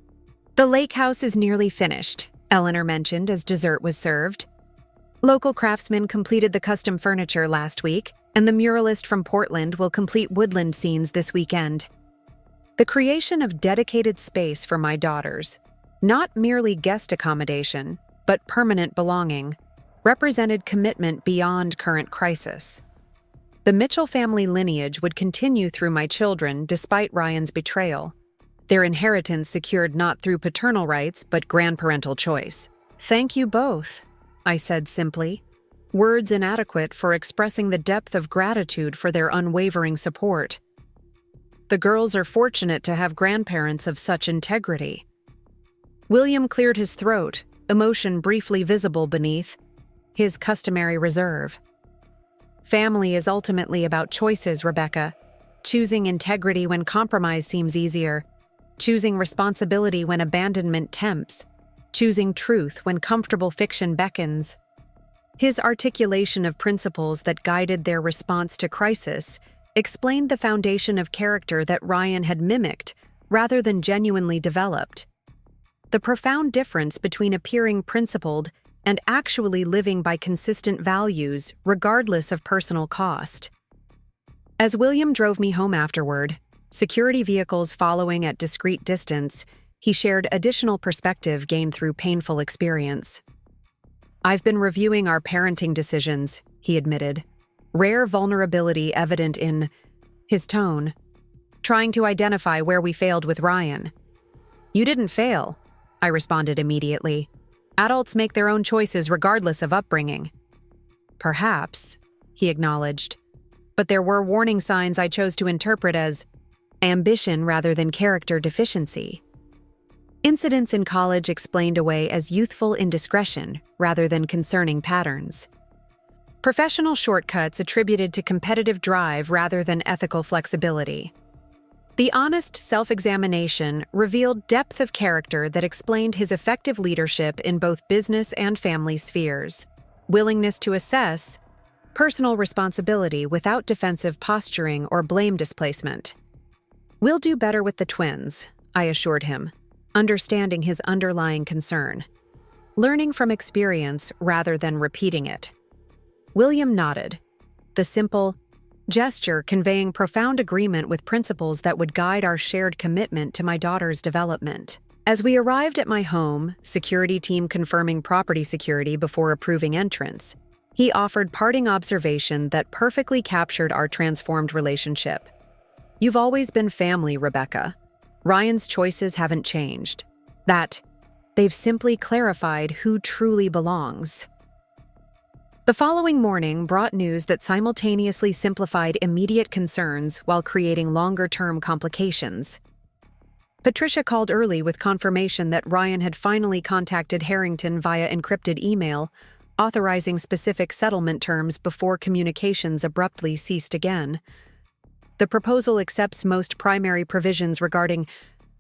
The lake house is nearly finished, Eleanor mentioned as dessert was served. Local craftsmen completed the custom furniture last week, and the muralist from Portland will complete woodland scenes this weekend. The creation of dedicated space for my daughters, not merely guest accommodation, but permanent belonging, represented commitment beyond current crisis. The Mitchell family lineage would continue through my children despite Ryan's betrayal, their inheritance secured not through paternal rights but grandparental choice. Thank you both, I said simply, words inadequate for expressing the depth of gratitude for their unwavering support. The girls are fortunate to have grandparents of such integrity. William cleared his throat, emotion briefly visible beneath his customary reserve. Family is ultimately about choices, Rebecca. Choosing integrity when compromise seems easier. Choosing responsibility when abandonment tempts. Choosing truth when comfortable fiction beckons. His articulation of principles that guided their response to crisis explained the foundation of character that Ryan had mimicked rather than genuinely developed. The profound difference between appearing principled and actually living by consistent values regardless of personal cost. As William drove me home afterward, security vehicles following at discreet distance, he shared additional perspective gained through painful experience. I've been reviewing our parenting decisions, he admitted, rare vulnerability evident in his tone, trying to identify where we failed with Ryan. You didn't fail, I responded immediately. Adults make their own choices regardless of upbringing. Perhaps, he acknowledged, but there were warning signs I chose to interpret as ambition rather than character deficiency. Incidents in college explained away as youthful indiscretion rather than concerning patterns. Professional shortcuts attributed to competitive drive rather than ethical flexibility. The honest self-examination revealed depth of character that explained his effective leadership in both business and family spheres, willingness to assess, personal responsibility without defensive posturing or blame displacement. We'll do better with the twins, I assured him, understanding his underlying concern. Learning from experience rather than repeating it. William nodded, the simple gesture conveying profound agreement with principles that would guide our shared commitment to my daughter's development. As we arrived at my home, security team confirming property security before approving entrance, he offered parting observation that perfectly captured our transformed relationship. You've always been family, Rebecca. Ryan's choices haven't changed. That They've simply clarified who truly belongs. The following morning brought news that simultaneously simplified immediate concerns while creating longer-term complications. Patricia called early with confirmation that Ryan had finally contacted Harrington via encrypted email, authorizing specific settlement terms before communications abruptly ceased again. The proposal accepts most primary provisions regarding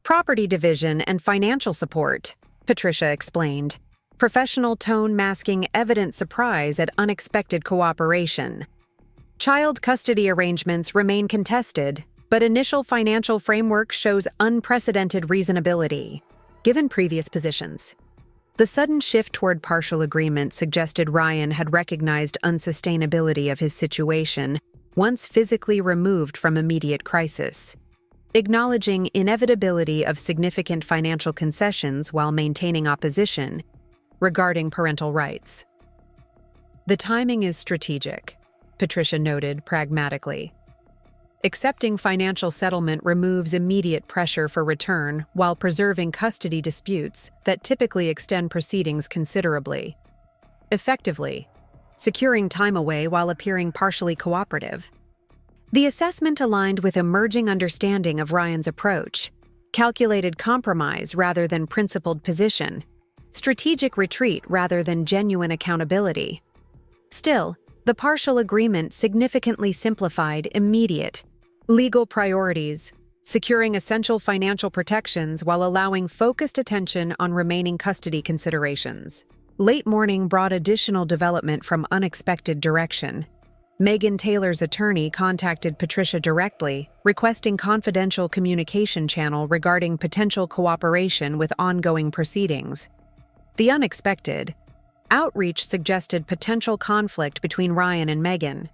property division and financial support, Patricia explained, professional tone masking evident surprise at unexpected cooperation. Child custody arrangements remain contested, but initial financial framework shows unprecedented reasonability, given previous positions. The sudden shift toward partial agreement suggested Ryan had recognized unsustainability of his situation once physically removed from immediate crisis, acknowledging inevitability of significant financial concessions while maintaining opposition regarding parental rights. The timing is strategic, Patricia noted pragmatically. Accepting financial settlement removes immediate pressure for return while preserving custody disputes that typically extend proceedings considerably. Effectively, securing time away while appearing partially cooperative. The assessment aligned with emerging understanding of Ryan's approach, calculated compromise rather than principled position, strategic retreat rather than genuine accountability. Still, the partial agreement significantly simplified immediate legal priorities, securing essential financial protections while allowing focused attention on remaining custody considerations. Late morning brought additional development from unexpected direction. Megan Taylor's attorney contacted Patricia directly, requesting confidential communication channel regarding potential cooperation with ongoing proceedings. The unexpected outreach suggested potential conflict between Ryan and Megan.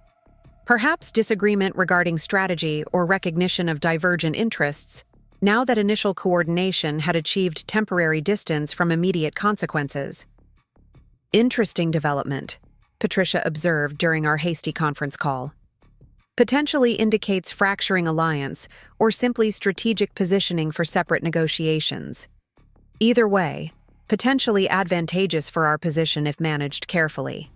Perhaps disagreement regarding strategy or recognition of divergent interests, now that initial coordination had achieved temporary distance from immediate consequences. Interesting development, Patricia observed during our hasty conference call. Potentially indicates fracturing alliance or simply strategic positioning for separate negotiations. Either way, potentially advantageous for our position if managed carefully.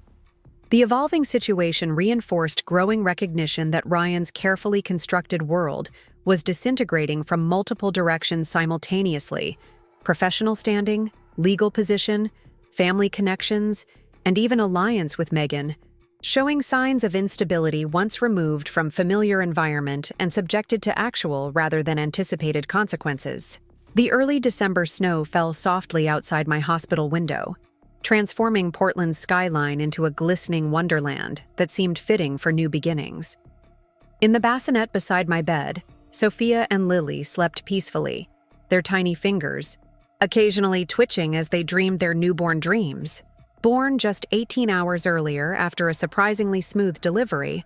The evolving situation reinforced growing recognition that Ryan's carefully constructed world was disintegrating from multiple directions simultaneously: professional standing, legal position, family connections, and even alliance with Megan, showing signs of instability once removed from familiar environment and subjected to actual rather than anticipated consequences. The early December snow fell softly outside my hospital window, transforming Portland's skyline into a glistening wonderland that seemed fitting for new beginnings. In the bassinet beside my bed, Sophia and Lily slept peacefully, their tiny fingers occasionally twitching as they dreamed their newborn dreams. Born just 18 hours earlier after a surprisingly smooth delivery,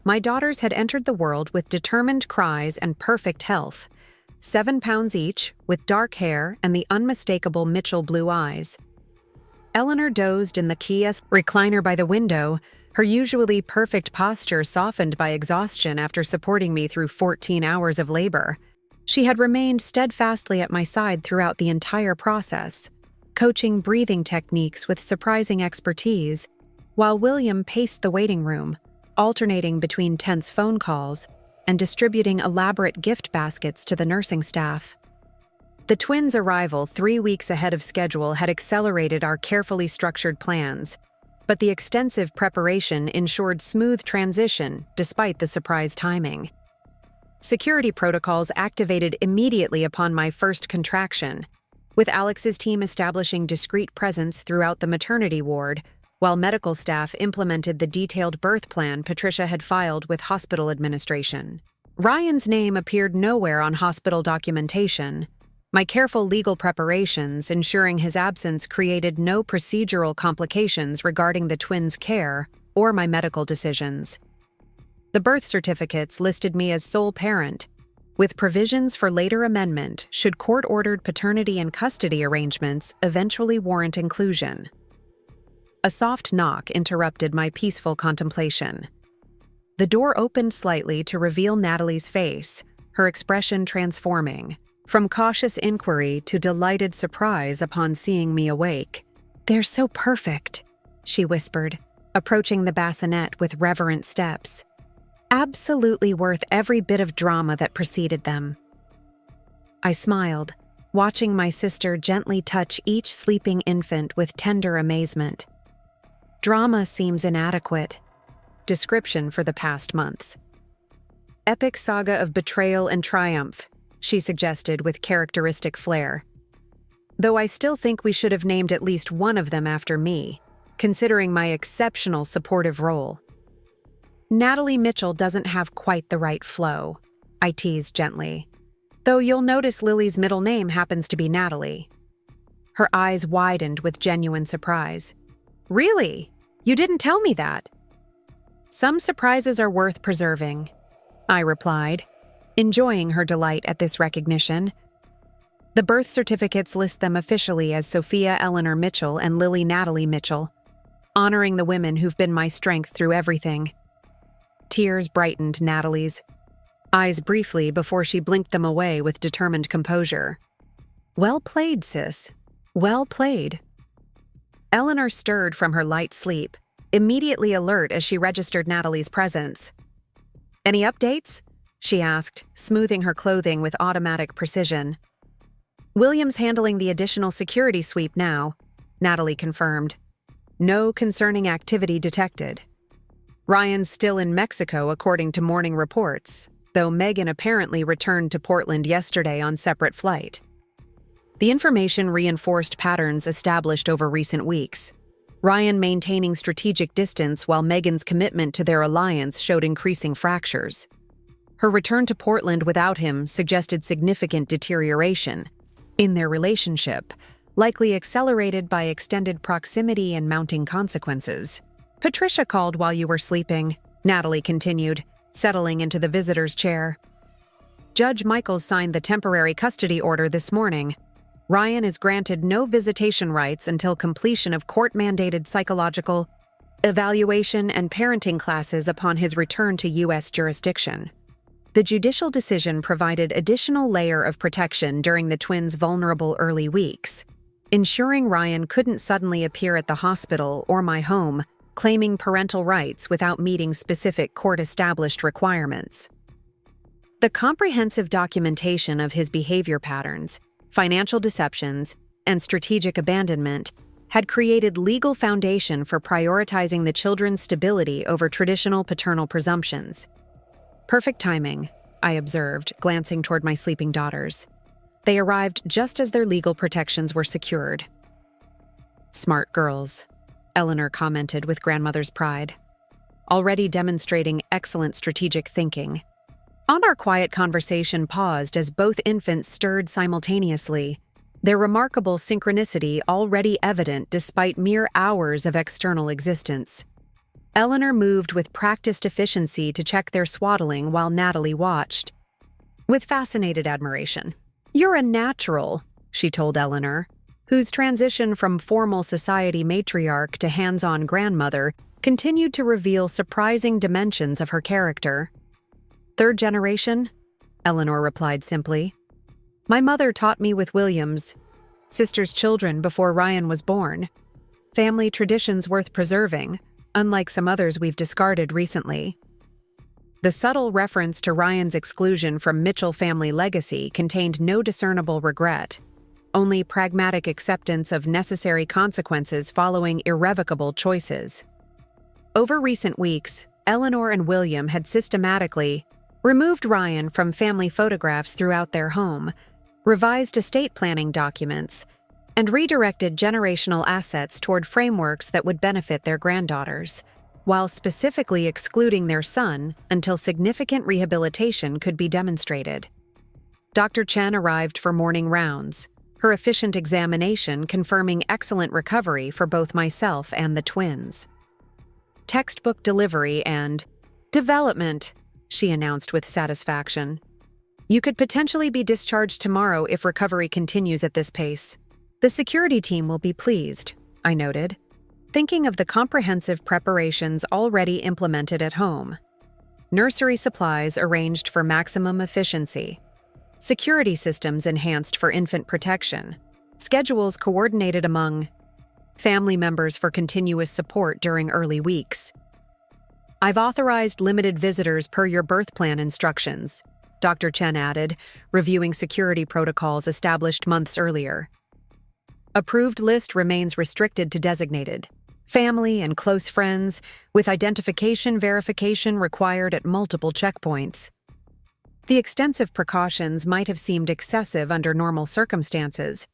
my daughters had entered the world with determined cries and perfect health, 7 pounds each, with dark hair and the unmistakable Mitchell blue eyes. Eleanor dozed in the Kia recliner by the window, her usually perfect posture softened by exhaustion after supporting me through 14 hours of labor. She had remained steadfastly at my side throughout the entire process, coaching breathing techniques with surprising expertise, while William paced the waiting room, alternating between tense phone calls and distributing elaborate gift baskets to the nursing staff. The twins' arrival 3 weeks ahead of schedule had accelerated our carefully structured plans, but the extensive preparation ensured smooth transition despite the surprise timing. Security protocols activated immediately upon my first contraction, with Alex's team establishing discreet presence throughout the maternity ward, while medical staff implemented the detailed birth plan Patricia had filed with hospital administration. Ryan's name appeared nowhere on hospital documentation, my careful legal preparations ensuring his absence created no procedural complications regarding the twins' care or my medical decisions. The birth certificates listed me as sole parent, with provisions for later amendment should court-ordered paternity and custody arrangements eventually warrant inclusion. A soft knock interrupted my peaceful contemplation. The door opened slightly to reveal Natalie's face, her expression transforming. from cautious inquiry to delighted surprise upon seeing me awake. "They're so perfect," she whispered, approaching the bassinet with reverent steps. "Absolutely worth every bit of drama that preceded them." I smiled, watching my sister gently touch each sleeping infant with tender amazement. Drama seems inadequate. Description for the past months. "Epic saga of betrayal and triumph," she suggested with characteristic flair. Though I still think we should have named at least one of them after me, considering my exceptional supportive role. "Natalie Mitchell doesn't have quite the right flow," I teased gently. "Though you'll notice Lily's middle name happens to be Natalie." Her eyes widened with genuine surprise. "Really? You didn't tell me that?" "Some surprises are worth preserving," I replied, enjoying her delight at this recognition. "The birth certificates list them officially as Sophia Eleanor Mitchell and Lily Natalie Mitchell, honoring the women who've been my strength through everything." Tears brightened Natalie's eyes briefly before she blinked them away with determined composure. "Well played, sis. Well played." Eleanor stirred from her light sleep, immediately alert as she registered Natalie's presence. "Any updates?" she asked, smoothing her clothing with automatic precision. "William's handling the additional security sweep now," Natalie confirmed. "No concerning activity detected. Ryan's still in Mexico according to morning reports, though Megan apparently returned to Portland yesterday on separate flight." The information reinforced patterns established over recent weeks. Ryan maintaining strategic distance while Megan's commitment to their alliance showed increasing fractures. Her return to Portland without him suggested significant deterioration in their relationship, likely accelerated by extended proximity and mounting consequences. "Patricia called while you were sleeping," Natalie continued, settling into the visitor's chair. "Judge Michaels signed the temporary custody order this morning. Ryan is granted no visitation rights until completion of court-mandated psychological evaluation and parenting classes upon his return to U.S. jurisdiction." The judicial decision provided additional layer of protection during the twins' vulnerable early weeks, ensuring Ryan couldn't suddenly appear at the hospital or my home claiming parental rights without meeting specific court-established requirements. The comprehensive documentation of his behavior patterns, financial deceptions, and strategic abandonment had created legal foundation for prioritizing the children's stability over traditional paternal presumptions. "Perfect timing," I observed, glancing toward my sleeping daughters. They arrived just as their legal protections were secured. "Smart girls," Eleanor commented with grandmother's pride, already demonstrating excellent strategic thinking. Our quiet conversation paused as both infants stirred simultaneously, their remarkable synchronicity already evident despite mere hours of external existence. Eleanor moved with practiced efficiency to check their swaddling while Natalie watched, with fascinated admiration. "You're a natural," she told Eleanor, whose transition from formal society matriarch to hands-on grandmother continued to reveal surprising dimensions of her character. "Third generation?" Eleanor replied simply. "My mother taught me with William's sister's children before Ryan was born. Family traditions worth preserving, unlike some others we've discarded recently." The subtle reference to Ryan's exclusion from Mitchell family legacy contained no discernible regret, only pragmatic acceptance of necessary consequences following irrevocable choices. Over recent weeks, Eleanor and William had systematically removed Ryan from family photographs throughout their home, revised estate planning documents, and redirected generational assets toward frameworks that would benefit their granddaughters, while specifically excluding their son until significant rehabilitation could be demonstrated. Dr. Chen arrived for morning rounds, her efficient examination confirming excellent recovery for both myself and the twins. "Textbook delivery and development," she announced with satisfaction. "You could potentially be discharged tomorrow if recovery continues at this pace. The security team will be pleased," I noted, thinking of the comprehensive preparations already implemented at home. Nursery supplies arranged for maximum efficiency. security systems enhanced for infant protection, schedules coordinated among family members for continuous support during early weeks. I've authorized limited visitors per your birth plan instructions, Dr. Chen added, reviewing security protocols established months earlier. Approved list remains restricted to designated family and close friends, with identification verification required at multiple checkpoints. The extensive precautions might have seemed excessive under normal circumstances,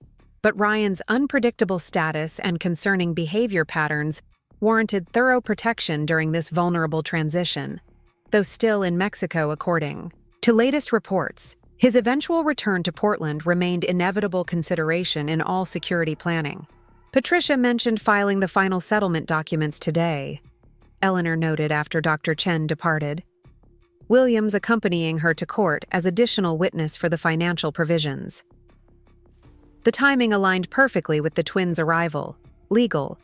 but Ryan's unpredictable status and concerning behavior patterns warranted thorough protection during this vulnerable transition, though still in Mexico according to latest reports. His eventual return to Portland remained inevitable consideration in all security planning. Patricia mentioned filing the final settlement documents today, Eleanor noted after Dr. Chen departed, Williams accompanying her to court as additional witness for the financial provisions. The timing aligned perfectly with the twins' arrival. Legal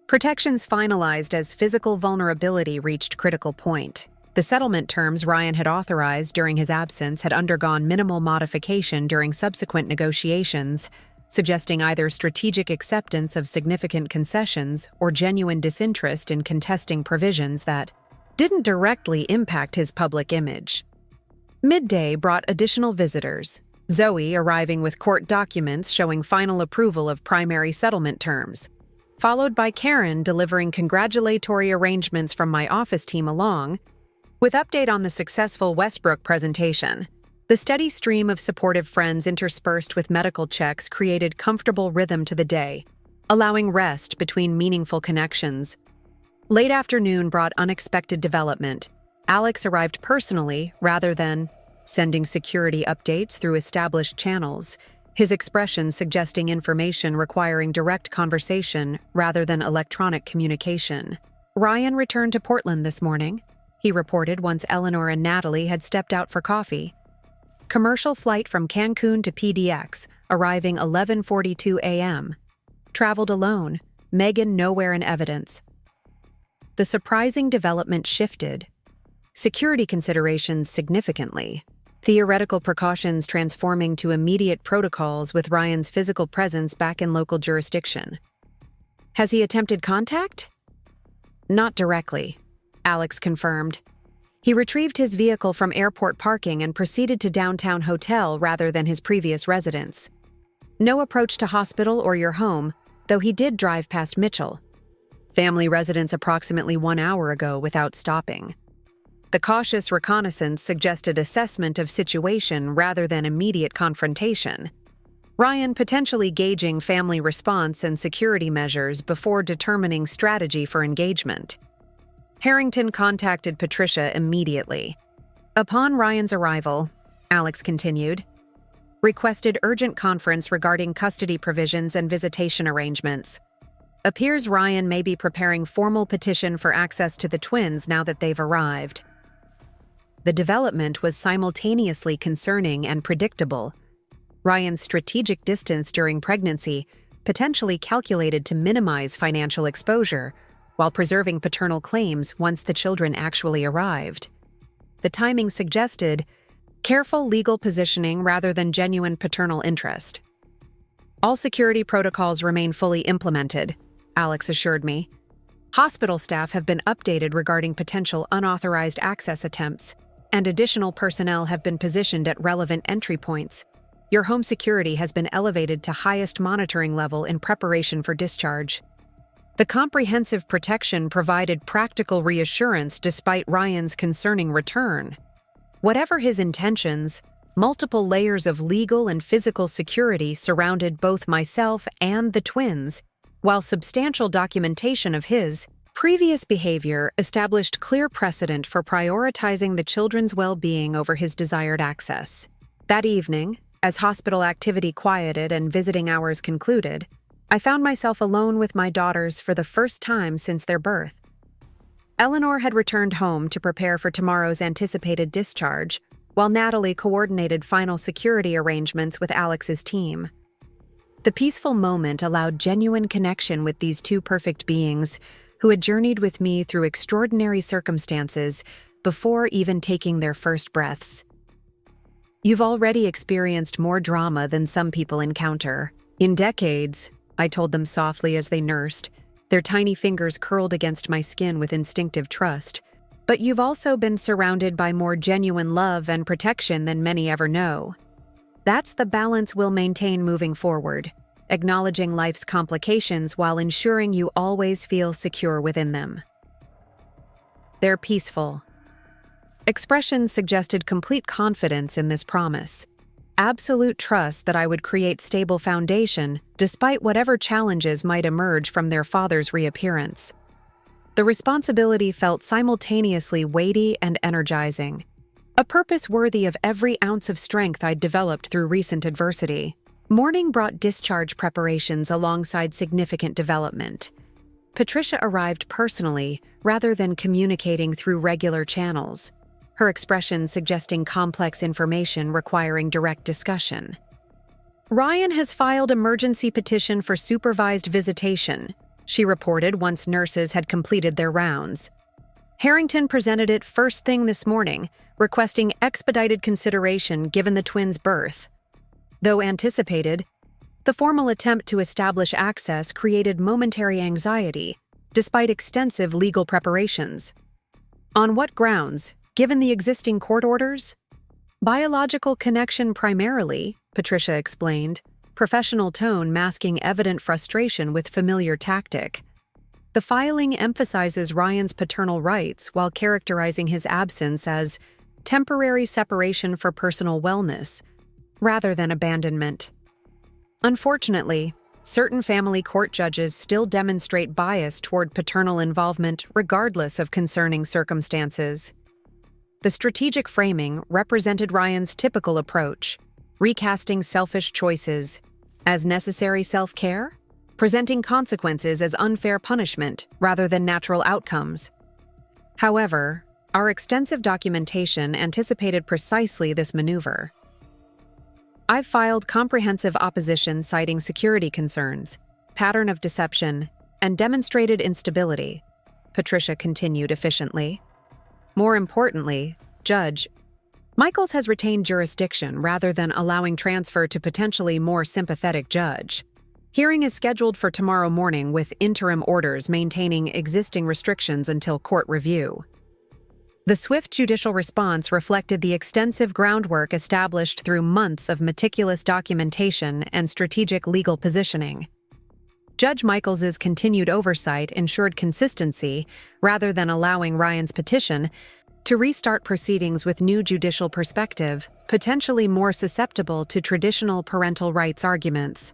protections finalized as physical vulnerability reached critical point. The settlement terms Ryan had authorized during his absence had undergone minimal modification during subsequent negotiations, suggesting either strategic acceptance of significant concessions or genuine disinterest in contesting provisions that didn't directly impact his public image. Midday brought additional visitors, Zoe arriving with court documents showing final approval of primary settlement terms, followed by Karen delivering congratulatory arrangements from my office team along with update on the successful Westbrook presentation. The steady stream of supportive friends interspersed with medical checks created comfortable rhythm to the day, allowing rest between meaningful connections. Late afternoon brought unexpected development. Alex arrived personally rather than sending security updates through established channels, his expressions suggesting information requiring direct conversation rather than electronic communication. Ryan returned to Portland this morning, he reported once Eleanor and Natalie had stepped out for coffee. Commercial flight from Cancun to PDX, arriving 11:42 a.m. Traveled alone, Megan nowhere in evidence. The surprising development shifted security considerations significantly, theoretical precautions transforming to immediate protocols with Ryan's physical presence back in local jurisdiction. Has he attempted contact? Not directly, Alex confirmed. He retrieved his vehicle from airport parking and proceeded to downtown hotel rather than his previous residence. No approach to hospital or your home, though he did drive past Mitchell, family residence approximately 1 hour ago without stopping. The cautious reconnaissance suggested assessment of situation rather than immediate confrontation. Ryan potentially gauging family response and security measures before determining strategy for engagement. Harrington contacted Patricia immediately. Upon Ryan's arrival, Alex continued, requested urgent conference regarding custody provisions and visitation arrangements. Appears Ryan may be preparing formal petition for access to the twins now that they've arrived. The development was simultaneously concerning and predictable. Ryan's strategic distance during pregnancy, potentially calculated to minimize financial exposure, while preserving paternal claims once the children actually arrived. The timing suggested careful legal positioning rather than genuine paternal interest. All security protocols remain fully implemented, Alex assured me. Hospital staff have been updated regarding potential unauthorized access attempts, and additional personnel have been positioned at relevant entry points. Your home security has been elevated to highest monitoring level in preparation for discharge. The comprehensive protection provided practical reassurance despite Ryan's concerning return. Whatever his intentions, multiple layers of legal and physical security surrounded both myself and the twins, while substantial documentation of his previous behavior established clear precedent for prioritizing the children's well-being over his desired access. That evening, as hospital activity quieted and visiting hours concluded, I found myself alone with my daughters for the first time since their birth. Eleanor had returned home to prepare for tomorrow's anticipated discharge, while Natalie coordinated final security arrangements with Alex's team. The peaceful moment allowed genuine connection with these two perfect beings who had journeyed with me through extraordinary circumstances before even taking their first breaths. You've already experienced more drama than some people encounter. In decades, I told them softly as they nursed, their tiny fingers curled against my skin with instinctive trust. But you've also been surrounded by more genuine love and protection than many ever know. That's the balance we'll maintain moving forward, acknowledging life's complications while ensuring you always feel secure within them. They're peaceful. Expressions suggested complete confidence in this promise. Absolute trust that I would create stable foundation despite whatever challenges might emerge from their father's reappearance. The responsibility felt simultaneously weighty and energizing, a purpose worthy of every ounce of strength I'd developed through recent adversity. Morning brought discharge preparations alongside significant development. Patricia arrived personally rather than communicating through regular channels, her expression suggesting complex information requiring direct discussion. Ryan has filed emergency petition for supervised visitation, she reported once nurses had completed their rounds. Harrington presented it first thing this morning, requesting expedited consideration given the twins' birth. Though anticipated, the formal attempt to establish access created momentary anxiety, despite extensive legal preparations. On what grounds, given the existing court orders? Biological connection primarily, Patricia explained, professional tone masking evident frustration with familiar tactic. The filing emphasizes Ryan's paternal rights while characterizing his absence as temporary separation for personal wellness, rather than abandonment. Unfortunately, certain family court judges still demonstrate bias toward paternal involvement regardless of concerning circumstances. The strategic framing represented Ryan's typical approach, recasting selfish choices as necessary self-care, presenting consequences as unfair punishment rather than natural outcomes. However, our extensive documentation anticipated precisely this maneuver. I've filed comprehensive opposition citing security concerns, pattern of deception, and demonstrated instability, Patricia continued efficiently. More importantly, Judge Michaels has retained jurisdiction rather than allowing transfer to potentially more sympathetic judge. Hearing is scheduled for tomorrow morning with interim orders maintaining existing restrictions until court review. The swift judicial response reflected the extensive groundwork established through months of meticulous documentation and strategic legal positioning. Judge Michaels's continued oversight ensured consistency rather than allowing Ryan's petition to restart proceedings with new judicial perspective, potentially more susceptible to traditional parental rights arguments.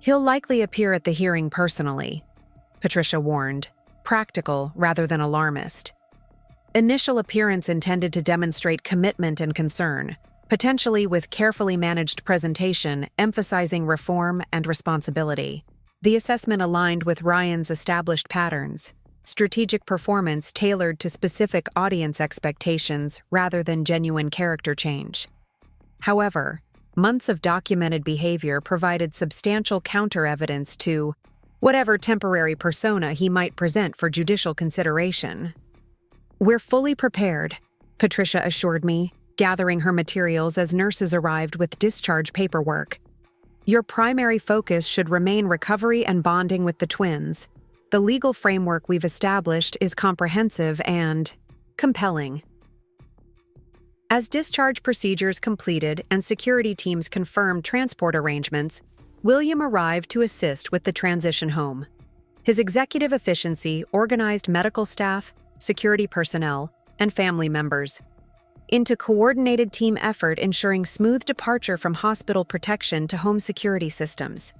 He'll likely appear at the hearing personally, Patricia warned, practical rather than alarmist. Initial appearance intended to demonstrate commitment and concern, potentially with carefully managed presentation emphasizing reform and responsibility. The assessment aligned with Ryan's established patterns, strategic performance tailored to specific audience expectations rather than genuine character change. However, months of documented behavior provided substantial counter-evidence to whatever temporary persona he might present for judicial consideration. We're fully prepared, Patricia assured me, gathering her materials as nurses arrived with discharge paperwork. Your primary focus should remain recovery and bonding with the twins. The legal framework we've established is comprehensive and compelling. As discharge procedures completed and security teams confirmed transport arrangements, William arrived to assist with the transition home. His executive efficiency organized medical staff, security personnel, and family members into coordinated team effort ensuring smooth departure from hospital protection to home security systems.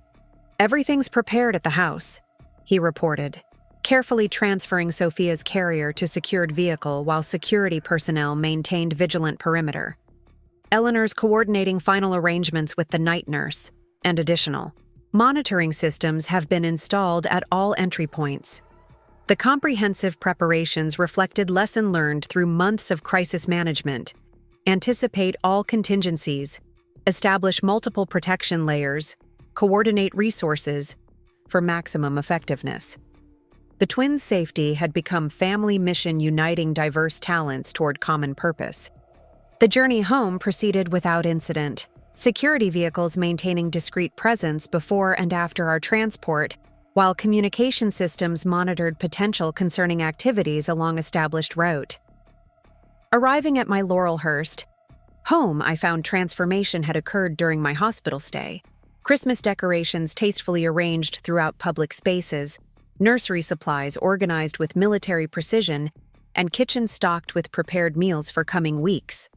Everything's prepared at the house, he reported, carefully transferring Sophia's carrier to secured vehicle while security personnel maintained vigilant perimeter. Eleanor's coordinating final arrangements with the night nurse, and additional monitoring systems have been installed at all entry points. The comprehensive preparations reflected lesson learned through months of crisis management, anticipate all contingencies, establish multiple protection layers, coordinate resources for maximum effectiveness. The twins' safety had become family mission uniting diverse talents toward common purpose. The journey home proceeded without incident, security vehicles maintaining discreet presence before and after our transport, while communication systems monitored potential concerning activities along established route. Arriving at my Laurelhurst home, I found transformation had occurred during my hospital stay. Christmas decorations tastefully arranged throughout public spaces, nursery supplies organized with military precision, and kitchen stocked with prepared meals for coming weeks.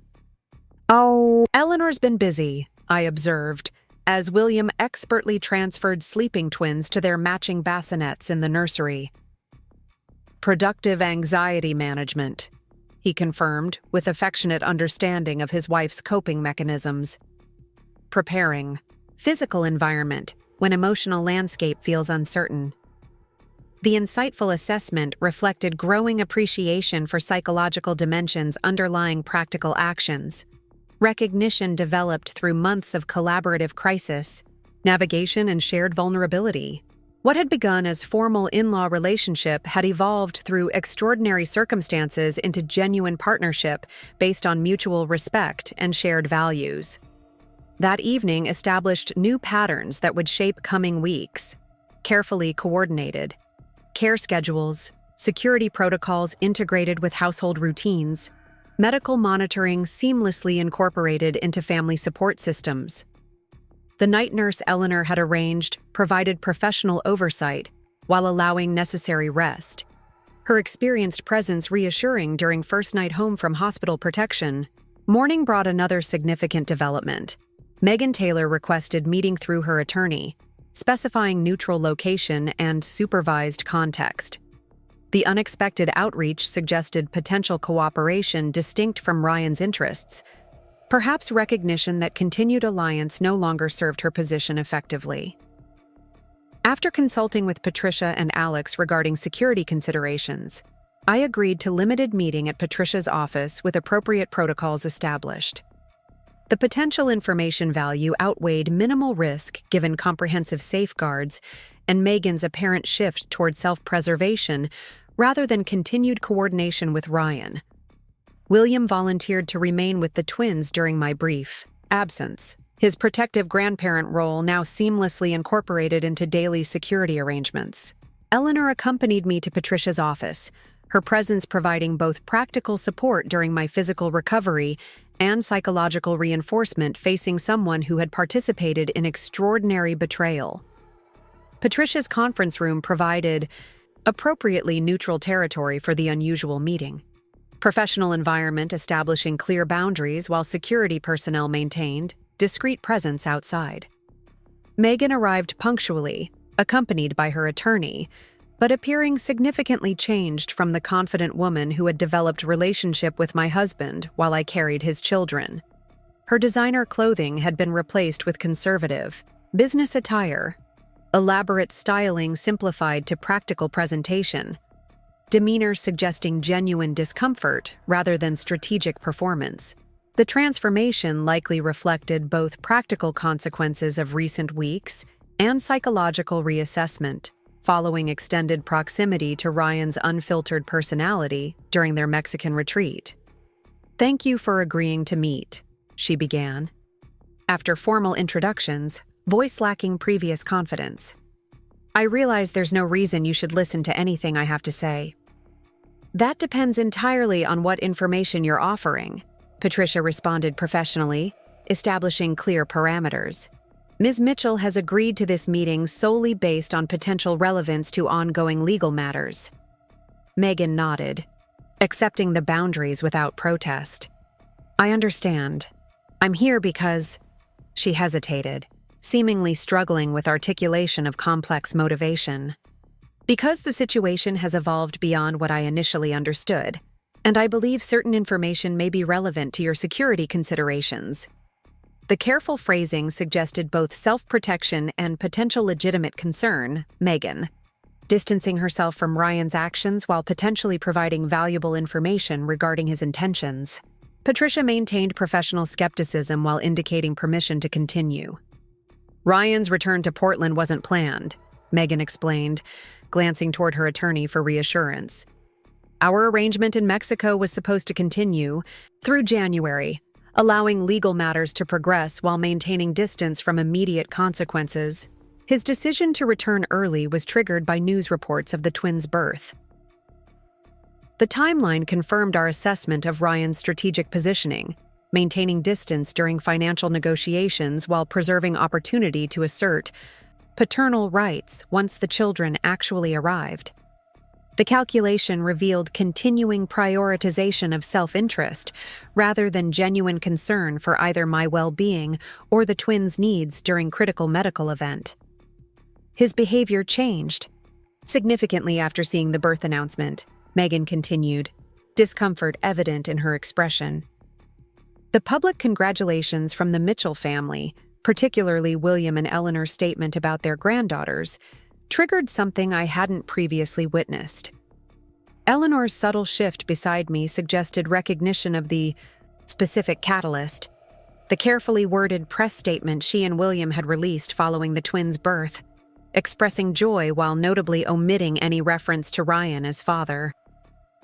"Oh, Eleanor's been busy," I observed, as William expertly transferred sleeping twins to their matching bassinets in the nursery. "Productive anxiety management," he confirmed, with affectionate understanding of his wife's coping mechanisms. "Preparing. Physical environment, when emotional landscape feels uncertain." The insightful assessment reflected growing appreciation for psychological dimensions underlying practical actions. Recognition developed through months of collaborative crisis, navigation, and shared vulnerability. What had begun as formal in-law relationship had evolved through extraordinary circumstances into genuine partnership based on mutual respect and shared values. That evening established new patterns that would shape coming weeks. Carefully coordinated. Care schedules, security protocols integrated with household routines, medical monitoring seamlessly incorporated into family support systems. The night nurse Eleanor had arranged provided professional oversight while allowing necessary rest. Her experienced presence reassuring during first night home from hospital protection. Morning brought another significant development. Megan Taylor requested meeting through her attorney, specifying neutral location and supervised context. The unexpected outreach suggested potential cooperation distinct from Ryan's interests, perhaps recognition that continued alliance no longer served her position effectively. After consulting with Patricia and Alex regarding security considerations, I agreed to limited meeting at Patricia's office with appropriate protocols established. The potential information value outweighed minimal risk given comprehensive safeguards and Megan's apparent shift toward self-preservation rather than continued coordination with Ryan. William volunteered to remain with the twins during my brief absence, his protective grandparent role now seamlessly incorporated into daily security arrangements. Eleanor accompanied me to Patricia's office, her presence providing both practical support during my physical recovery and psychological reinforcement facing someone who had participated in extraordinary betrayal. Patricia's conference room provided appropriately neutral territory for the unusual meeting. Professional environment establishing clear boundaries while security personnel maintained discreet presence outside. Megan arrived punctually, accompanied by her attorney, but appearing significantly changed from the confident woman who had developed relationship with my husband while I carried his children. Her designer clothing had been replaced with conservative, business attire, elaborate styling simplified to practical presentation, demeanor suggesting genuine discomfort rather than strategic performance. The transformation likely reflected both practical consequences of recent weeks and psychological reassessment, following extended proximity to Ryan's unfiltered personality during their Mexican retreat. "Thank you for agreeing to meet," she began, after formal introductions, voice lacking previous confidence. "I realize there's no reason you should listen to anything I have to say." "That depends entirely on what information you're offering," Patricia responded professionally, establishing clear parameters. "Ms. Mitchell has agreed to this meeting solely based on potential relevance to ongoing legal matters." Megan nodded, accepting the boundaries without protest. "I understand. I'm here because—" She hesitated, seemingly struggling with articulation of complex motivation. "Because the situation has evolved beyond what I initially understood, and I believe certain information may be relevant to your security considerations." The careful phrasing suggested both self-protection and potential legitimate concern. Megan, distancing herself from Ryan's actions while potentially providing valuable information regarding his intentions. Patricia maintained professional skepticism while indicating permission to continue. "Ryan's return to Portland wasn't planned," Megan explained, glancing toward her attorney for reassurance. "Our arrangement in Mexico was supposed to continue through January, allowing legal matters to progress while maintaining distance from immediate consequences. His decision to return early was triggered by news reports of the twins' birth. The timeline confirmed our assessment of Ryan's strategic positioning, maintaining distance during financial negotiations while preserving opportunity to assert paternal rights once the children actually arrived. The calculation revealed continuing prioritization of self-interest rather than genuine concern for either my well-being or the twins' needs during critical medical event. His behavior changed significantly after seeing the birth announcement, Megan continued, discomfort evident in her expression. The public congratulations from the Mitchell family, particularly William and Eleanor's statement about their granddaughters, triggered something I hadn't previously witnessed. Eleanor's subtle shift beside me suggested recognition of the specific catalyst, the carefully worded press statement she and William had released following the twins' birth, expressing joy while notably omitting any reference to Ryan as father.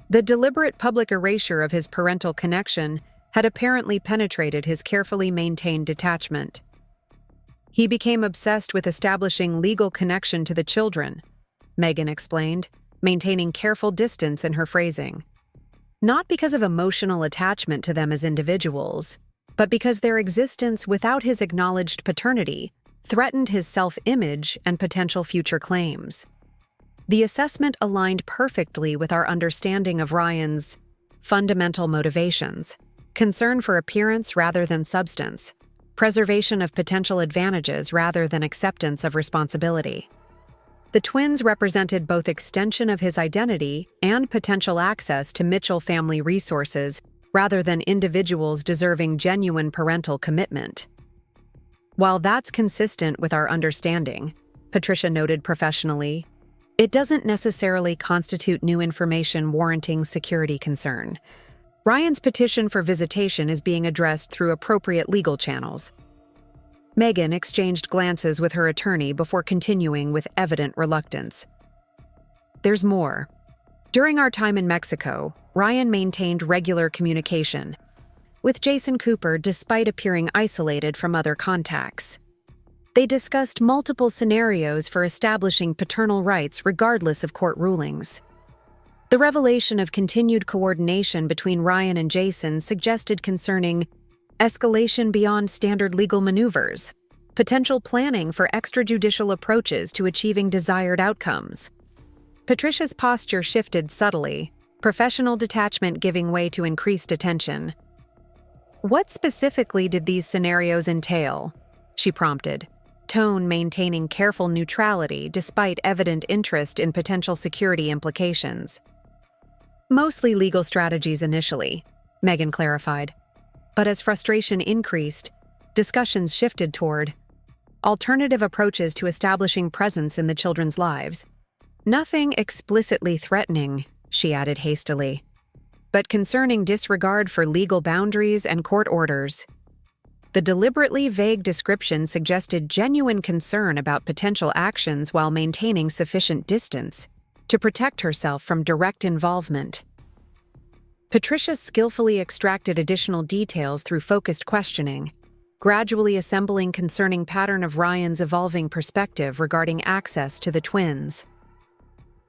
The deliberate public erasure of his parental connection had apparently penetrated his carefully maintained detachment. He became obsessed with establishing legal connection to the children, Megan explained, maintaining careful distance in her phrasing. Not because of emotional attachment to them as individuals, but because their existence without his acknowledged paternity threatened his self-image and potential future claims. The assessment aligned perfectly with our understanding of Ryan's fundamental motivations: concern for appearance rather than substance, preservation of potential advantages rather than acceptance of responsibility. The twins represented both extension of his identity and potential access to Mitchell family resources rather than individuals deserving genuine parental commitment. While that's consistent with our understanding, Patricia noted professionally, it doesn't necessarily constitute new information warranting security concern. Ryan's petition for visitation is being addressed through appropriate legal channels. Megan exchanged glances with her attorney before continuing with evident reluctance. There's more. During our time in Mexico, Ryan maintained regular communication with Jason Cooper despite appearing isolated from other contacts. They discussed multiple scenarios for establishing paternal rights regardless of court rulings. The revelation of continued coordination between Ryan and Jason suggested concerning escalation beyond standard legal maneuvers, potential planning for extrajudicial approaches to achieving desired outcomes. Patricia's posture shifted subtly, professional detachment giving way to increased attention. What specifically did these scenarios entail? She prompted, tone maintaining careful neutrality despite evident interest in potential security implications. Mostly legal strategies initially, Megan clarified. But as frustration increased, discussions shifted toward alternative approaches to establishing presence in the children's lives. Nothing explicitly threatening, she added hastily, but concerning disregard for legal boundaries and court orders. The deliberately vague description suggested genuine concern about potential actions while maintaining sufficient distance to protect herself from direct involvement. Patricia skillfully extracted additional details through focused questioning, gradually assembling concerning pattern of Ryan's evolving perspective regarding access to the twins.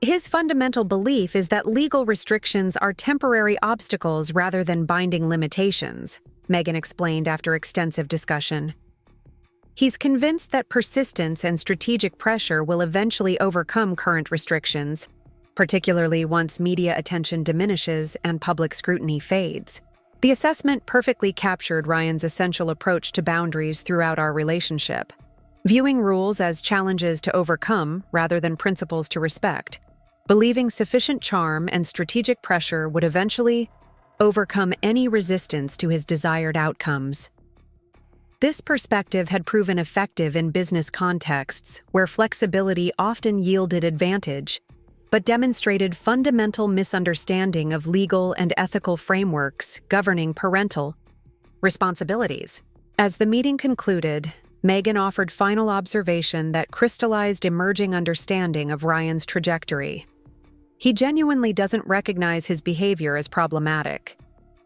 His fundamental belief is that legal restrictions are temporary obstacles rather than binding limitations, Megan explained after extensive discussion. He's convinced that persistence and strategic pressure will eventually overcome current restrictions, particularly once media attention diminishes and public scrutiny fades. The assessment perfectly captured Ryan's essential approach to boundaries throughout our relationship, viewing rules as challenges to overcome rather than principles to respect, believing sufficient charm and strategic pressure would eventually overcome any resistance to his desired outcomes. This perspective had proven effective in business contexts where flexibility often yielded advantage, but demonstrated fundamental misunderstanding of legal and ethical frameworks governing parental responsibilities. As the meeting concluded, Megan offered final observation that crystallized emerging understanding of Ryan's trajectory. He genuinely doesn't recognize his behavior as problematic.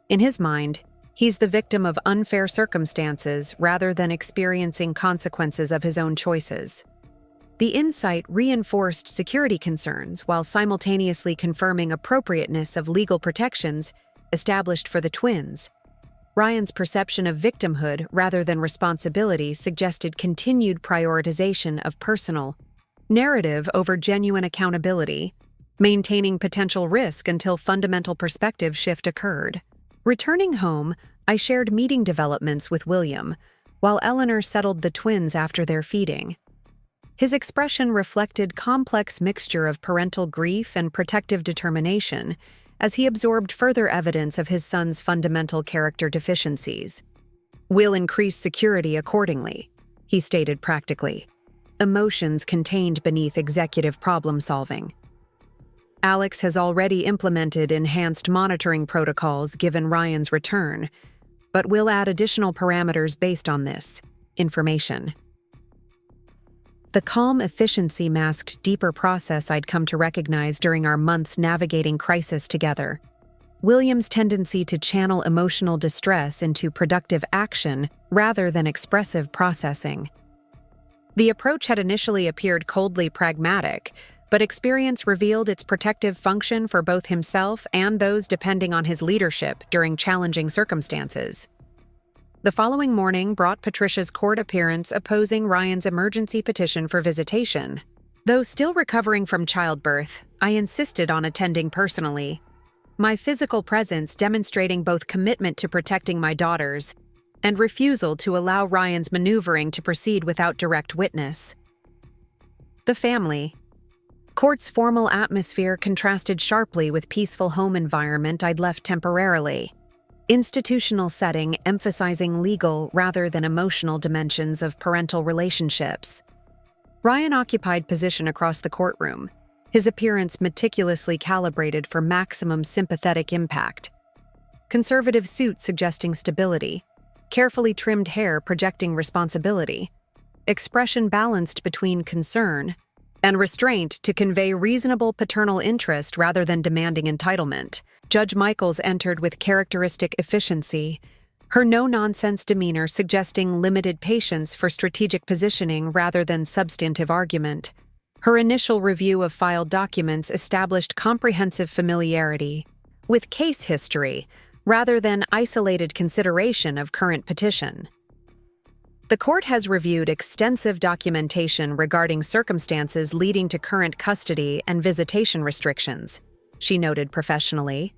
In his mind, He's the victim of unfair circumstances rather than experiencing consequences of his own choices. The insight reinforced security concerns while simultaneously confirming appropriateness of legal protections established for the twins. Ryan's perception of victimhood rather than responsibility suggested continued prioritization of personal narrative over genuine accountability, maintaining potential risk until fundamental perspective shift occurred. Returning home, I shared meeting developments with William, while Eleanor settled the twins after their feeding. His expression reflected complex mixture of parental grief and protective determination as he absorbed further evidence of his son's fundamental character deficiencies. "We'll increase security accordingly," he stated practically, emotions contained beneath executive problem-solving. Alex has already implemented enhanced monitoring protocols given Ryan's return, but we'll add additional parameters based on this information. The calm efficiency masked deeper process I'd come to recognize during our months navigating crisis together. William's tendency to channel emotional distress into productive action rather than expressive processing. The approach had initially appeared coldly pragmatic, but experience revealed its protective function for both himself and those depending on his leadership during challenging circumstances. The following morning brought Patricia's court appearance opposing Ryan's emergency petition for visitation. Though still recovering from childbirth, I insisted on attending personally, my physical presence demonstrating both commitment to protecting my daughters and refusal to allow Ryan's maneuvering to proceed without direct witness. The family. Court's formal atmosphere contrasted sharply with peaceful home environment I'd left temporarily. Institutional setting emphasizing legal rather than emotional dimensions of parental relationships. Ryan occupied position across the courtroom, his appearance meticulously calibrated for maximum sympathetic impact. Conservative suit suggesting stability, carefully trimmed hair projecting responsibility, expression balanced between concern and restraint to convey reasonable paternal interest rather than demanding entitlement. Judge Michaels entered with characteristic efficiency, her no-nonsense demeanor suggesting limited patience for strategic positioning rather than substantive argument. Her initial review of filed documents established comprehensive familiarity with case history rather than isolated consideration of current petition. The court has reviewed extensive documentation regarding circumstances leading to current custody and visitation restrictions, she noted professionally.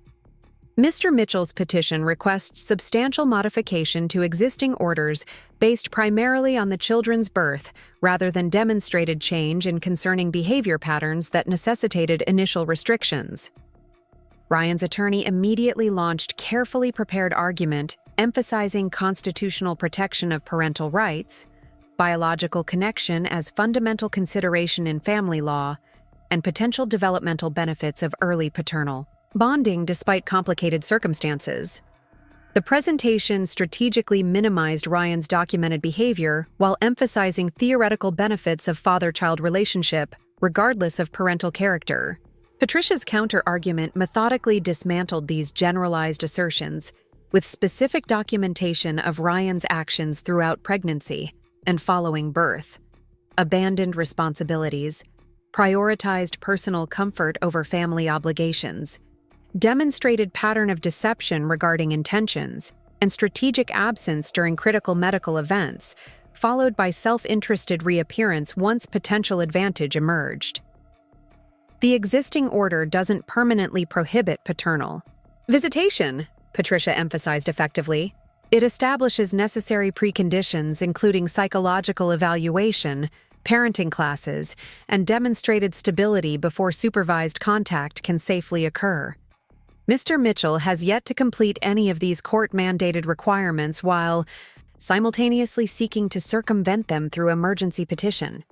Mr. Mitchell's petition requests substantial modification to existing orders based primarily on the children's birth rather than demonstrated change in concerning behavior patterns that necessitated initial restrictions. Ryan's attorney immediately launched carefully prepared argument emphasizing constitutional protection of parental rights, biological connection as fundamental consideration in family law, and potential developmental benefits of early paternal bonding despite complicated circumstances. The presentation strategically minimized Ryan's documented behavior while emphasizing theoretical benefits of father-child relationship, regardless of parental character. Patricia's counter-argument methodically dismantled these generalized assertions with specific documentation of Ryan's actions throughout pregnancy and following birth, abandoned responsibilities, prioritized personal comfort over family obligations, demonstrated pattern of deception regarding intentions, and strategic absence during critical medical events, followed by self-interested reappearance once potential advantage emerged. The existing order doesn't permanently prohibit paternal visitation, Patricia emphasized effectively. It establishes necessary preconditions including psychological evaluation, parenting classes, and demonstrated stability before supervised contact can safely occur. Mr. Mitchell has yet to complete any of these court-mandated requirements while simultaneously seeking to circumvent them through emergency petition.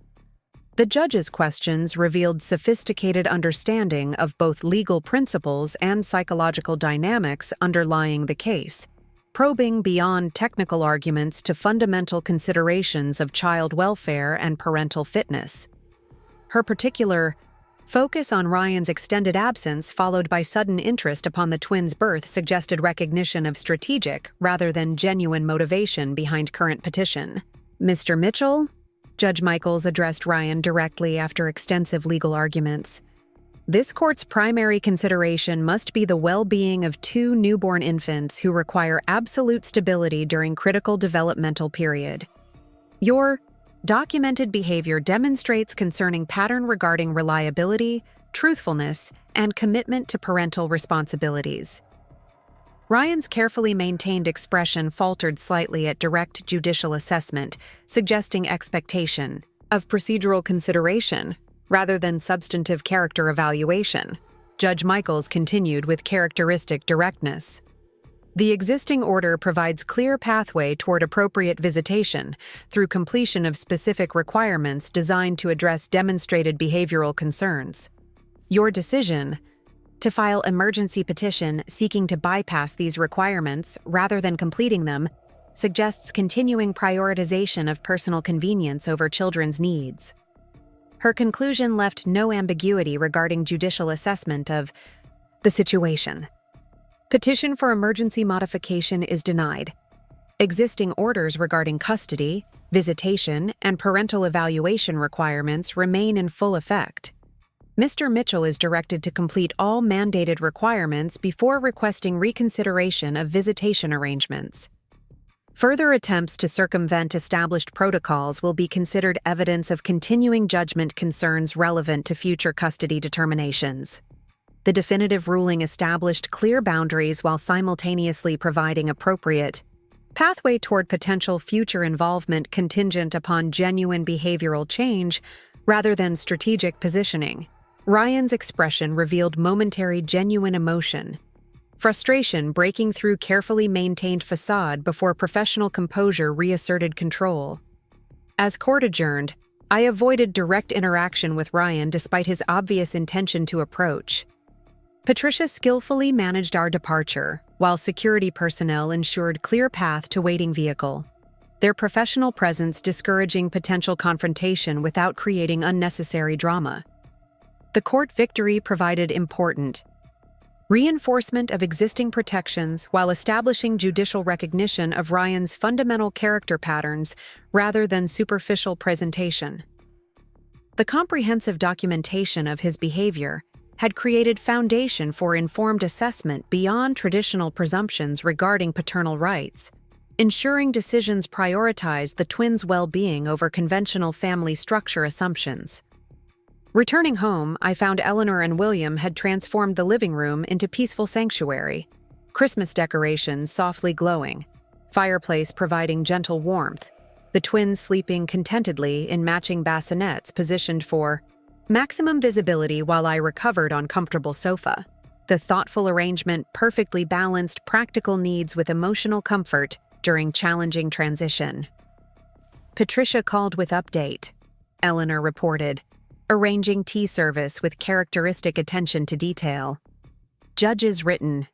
The judge's questions revealed sophisticated understanding of both legal principles and psychological dynamics underlying the case, probing beyond technical arguments to fundamental considerations of child welfare and parental fitness. Her particular Focus on Ryan's extended absence followed by sudden interest upon the twins' birth suggested recognition of strategic rather than genuine motivation behind current petition. Mr. Mitchell? Judge Michaels addressed Ryan directly after extensive legal arguments. This court's primary consideration must be the well-being of two newborn infants who require absolute stability during critical developmental period. Your documented behavior demonstrates concerning pattern regarding reliability, truthfulness, and commitment to parental responsibilities. Ryan's carefully maintained expression faltered slightly at direct judicial assessment, suggesting expectation of procedural consideration rather than substantive character evaluation. Judge Michaels continued with characteristic directness. The existing order provides clear pathway toward appropriate visitation through completion of specific requirements designed to address demonstrated behavioral concerns. Your decision to file emergency petition seeking to bypass these requirements rather than completing them suggests continuing prioritization of personal convenience over children's needs. Her conclusion left no ambiguity regarding judicial assessment of the situation. Petition for emergency modification is denied. Existing orders regarding custody, visitation, and parental evaluation requirements remain in full effect. Mr. Mitchell is directed to complete all mandated requirements before requesting reconsideration of visitation arrangements. Further attempts to circumvent established protocols will be considered evidence of continuing judgment concerns relevant to future custody determinations. The definitive ruling established clear boundaries while simultaneously providing appropriate pathway toward potential future involvement contingent upon genuine behavioral change rather than strategic positioning. Ryan's expression revealed momentary genuine emotion, frustration breaking through carefully maintained facade before professional composure reasserted control. As court adjourned, I avoided direct interaction with Ryan despite his obvious intention to approach. Patricia skillfully managed our departure, while security personnel ensured clear path to waiting vehicle, their professional presence discouraging potential confrontation without creating unnecessary drama. The court victory provided important reinforcement of existing protections while establishing judicial recognition of Ryan's fundamental character patterns rather than superficial presentation. The comprehensive documentation of his behavior had created foundation for informed assessment beyond traditional presumptions regarding paternal rights, ensuring decisions prioritize the twins' well-being over conventional family structure assumptions. Returning home, I found Eleanor and William had transformed the living room into peaceful sanctuary, Christmas decorations softly glowing, fireplace providing gentle warmth, the twins sleeping contentedly in matching bassinets positioned for maximum visibility while I recovered on comfortable sofa. The thoughtful arrangement perfectly balanced practical needs with emotional comfort during challenging transition. Patricia called with update, Eleanor reported, arranging tea service with characteristic attention to detail. Judge's written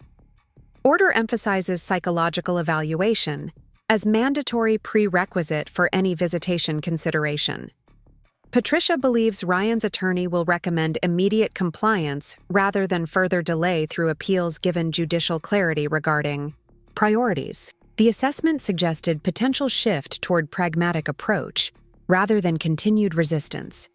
order emphasizes psychological evaluation as mandatory prerequisite for any visitation consideration. Patricia believes Ryan's attorney will recommend immediate compliance rather than further delay through appeals given judicial clarity regarding priorities. The assessment suggested potential shift toward pragmatic approach rather than continued resistance.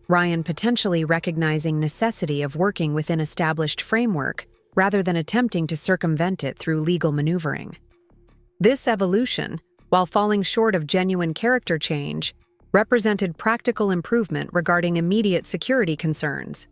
Ryan potentially recognizing necessity of working within established framework rather than attempting to circumvent it through legal maneuvering. This evolution, while falling short of genuine character change, represented practical improvement regarding immediate security concerns.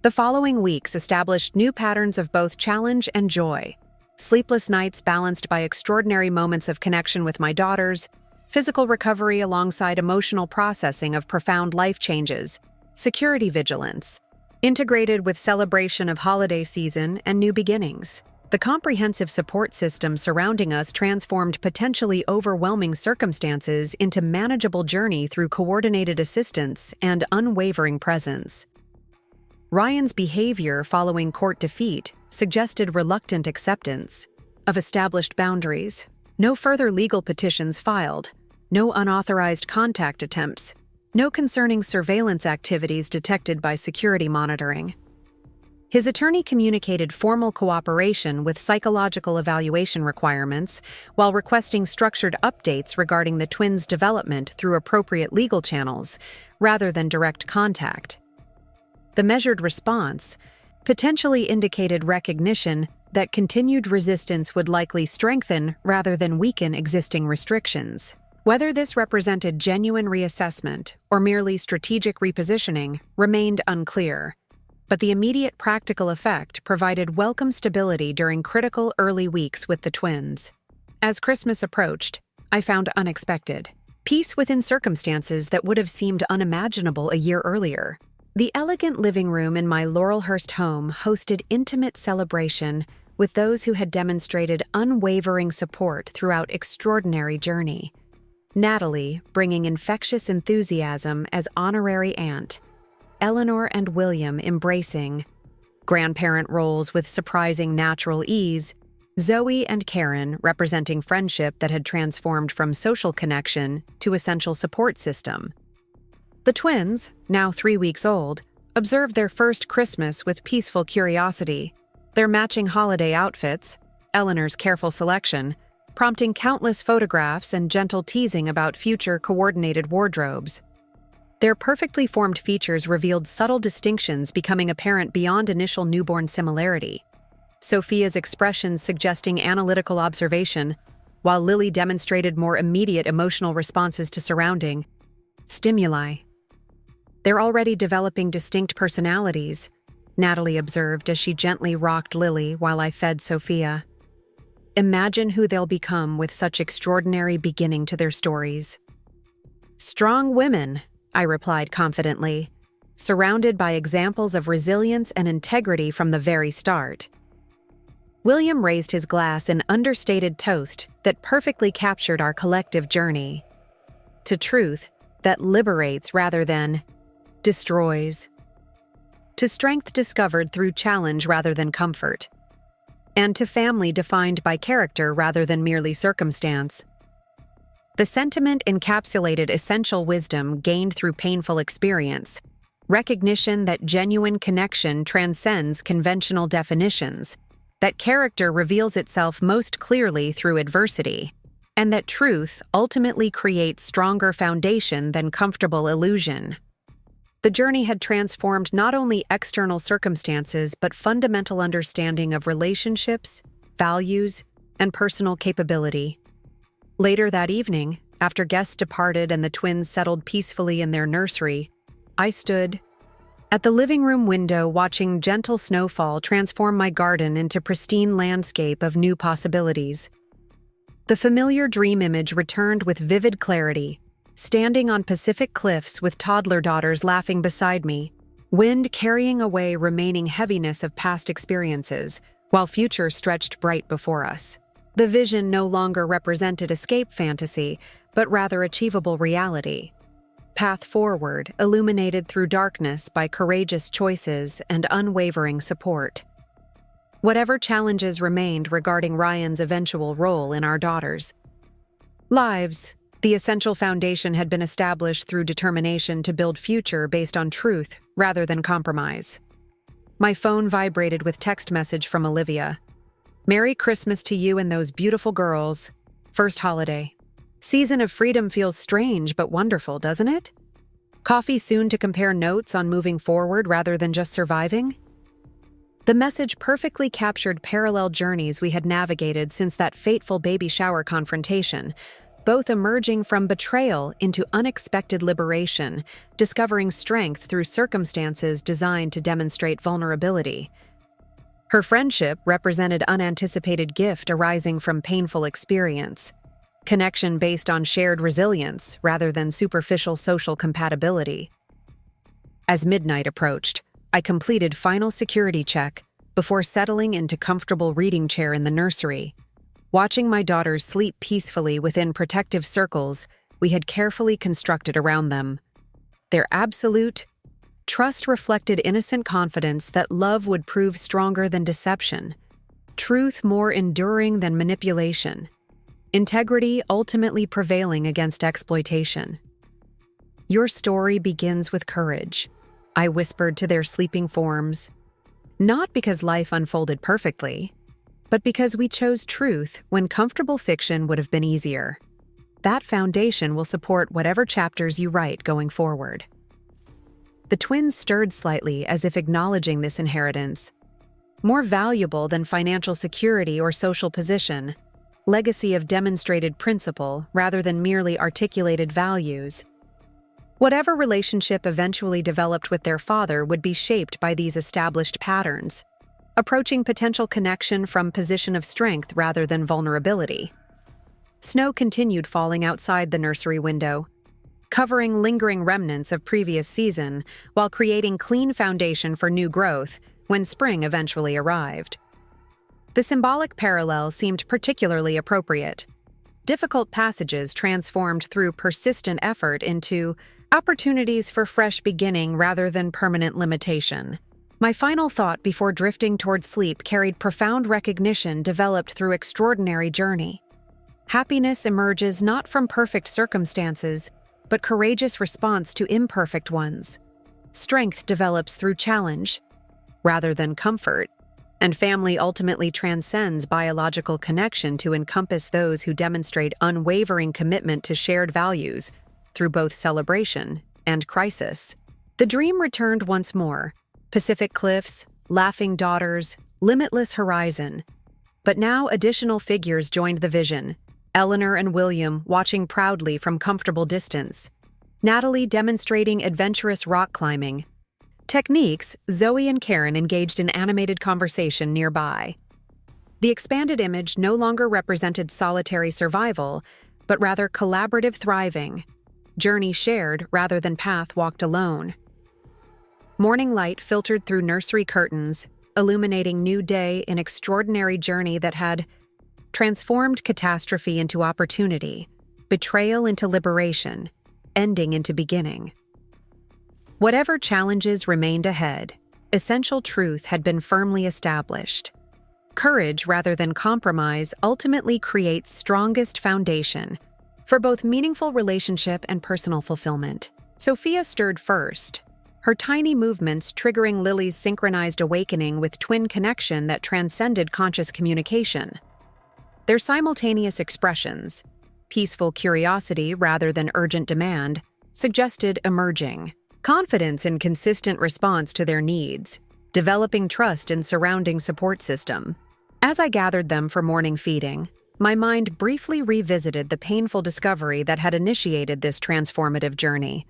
The following weeks established new patterns of both challenge and joy. Sleepless nights balanced by extraordinary moments of connection with my daughters, physical recovery alongside emotional processing of profound life changes, security vigilance, integrated with celebration of holiday season and new beginnings. The comprehensive support system surrounding us transformed potentially overwhelming circumstances into manageable journey through coordinated assistance and unwavering presence. Ryan's behavior following court defeat suggested reluctant acceptance of established boundaries. No further legal petitions filed, no unauthorized contact attempts, No concerning surveillance activities detected by security monitoring. His attorney communicated formal cooperation with psychological evaluation requirements while requesting structured updates regarding the twins' development through appropriate legal channels, rather than direct contact. The measured response potentially indicated recognition that continued resistance would likely strengthen rather than weaken existing restrictions. Whether this represented genuine reassessment or merely strategic repositioning remained unclear, but the immediate practical effect provided welcome stability during critical early weeks with the twins. As Christmas approached, I found unexpected peace within circumstances that would have seemed unimaginable a year earlier. The elegant living room in my Laurelhurst home hosted intimate celebration with those who had demonstrated unwavering support throughout extraordinary journey. Natalie bringing infectious enthusiasm as honorary aunt, Eleanor and William embracing grandparent roles with surprising natural ease, Zoe and Karen representing friendship that had transformed from social connection to essential support system. The twins, now 3 weeks old, observed their first Christmas with peaceful curiosity, their matching holiday outfits, Eleanor's careful selection, prompting countless photographs and gentle teasing about future coordinated wardrobes. Their perfectly formed features revealed subtle distinctions becoming apparent beyond initial newborn similarity. Sophia's expressions suggesting analytical observation, while Lily demonstrated more immediate emotional responses to surrounding stimuli. They're already developing distinct personalities, Natalie observed as she gently rocked Lily while I fed Sophia. Imagine who they'll become with such extraordinary beginning to their stories. Strong women, I replied confidently, surrounded by examples of resilience and integrity from the very start. William raised his glass in understated toast that perfectly captured our collective journey. To truth that liberates rather than destroys. To strength discovered through challenge rather than comfort. And to family defined by character rather than merely circumstance. The sentiment encapsulated essential wisdom gained through painful experience, recognition that genuine connection transcends conventional definitions, that character reveals itself most clearly through adversity, and that truth ultimately creates stronger foundation than comfortable illusion. The journey had transformed not only external circumstances but fundamental understanding of relationships, values, and personal capability. Later that evening, after guests departed and the twins settled peacefully in their nursery, I stood at the living room window watching gentle snowfall transform my garden into pristine landscape of new possibilities. The familiar dream image returned with vivid clarity, standing on Pacific cliffs with toddler daughters laughing beside me, wind carrying away remaining heaviness of past experiences, while future stretched bright before us. The vision no longer represented escape fantasy, but rather achievable reality. Path forward, illuminated through darkness by courageous choices and unwavering support. Whatever challenges remained regarding Ryan's eventual role in our daughters' lives, the essential foundation had been established through determination to build future based on truth rather than compromise. My phone vibrated with text message from Olivia. Merry Christmas to you and those beautiful girls. First holiday. Season of freedom feels strange but wonderful, doesn't it? Coffee soon to compare notes on moving forward rather than just surviving? The message perfectly captured parallel journeys we had navigated since that fateful baby shower confrontation, both emerging from betrayal into unexpected liberation, discovering strength through circumstances designed to demonstrate vulnerability. Her friendship represented unanticipated gift arising from painful experience, connection based on shared resilience rather than superficial social compatibility. As midnight approached, I completed final security check before settling into comfortable reading chair in the nursery. Watching my daughters sleep peacefully within protective circles we had carefully constructed around them. Their absolute trust reflected innocent confidence that love would prove stronger than deception, truth more enduring than manipulation, integrity ultimately prevailing against exploitation. Your story begins with courage, I whispered to their sleeping forms. Not because life unfolded perfectly, but because we chose truth when comfortable fiction would have been easier. That foundation will support whatever chapters you write going forward. The twins stirred slightly as if acknowledging this inheritance. More valuable than financial security or social position, legacy of demonstrated principle rather than merely articulated values. Whatever relationship eventually developed with their father would be shaped by these established patterns, approaching potential connection from position of strength rather than vulnerability. Snow continued falling outside the nursery window, covering lingering remnants of previous season while creating clean foundation for new growth when spring eventually arrived. The symbolic parallel seemed particularly appropriate. Difficult passages transformed through persistent effort into opportunities for fresh beginning rather than permanent limitation. My final thought before drifting toward sleep carried profound recognition developed through extraordinary journey. Happiness emerges not from perfect circumstances, but courageous response to imperfect ones. Strength develops through challenge, rather than comfort, and family ultimately transcends biological connection to encompass those who demonstrate unwavering commitment to shared values through both celebration and crisis. The dream returned once more, Pacific cliffs, laughing daughters, limitless horizon. But now additional figures joined the vision, Eleanor and William watching proudly from comfortable distance, Natalie demonstrating adventurous rock climbing. Techniques, Zoe and Karen engaged in animated conversation nearby. The expanded image no longer represented solitary survival, but rather collaborative thriving, journey shared rather than path walked alone. Morning light filtered through nursery curtains, illuminating new day in extraordinary journey that had transformed catastrophe into opportunity, betrayal into liberation, ending into beginning. Whatever challenges remained ahead, essential truth had been firmly established. Courage rather than compromise ultimately creates strongest foundation for both meaningful relationship and personal fulfillment. Sophia stirred first, her tiny movements triggering Lily's synchronized awakening with twin connection that transcended conscious communication. Their simultaneous expressions, peaceful curiosity rather than urgent demand, suggested emerging confidence and consistent response to their needs, developing trust in surrounding support system. As I gathered them for morning feeding, my mind briefly revisited the painful discovery that had initiated this transformative journey.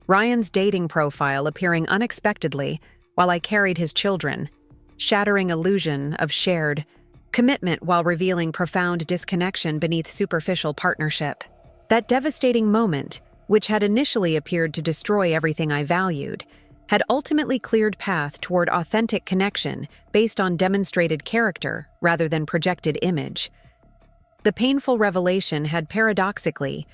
Ryan's dating profile appearing unexpectedly while I carried his children, shattering illusion of shared commitment while revealing profound disconnection beneath superficial partnership. That devastating moment, which had initially appeared to destroy everything I valued, had ultimately cleared path toward authentic connection based on demonstrated character rather than projected image. The painful revelation had paradoxically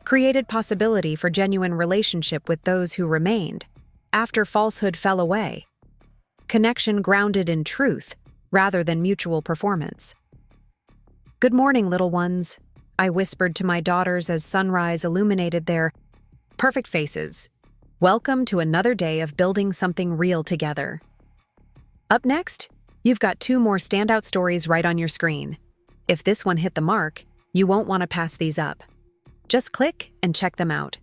created possibility for genuine relationship with those who remained after falsehood fell away. Connection grounded in truth rather than mutual performance. "Good morning, little ones," I whispered to my daughters as sunrise illuminated their perfect faces. "Welcome to another day of building something real together." Up next, you've got 2 more standout stories right on your screen. If this one hit the mark, you won't want to pass these up. Just click and check them out.